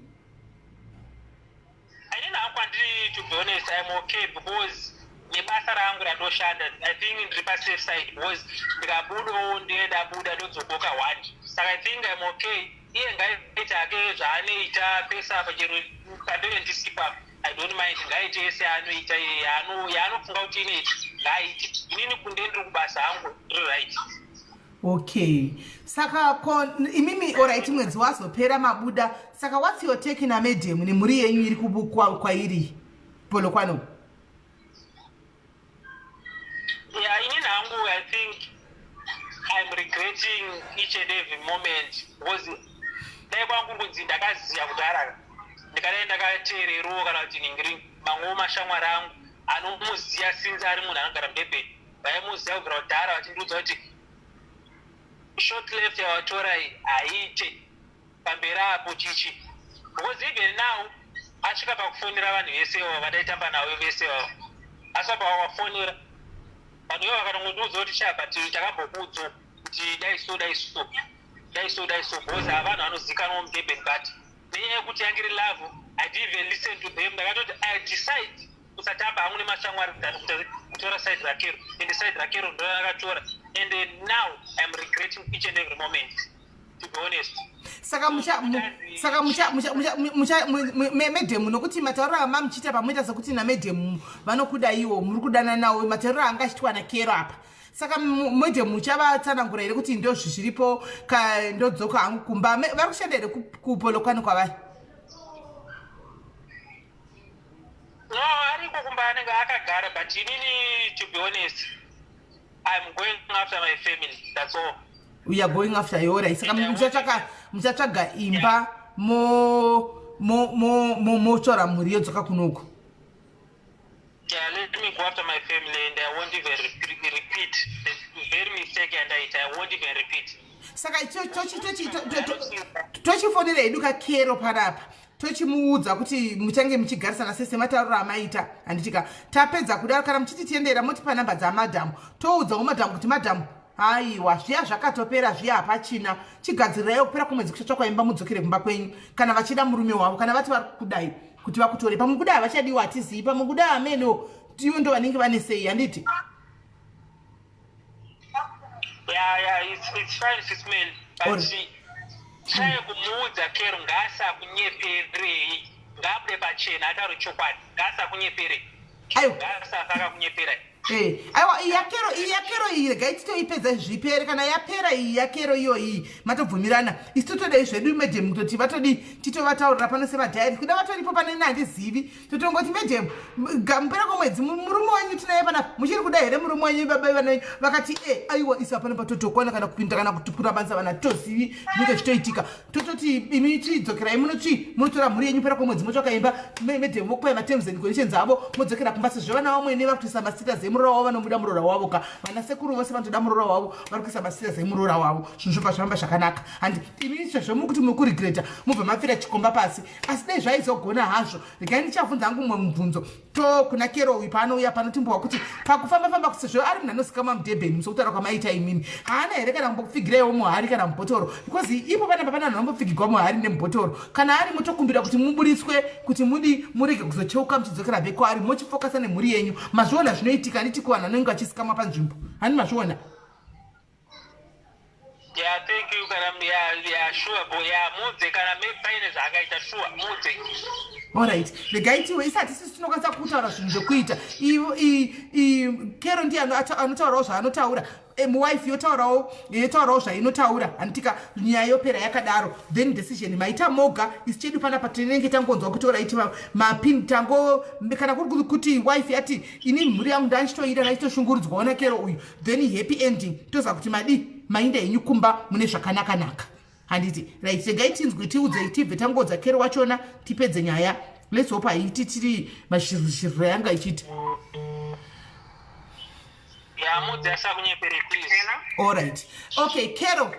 Handina kwandiri, to be honest, I'm okay because nebasa rangu randoshanda. I think ndiri pasafe side because ndikabudawo ndabuda ndodzokoka one. Saka I think I'm okay. Iye ngaita ake zvaanoita pesa pachero pandenge ndisipa. I don't mind ngaite ese anoita yaanofunga kuti inoita ngaite. Inini kunde ndiri kubasa hangu ndiri right. Okay. Saka imimi alright mwedzi wazopera mabuda. Saka what's your take na medium ni muri yenyu iri kubukwa kwairi Polokwane? Yeah, inini hangu I think I'm regretting each and every moment because dai kwangu kunzi ndakaziya kudhara ndikadai ndakateerero kana kuti ningiri mamwe mashamwari angu anomuziya sinzi ari munhu anogara mudebheni vaimuziya kubvira kudhara vachindiudza kuti short left yavatora iyi haiite pamberi apo chichi because even now asvika pakufonera vanhu vese avo vadaitamba navo vese vavo asva pavakafonera vanhu ivo vakanongondiudza kuti chabhati takambokudzo kuti daiso because havanhu vanozikanwa mudebheni but nenyaya yekuti yangiri lavo I didn't even listen to them. Ndakatoti I decide kusatamba hangu nemashamwari kutora side rakero and side rakero ndo ndakatora and now I'm regretting each and every moment, to be honest. Saka medium nokuti matauro amamuchita pamoita sekuti na medium vanokuda iwo muri kudana nawo matauro angachitwa na Kero apa. Saka medium muchavatsanangura here kuti ndo zviripo ndodzoka hangu kumba vari kushanda here kuPolokwane kwavari? No, ariko kumba anenge akagara but inini, to be honest, I'm going after my family, that's all. We are going after your right. Saka muchatsvaga imba motora mhuri yodzoka kunoko. Yeah, let me go after my family and I won't even repeat the very mistake and I won't even repeat. Saka tochifonera hedu kaKero panapa tochimuudza kuti muchange muchigarisana sese matauriro amaita handitika tapedza kudaro kana muchiti tiendera moti panhamba dzamadhamu toudzawo madhamu kuti madhamu aiwa zviya zvakatopera zviya hapachina chigadzirirai kupera kwemwedzi kuchatsvakwa imba mudzokere kumba kwenyu kana vachida murume wavo kana vati vari kudai kuti vakutore pamwe kudai havachadiwa hatizivi pamwe kudai ameno ivo ndo vanenge vane sei handiti? Yeah, it's fine if it's men, but chai kumuudza Kero ngasa kunyeperei ngabude pachena ataro chokwadi ngasa kunyepere ngasa saka kunyepera. Aiwa iyakero iyi regai titoipedza zvipere kana yapera iyi yakero iyoyi matobvumirana isi totodai zvedu medium kutoti vatodi titovataurira pano sevadhayari kuda vatoripo paneni handizivi totongoti medium mupera kwemwedzi murume wenyu tinaye pana muchiri kuda here murume wenyu baba vanai vakati aiwa isi hapana patotokwana kana kupinda kana kutipura banza vana tozivi zvinenge zvitoitika tototi imi tidzokerai munotora mhuri yenyu pera kwemwedzi motsvaka imba medium vokupai materms and conditions avo modzokera kumba sezvo vana vamwene vakuisa masita zemurora wavo vanomuda murora wavo ka vana sekuru vose vanotoda murora wavo vari kuisa masita zemurora wavo zvinhu zvobva zvamba zvakanaka handi imi sezvo muri kuti muri kurigreta mubva mafira chikomba pasi asi dai zvaizogona hazvo regai ndichavhunza hangu mumwe mubvunzo to kuna Kero uyu paanouya panotimbowa kuti pakufamba-famba kusezvo ari munhu anozikamwa mudebheni musokutaura kwamaita imimi haana here kana kumbopfigiraiwo muhari kana mubhotoro because ipo panapa pana vanhu vambopfigirwa muhari nemubhotoro kana ari motokumbira kuti muburiswe kuti murege kuzocheuka muchidzokera beko ari mochifokasa nemhuri yenyu mazviona zvinoitika nditi kuvanhu vanenge vachizikamwa panzvimbo hani mazviona? Yeah, thank you kana sure boy mudze kana paine zvakaita sure mudze. Alright, regai tiwe isati sisi tinokwanisa kutaura zvinhu zvekuita Kero ndiye anotaurawo zvaanotaura muwife yotaurawo zvainotaura handitika nyaya yopera yakadaro then decision maita moga isi chedu panapa tinenge tangonzwa kutora iti mapin tango kana kuri kuti wife yati ini mhuri yangu ndanchitoida ndachitoshungurudzwawo naKero uyu then happy ending toza kuti mainda yenyu kumba mune zvakanaka handiti right regai tinzwe tiudze tibve tangodza Kero wachona tipedze nyaya let's hope haiti tiri mashiriro yanga ichiti. Alright. Okay, Kero,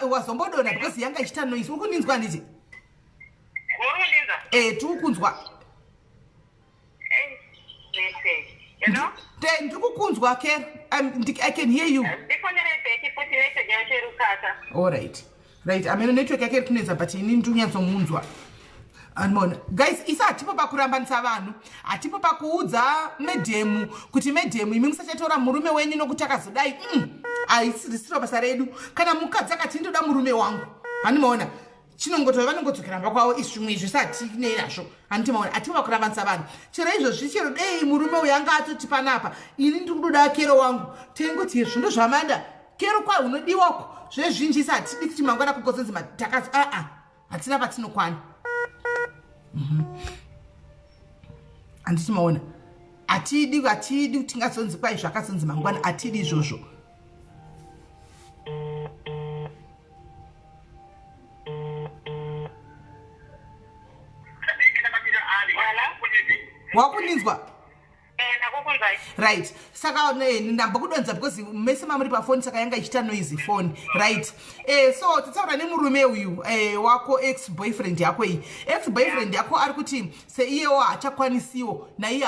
wazombodona because yanga ichita noise. Ukuninzwa nditi? Murulinza? Tukunzwa. message. You know? Ndikukunzwa Kero. I can hear you. Ndifonere back futhi message yacho irukata. All right. Right. Ameno network yake kuneza but ini ndunyanzomunzwa. Anmona. Guys, isa atipo pakurambanisa vanhu. Atipo pakuudza medhemu kuti medhemu imi musachatora murume wenyu nokuti akazodai. Aisiro basa redu. Kana mukadzi akati ndoda murume wangu. Anmona. Chinongotova vanongodzokera kwavo izvimwe zvisati nezvo anditimaona atipa kurambanisa vanhu chero izvozvi chero dei murume uyu anga atoti panapa ini ndikudoda Kero wangu tengoti zvindo zvamanda Kero kwa unodiwako zvezvinji satidi kuti mangwana kukodzenzima takati hatina patinokwana anditimaona atidi kuti ngazonzi kwai zvakazonzi mangwana atidi izvozvo. Wakuninzwa? Nakukunzwa. Right. Saka ndamba kudonza because mese mamuri pa phone saka yanga ichita noise phone. Right. So tataura nemurume uyu wako ex boyfriend yako iyi. Ex boyfriend yako ari kuti se iyewo achakwanisiwo na iye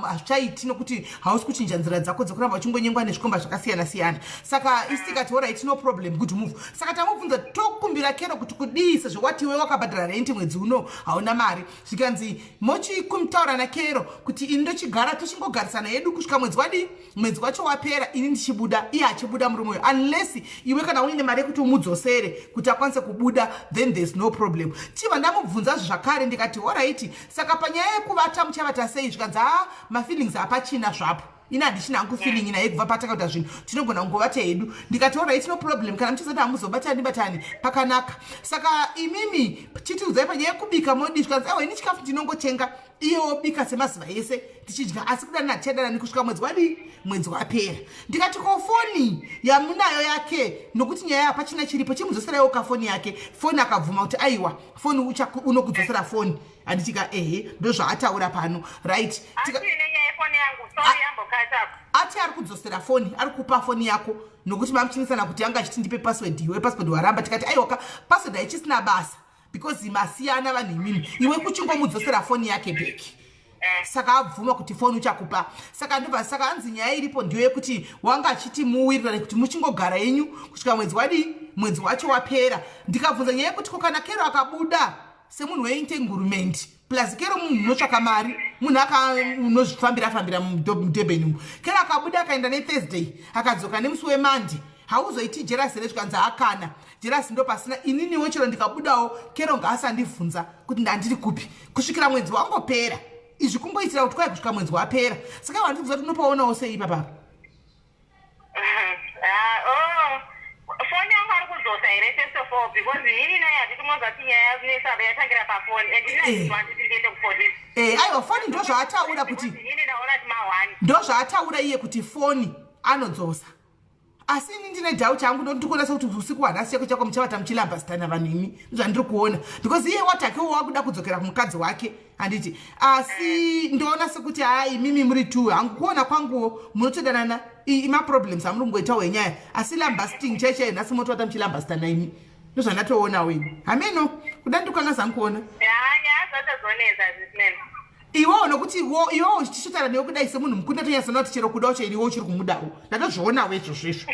achaiti nokuti hausi kuchinja nzira dzako dzokuramba uchingonyengwa nezvikomba zvakasiyana siyana. Saka istikati all right no problem good move. Saka tamubvunza tokumbira Kero kuti kudii sezvo wati iwe wakabhadhara rent mwedzi uno hauna mari. Zvikanzi mochi kumtaura na Kero kuti indochigara tichingogarisana yedu kusvika mwedzi wacho wapera ini ndichibuda iye achibuda murume uyu unless iwe kana uine mari yekuti umudzosere kuti akwanise kubuda then there's no problem. Chibva ndamubvunza zvakare ndikati alright saka panyaya yekuvata muchavata sei zvikanzi mafeelings apachina zvapo ina handichina hangu feeling ina yekubva patakaita zvinhu tinogona kungovata hedu ndikati alright no problem kana muchizati hamuzobatani pakanaka. Saka imimi chitiudzai panyaya yekubika modi zvikanzi ini chikafu ndinongotenga iyewo bika semazuva ese tichidya asi kudana tichadana kusvika mwedzi wapera. Ndikati ko foni yamunayo yake nokuti nyaya yapachina chiripo chimudzoserawo kafoni yake foni akabvuma kuti aiwa foni unokudzosera foni anditika ndozvaataura pano right. Ati ari kudzosera foni ari kupa foni yako nokuti mamuchinisana kuti anga achitindipe password iwe password waramba tikati aiwa password haichisina basa because masiyana vanhu imimi iwe kuchingomudzosera foni yake beki. Saka abvuma kuti foni uchakupa. Saka ndobva saka anzi nyaya iripo ndiyo yekuti wanga achiti muwirirane kuti muchingogara yenyu kusvika mwedzi wacho wapera. Ndikabvunza nyaya yekuti ko kana Kero akabuda semunhu weintengurumendi plus Kero munhu unotsvaka mari munhu unozvifambira mudhebheni umu. Kero akabuda akaenda neThursday akadzoka nemusi weMonday hauzoiti Jerasi rezvikanzi akana Jerasi ndo pasina ininiwo chero ndikabudawo Kero ngaasandibvunza kuti ndandiri kupi kusvikira mwedzi wangopera. Izvi kungoitira kuti kwai kusvika mwedzi wapera. Saka wandibvunza kuti unopaonawo sei papa? Foni yangu ari kudzosa here first of all because ini naye handiti mozati nyaya yanesaba yatangira pafoni and ini handiti ndiende kupolisi. Aiwa foni ndo zvaataura kuti ini ndaona kuti mahwani ndo zvaataura iye kuti foni anodzosa. Asi ini ndine dhau changu ndikuona sekuti usiku hwanhasi chako muchavata muchilambasitana vanhu imi zvandiri kuona because iye watakewo wakuda kudzokera kumukadzi wake handiti asi ndoona sekuti mimi muri two hangu kuona kwanguwo munotodanana maproblems amuri kungoitawo enyaya asi lambasting chaichai nhasi motovata muchilambasitana imi ndozvandatoonawo imi hameno kuda ndikanga zangu kuona nyaya dzatozoneza zvisinene iwowo nokuti iwowo tichitaura newe kudai semunhu mukuru ndatonyasana kuti chero kudawo chairiwo uchiri kumudawo ndatozvionawo izvozvezvo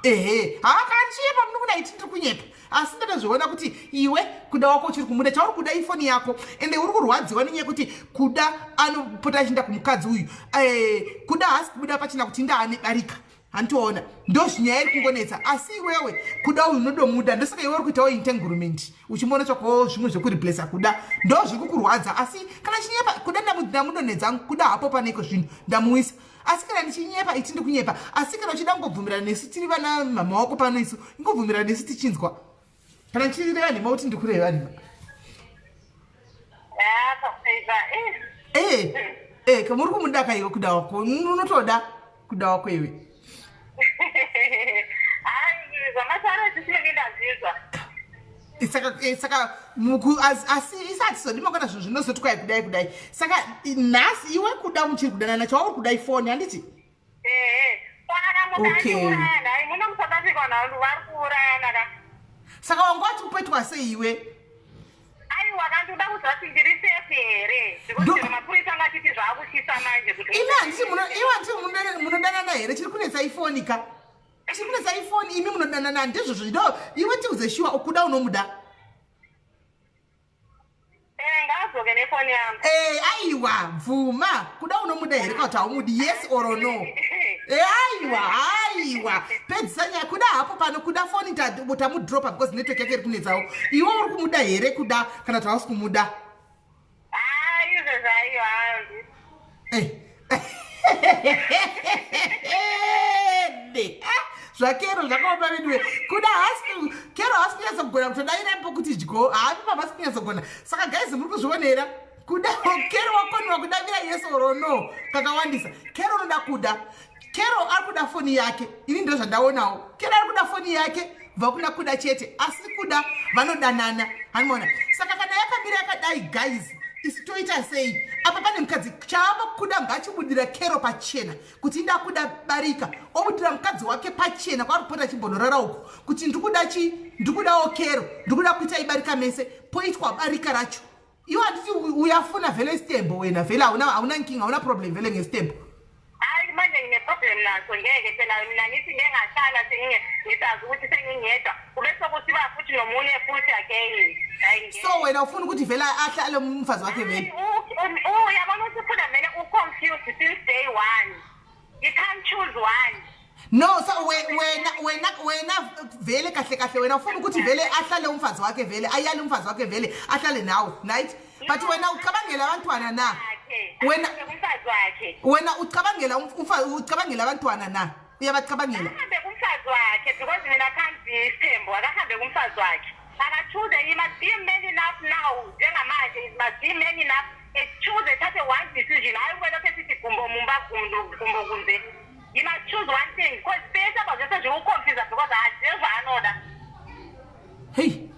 kanchiyepa muno kudai tindiri kunyepa asi ndatozviona kuti iwe kuda wako uchiri kumuda chauri kuda ifoni yako ende uri kurwadziwa nenyaya yekuti kuda anopota achienda kumukadzi uyu kuda haasi kubuda pachina kuti ndaane darika handitoona ndozvinyaya iri kungonetsa asi iwewe kuda uyu unodomuda ndosaka iwe uri kuitawo entanglement uchimboona chako zvimwe zvekuriplesa kuda ndo zviri kukurwadza asi kana chinyepa kuda ndamudonhedzangu kuda hapo paneiko zvinhu ndamuisa asi kana ndichinyepa itindi kunyepa asi kana uchida ngobvumirana nesu tiri vana mama wako pano isu ingobvumirana nesu tichinzwa kana ndichireva nhema kuti ndikureva nhema kamuri kumudaka iwe kuda wako unotoda kuda wako iwe saka asi isati so ndimakona zvinhu zvinozoti kwai kudai saka nhasi iwe kuda muchiri kudanana chauri kuda ifoni handiti okay saka wanga wati kupetwa sei iwe wakandoda kuzati ndiri safe here because mapurisa angachiti zvaakushisa manje kuti imi handiti munodanana here chiri kunetsa ifoni ka chiri kunetsa ifoni imi munodanana ndizvozvo ndo iwe tiuze shuwa ukuda unomuda ngazoke nefoni yangu aiwa bvuma kuda unomuda here kana kuti haumudi yes or no aiwa pedzisanya kuda hapo pano kuda foni tamudropa because network yake iri kunetsawo iwe uri kumuda here kuda kana kuti hausi kumuda izvo zvaiyo hanzi zvakero zvakaoma veduwe kuda kero hasi kunyatsogona kutodairapo kuti dyo haapi pamasi kunyatsogona saka gaizi muri kuzvionera kuda kero wakoniwa kudavira yes or no kakawandisa kero unoda kuda kero ari kuda foni yake ini ndo zvandaonawo kero ari kuda foni yake bva kuna kuda chete asi kuda vanodanana hanimaona saka kana yakamira yakadai guys isi toita sei apa pane mukadzi chaava kuda ngachibudira kero pachena kuti inda kuda barika obudira mukadzi wake pachena kwari kupota chimbonorara uko kuti ndikudawo kero ndikuda kuita ibarika mese poitwa barika racho iwe handiti uyafuna vhele stembo wena vhele hauna nkinga hauna problem vhele ngestembo manje ngine-problem naso ngeke phela mina ngithi ngengahlala ngisazi ukuthi sengingedwa kube sokusiba futhi nomunye futhi again so wena ufuna ukuthi vele ahlale umfazi wakhe vele uyabona ukuthi funa vele uconfused since day one you can't choose one no so wena vele kahle wena ufuna ukuthi vele ahlale umfazi wakhe vele ayale umfazi wakhe vele ahlale nawo right but wena ucabangela abantwana na wena ucabangela abantwana na uyabacabangela akahambe kumfazi wakhe because mina kanti isithembo akahambe kumfazi wakhe akachoose he must be man enough now njengamanje he must be man enough choose ethathe one decision hayi kwena phethi gumbo mumba gumbo kunze he must choose one thing because bese bazose nje uconfuse because ajezwa anoda hey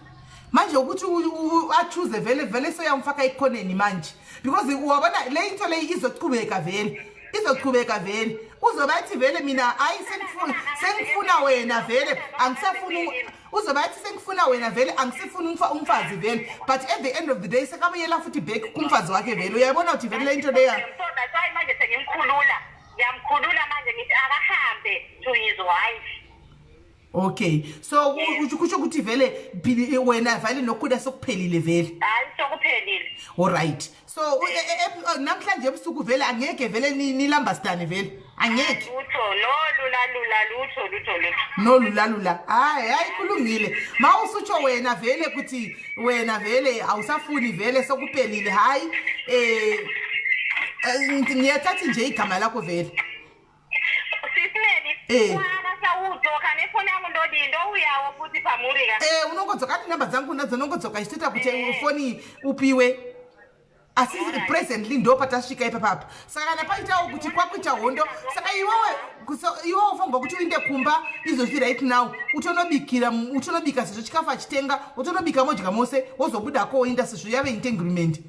manje ukuthi achoose vele soyamfaka ikhoneni manje because wabona le into le izochubeka vele uzobathi vele mina hayi sengifuna wena vele angisafuni uzobathi sengifuna wena vele angisifuni umfazi vele but at the end of the day sekabuyela futhi back kumfazi wakhe vele uyayibona ukuthi vele le into leya so that's why manje ngiyamkhulula manje ngithi akahambe to his wife okay so kusho ukuthi vele wena vele nokuda sokuphelile vele hayi sokuphelile alright so namhlanje ebusuku vele angeke vele nilambastane vele angeke lutho lutho nolula hayi kulungile mawusutsho wena vele ukuthi wena vele awusafuni vele sokuphelile hayi ngiyathatha nje igama lakho vele unongodzoka ati namba dzangu nadzo nongodzoka ichitoita kuti foni upiwe asi presently ndo patasvika ipapapa saka kana paitawo kuti kwakuita hondo saka iwewe ufanirwa kuti uinde kumba izozvi right now utonobika sezvo chikafu achitenga utonobika modya mose wozobudako woinda sezvo yave entanglement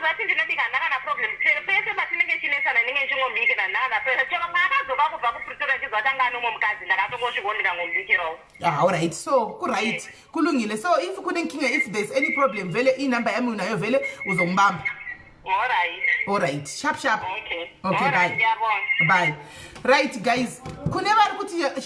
anozvati ndinobika ndakana problem pese patinenge chinesana ndinge nchingobikira nhana pese chero mwakazoka kubva kupritora chizvati anga anomwe mukadzi ndakatongosvikawo ndikangobikirawo alright so kuright kulungile so if kune nkinga if there's any problem vele inumber yami unayo vele uzongibamba alright sharp okay bye right guys kune vari kuti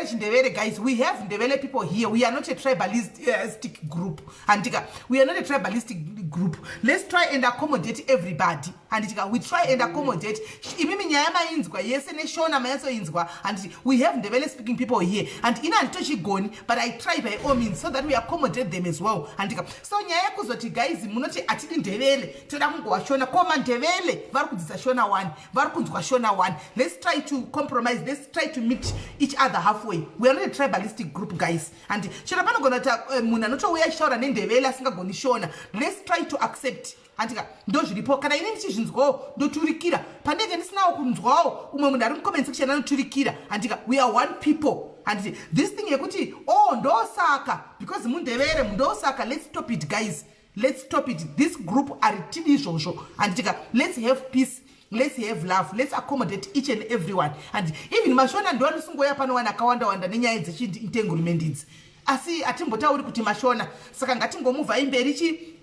chindevere guys we have ndevele people here we are not a tribalistic group andika we are not a tribalistic group let's try and accommodate everybody andika we try and accommodate imimi nyaya mainzwa yese neshona mayatsoinzwa and we have ndevele speaking people here and ina handitochigoni but I try by all means so that we accommodate them as well andika so nyaya yekuzoti guys munoti atidi ndevele toda kungowashona koma ndevele vari kudzisa shona one vari kunzwa shona one let's try to compromise let's try to meet each other halfway we are not a tribalistic group guys and chero panogona kuti munhu anotouya achitaura nendevele asingagoni shona let's try to accept andika ndo zviripo kana ini ndichizvinzwawo ndoturikira pandenge ndisinawo kunzwawo umwe munhu ari mucomment section anoturikira andika we are one people and this thing yekuti ndosaka because mundevere ndosaka let's stop it guys let's stop it this group aritidi izvozvo andika let's have peace let's have love let's accommodate each and everyone and even mashona ndo anosungoya pano vanhu akawanda nenyaya dzechintanglement idzi asi atimbotauri kuti mashona, saka ngatingomuvhai mberi chi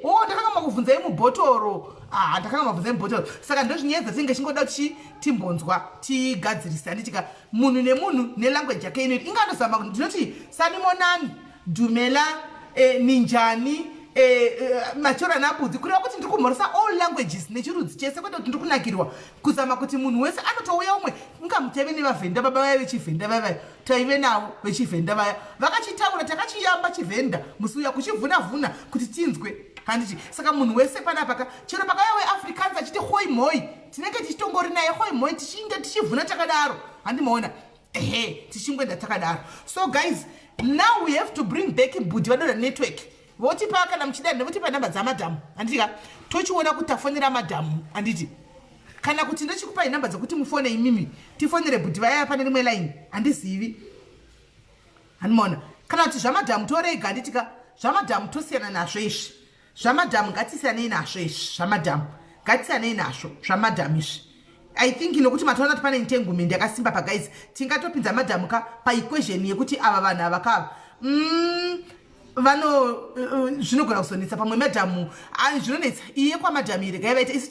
ndakanga makubvunzai mubhotoro, ndakanga makubvunzai mubhotoro, saka ndozvinyedza tinge chingoda kuti timbonzwa tigadzirisa. Handitika munhu nemunhu nelanguage yake inoiti ingandozama kuti ndinoti Sanimonani, Dumela, Ninjani, Machora nabudzi, kureva kuti ndiri kumhoresa all languages nechirudzi chese, kwete kuti ndiri kunakirwa kuzama kuti munhu wese anotouya umwe. Ungamuteve nevavhenda baba vaya vechivhenda vaya taive navo vechivhenda vaya vakachitaura, takachiyamba chivhenda musi uya kuchivhuna-vhuna kuti tinzwe. Handiti saka munhu wese panapa chero pakaya weAfrikaans achiti hoi moi tinenge tichitongori naye hoi moi tichinge tichivhuna takadaro. Handimaona tichingoenda takadaro. So guys, now we have to bring back Budi Vadodha network. Votipa kana muchida votipa namba dzamadhamu. Handitika tochiona kuti tafonera madhamu. Handiti kana kuti ndochikupai namba dzokuti mufone imimi tifonere Budi vaya pane rimwe line handizivi. Handimaona kana kuti zvamadhamu torega. Handitika zvamadhamu tosiyana nazvo izvi. Zvamadhamu ngatisiyanei nazvo izvi. Zvamadhamu ngatisanei nazvo zvamadhamu izvi. I think nokuti mataona kuti pane ntengumende yakasimba pagaizi tingatopinza madhamu paequation yekuti ava vanhu avakava zvinogona kusonetsa pamwe madhamu zvinonetsa iye kwamadhamu irega yavaita isi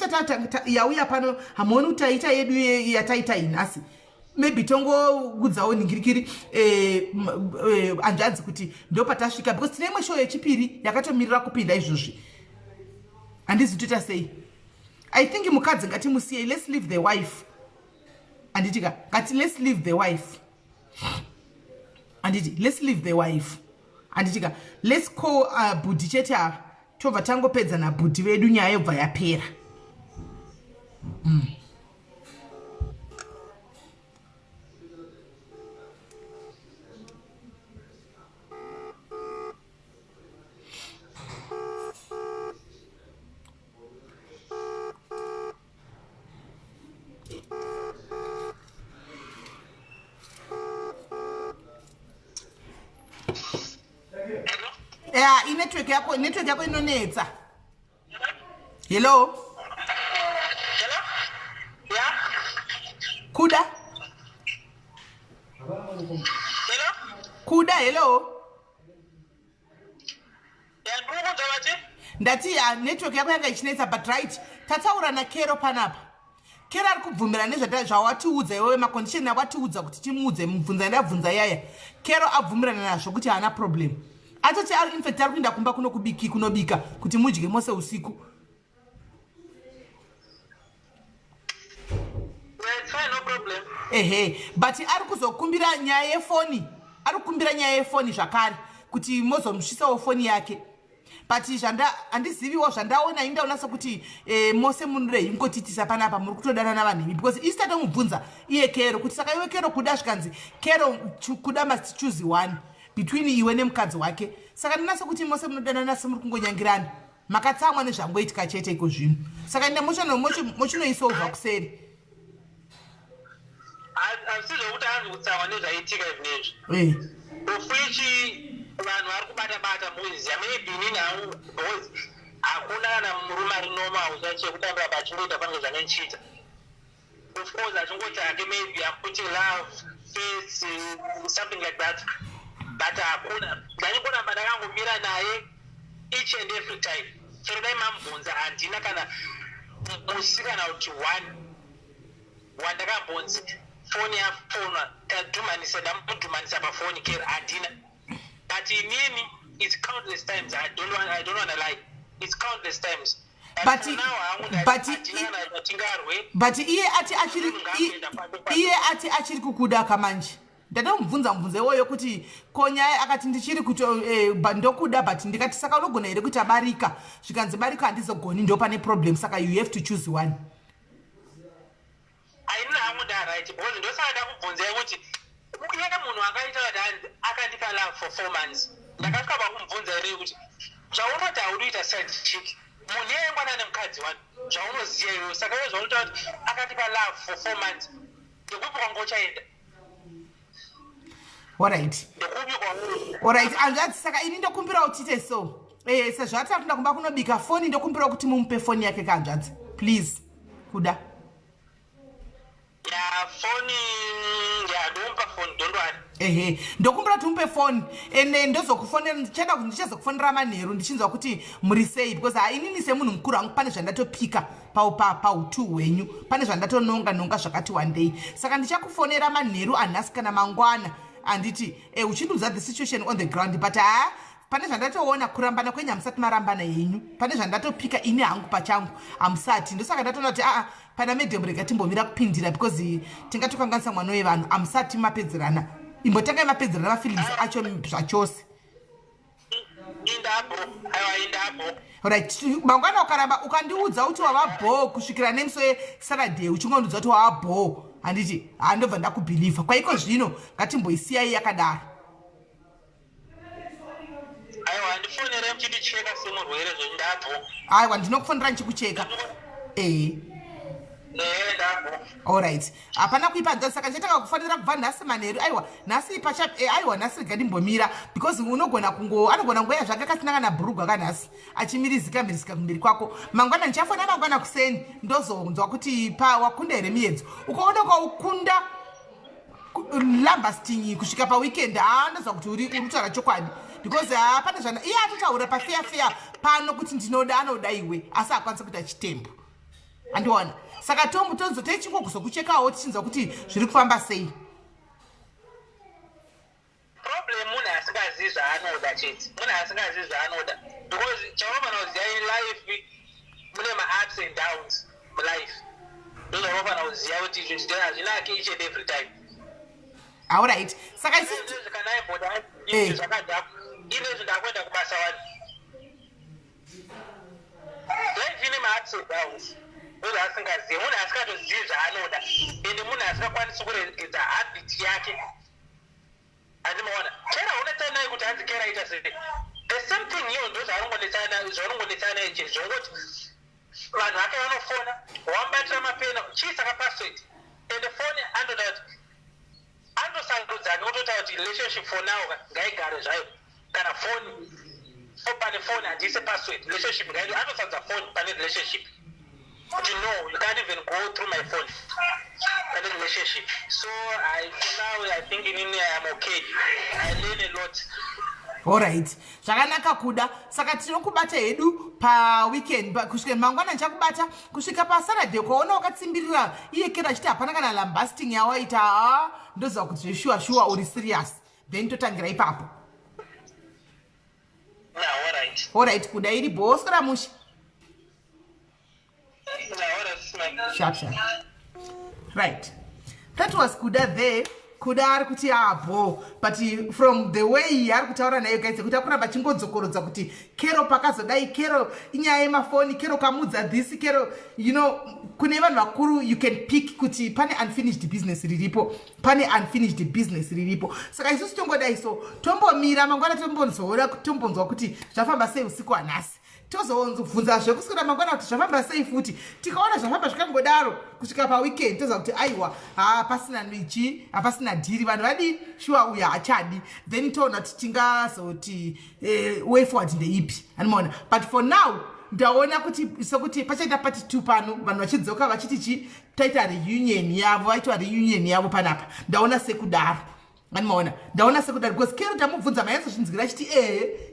yauya pano hamuoni kuti taita yedu yataita inhasi maybe tongoudzawo ningirikiri hanzvanzi kuti ndo patasvika because tine imwe show yechipiri yakatomirira kupinda izvozvi. Handizi toita sei. I think mukadzi ngatimusiyei, let's leave the wife. Anditika let's leave the wife. Anditi let's leave the wife. Anditika let's call Budi chete tobva tangopedza naBudi vedu nyaya yobva yapera. Network yako inonetsa. Hello? Hello? Yeah? Kuda? Hello? Kuda, hello? Yeah, ndikukunzwa vati? Ndati network yako yakachinetsa, but right. Tataura naKero panapa. Kero ari kubvumira nezvawatiudza iwewe macondition awatiudza kuti timuudze mubvunza ndabvunza yaya. Kero abvumirana nazvo kuti haana problem. Atoti ari in fact ari kuenda kumba kunobika kuti mudye mose usiku. It's fine, no problem. But ari kuzokumbira nyaya yefoni. Ari kukumbira nyaya yefoni zvakare kuti mozomusvisawo foni yake. But handiziviwo zvandaona indaona sokuti mose munurei ingotitisa panapa muri kutodana navanhu because isi tatomubvunza iye Kero kuti saka iwe Kero kuda zvikanzi Kero kuda must choose one between iwe nemukadzi wake. Saka ndinasa kuti mose munodana nasi muri kungonyangirana. Makatsamwa nezvangoitika chete iko zvino. Saka inde mochinoisolva kuseri. Asizvokuti hanzi kutsamwa nezvaitika izvinezvi. Ufichi vanhu vari kubata-bata muziya maybe inini hangu because hakuna kana murume ari normal usachi yekutambira pachingoita pange zvanenchita. Of course achingoti hake maybe I'm putting love, face, something like that. But hakuna ndanyingoramba ndakangomira naye each and every time. Chero dai mambunza handina kana musikana kuti one ndakambonzi foni yafonwa ndamudhumanisa pafoni Kero handina. But inini it's countless times. I don't want to lie. It's countless times. But iye ati achiri kukuda kamanje. Ndatomubvunza mubvunzo iwoyo kuti konya akati ndichiri kuti ndokuda but ndikati saka unogona here kuti abarika zvikanzi barika handizogoni ndo pane problem saka you have to choose one. Aina hangu right because ndosaka ndakubvunza kuti uyena munhu akaita kuti akandipa love for 4 months. Ndakasvika pakumubvunza iri kuti zvaunoti hauriita side chick munhu yengwana nemukadzi wani zvaunoziva iwe saka iwe zvaunoita kuti akatipa love for 4 months ndekupi kwanga uchaenda. Alright, anzvati saka ini ndokumbira utiite so. Sezvati atunda kumba kunobika foni ndokumbira kuti mumupe foni yake kanzvati. Please. Kuda. Ya foni ya ndompa foni ndondwari. ehe ndokumbira tumpe phone ende ndozokufonera ndichazokufonera manheru ndichinzwa kuti muri sei because inini semunhu mukuru wangu pane zvandatopika pautu hwenyu pane zvandatononga zvakati one day saka ndichakufonera manheru anhasi kana mangwana anditi uchindiudza the situation on the ground but pane zvandatoona kurambana kwenyu hamusati marambana yenyu pane zvandatopika ini hangu pachangu hamusati ndosaka ndatoona kuti pana medhemu rega timbomira kupindira because tingatokanganisa mwana wevanhu hamusati mapedzerana imbotangai mapedzerana mafeelings acho zvachose right mangwana ukaramba ukandiudza kuti wava bho kusvikira nemusi wesaturday uchingondiudza kuti wava bho handiti handobva ndakubhilivha kwaiko zvino ngatimboisiyai yakadaro aiwa ndinokufonera ndichikucheka alright hapana kuipanza saka ndichatanga kufanira kubva nhasi manheru aiwa nhasi aiwa nhasi rega ndimbomira because anogona kungoya zvake akasinanga nabhurugwa kanhasi achimirizika kumberi kwako mangwana ndichafonera mangwana kuseni ndozonzwa kuti wakunda here miyedzo ukaona kwaukunda lambasting kusvika paweekend ndozwa kuti uri kutaura chokwadi because hapana zvana iye atotaura pafeafea pano kuti ndinoda anoda iwe asi akwanisa kuita chitembo andiwana saka tonzo techingokuzokuchekawo tichinzwa kuti zviri kufamba sei problem munhu asingazivi zvaanoda chete munhu asingazivi zvaanoda because chaunofana kuziva in life mune ma-ups and downs mulife ndozvaunofana kuziva kuti zvinhu hazvinake each and every time alright saka isizvi zvakadhako inezvi ndakuenda kubasa wani life ine ma-ups and downs munhu asingazivi munhu asikatozivi zvaanoda ende munhu asingakwanisi kuregedza habit yake andimaona kera unetsana naye kuti hanzi kera ita sei the same thing iyo ndo zvaunongonetsana naye chiri zvongoti vanhu vake vanofona wambatira mapena chiisaka password ende foni andoda kuti andosandudzake kutotaura kuti relationship for now ngaigare zvayo kana foni pane foni handise password relationship ngaido andosanza foni pane relationship kuti no you can't even go through my phone pane relationship so for now I think inini I am okay I learn a lot alright zvakanaka kuda saka tinokubata hedu paweekend kusvika mangwana ndichakubata kusvika pasaturday kwaona wakatsimbirira iye kera achiti hapana kana lambasting yawaita ndoziva kuti zveshuwa uri serious then totangira ipapo alright kuda iri bhosora mushi sharp right that was kuda there kuda ari kuti abho but from the way ari kutaura nayo guys kuti akuramba chingodzokorodza kuti kero pakazodai kero inyaya yemafoni kero kamudza this kero you know kune vanhu vakuru you can pick kuti pane unfinished business riripo saka isusu tongodai so tombomira mangwana tombonzwa kuti zvafamba sei usiku hanhasi tozobvunzazve kusvikira mangwana kuti zvafamba sei futi tikaona zvafamba zvakangodaro kusvika paweekend toziva kuti aiwa hapasina nichi hapasina dhiri vanhu vadi shuwa uyu haachadi then toona kuti tingazoti way forward ndeipi animaona but for now ndaona kuti sokuti pachaita part 2 pano vanhu vachidzoka vachiti taita reunion yavo panapa ndaona sekudaro animaona ndaona sekudaro because kero tamubvunza maenzo zvinzgira achiti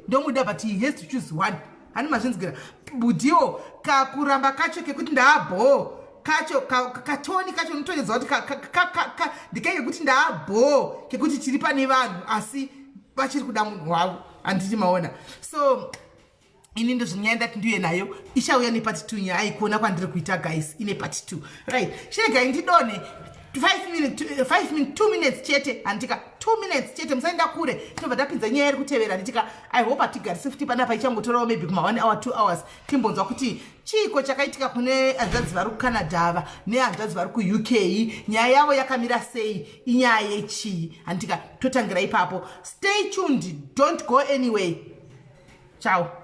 ndomuda but he has to choose one ani mazvinzgira budiwo kakuramba kacho kekuti ndaabho kacho katoni kacho notonyedza kuti ndikaike kuti ndaabho kekuti tiri pane vanhu asi vachiri kuda munhu wavo handiti maona so ini ndozvinyaya ndati ndiuye nayo ichauya nepati 2 nyaya ikuona kwandiri kuita guys ine pati 2 right chiregai ndidone 2 minutes chete handika 2 minutes chete musaenda kure tinobva tapinza nyaya iri kutevera nditika I hope hatigarisi futi panapa ichangotorawo maybe kuma 1 hour 2 hours timbonzwa kuti chiiko chakaitika kune hanzvadzi vari kucanada ava nehanzvadzi vari kuuk nyaya yavo yakamira sei inyaya yechii handika totangira ipapo stay tuned don't go anyway ciao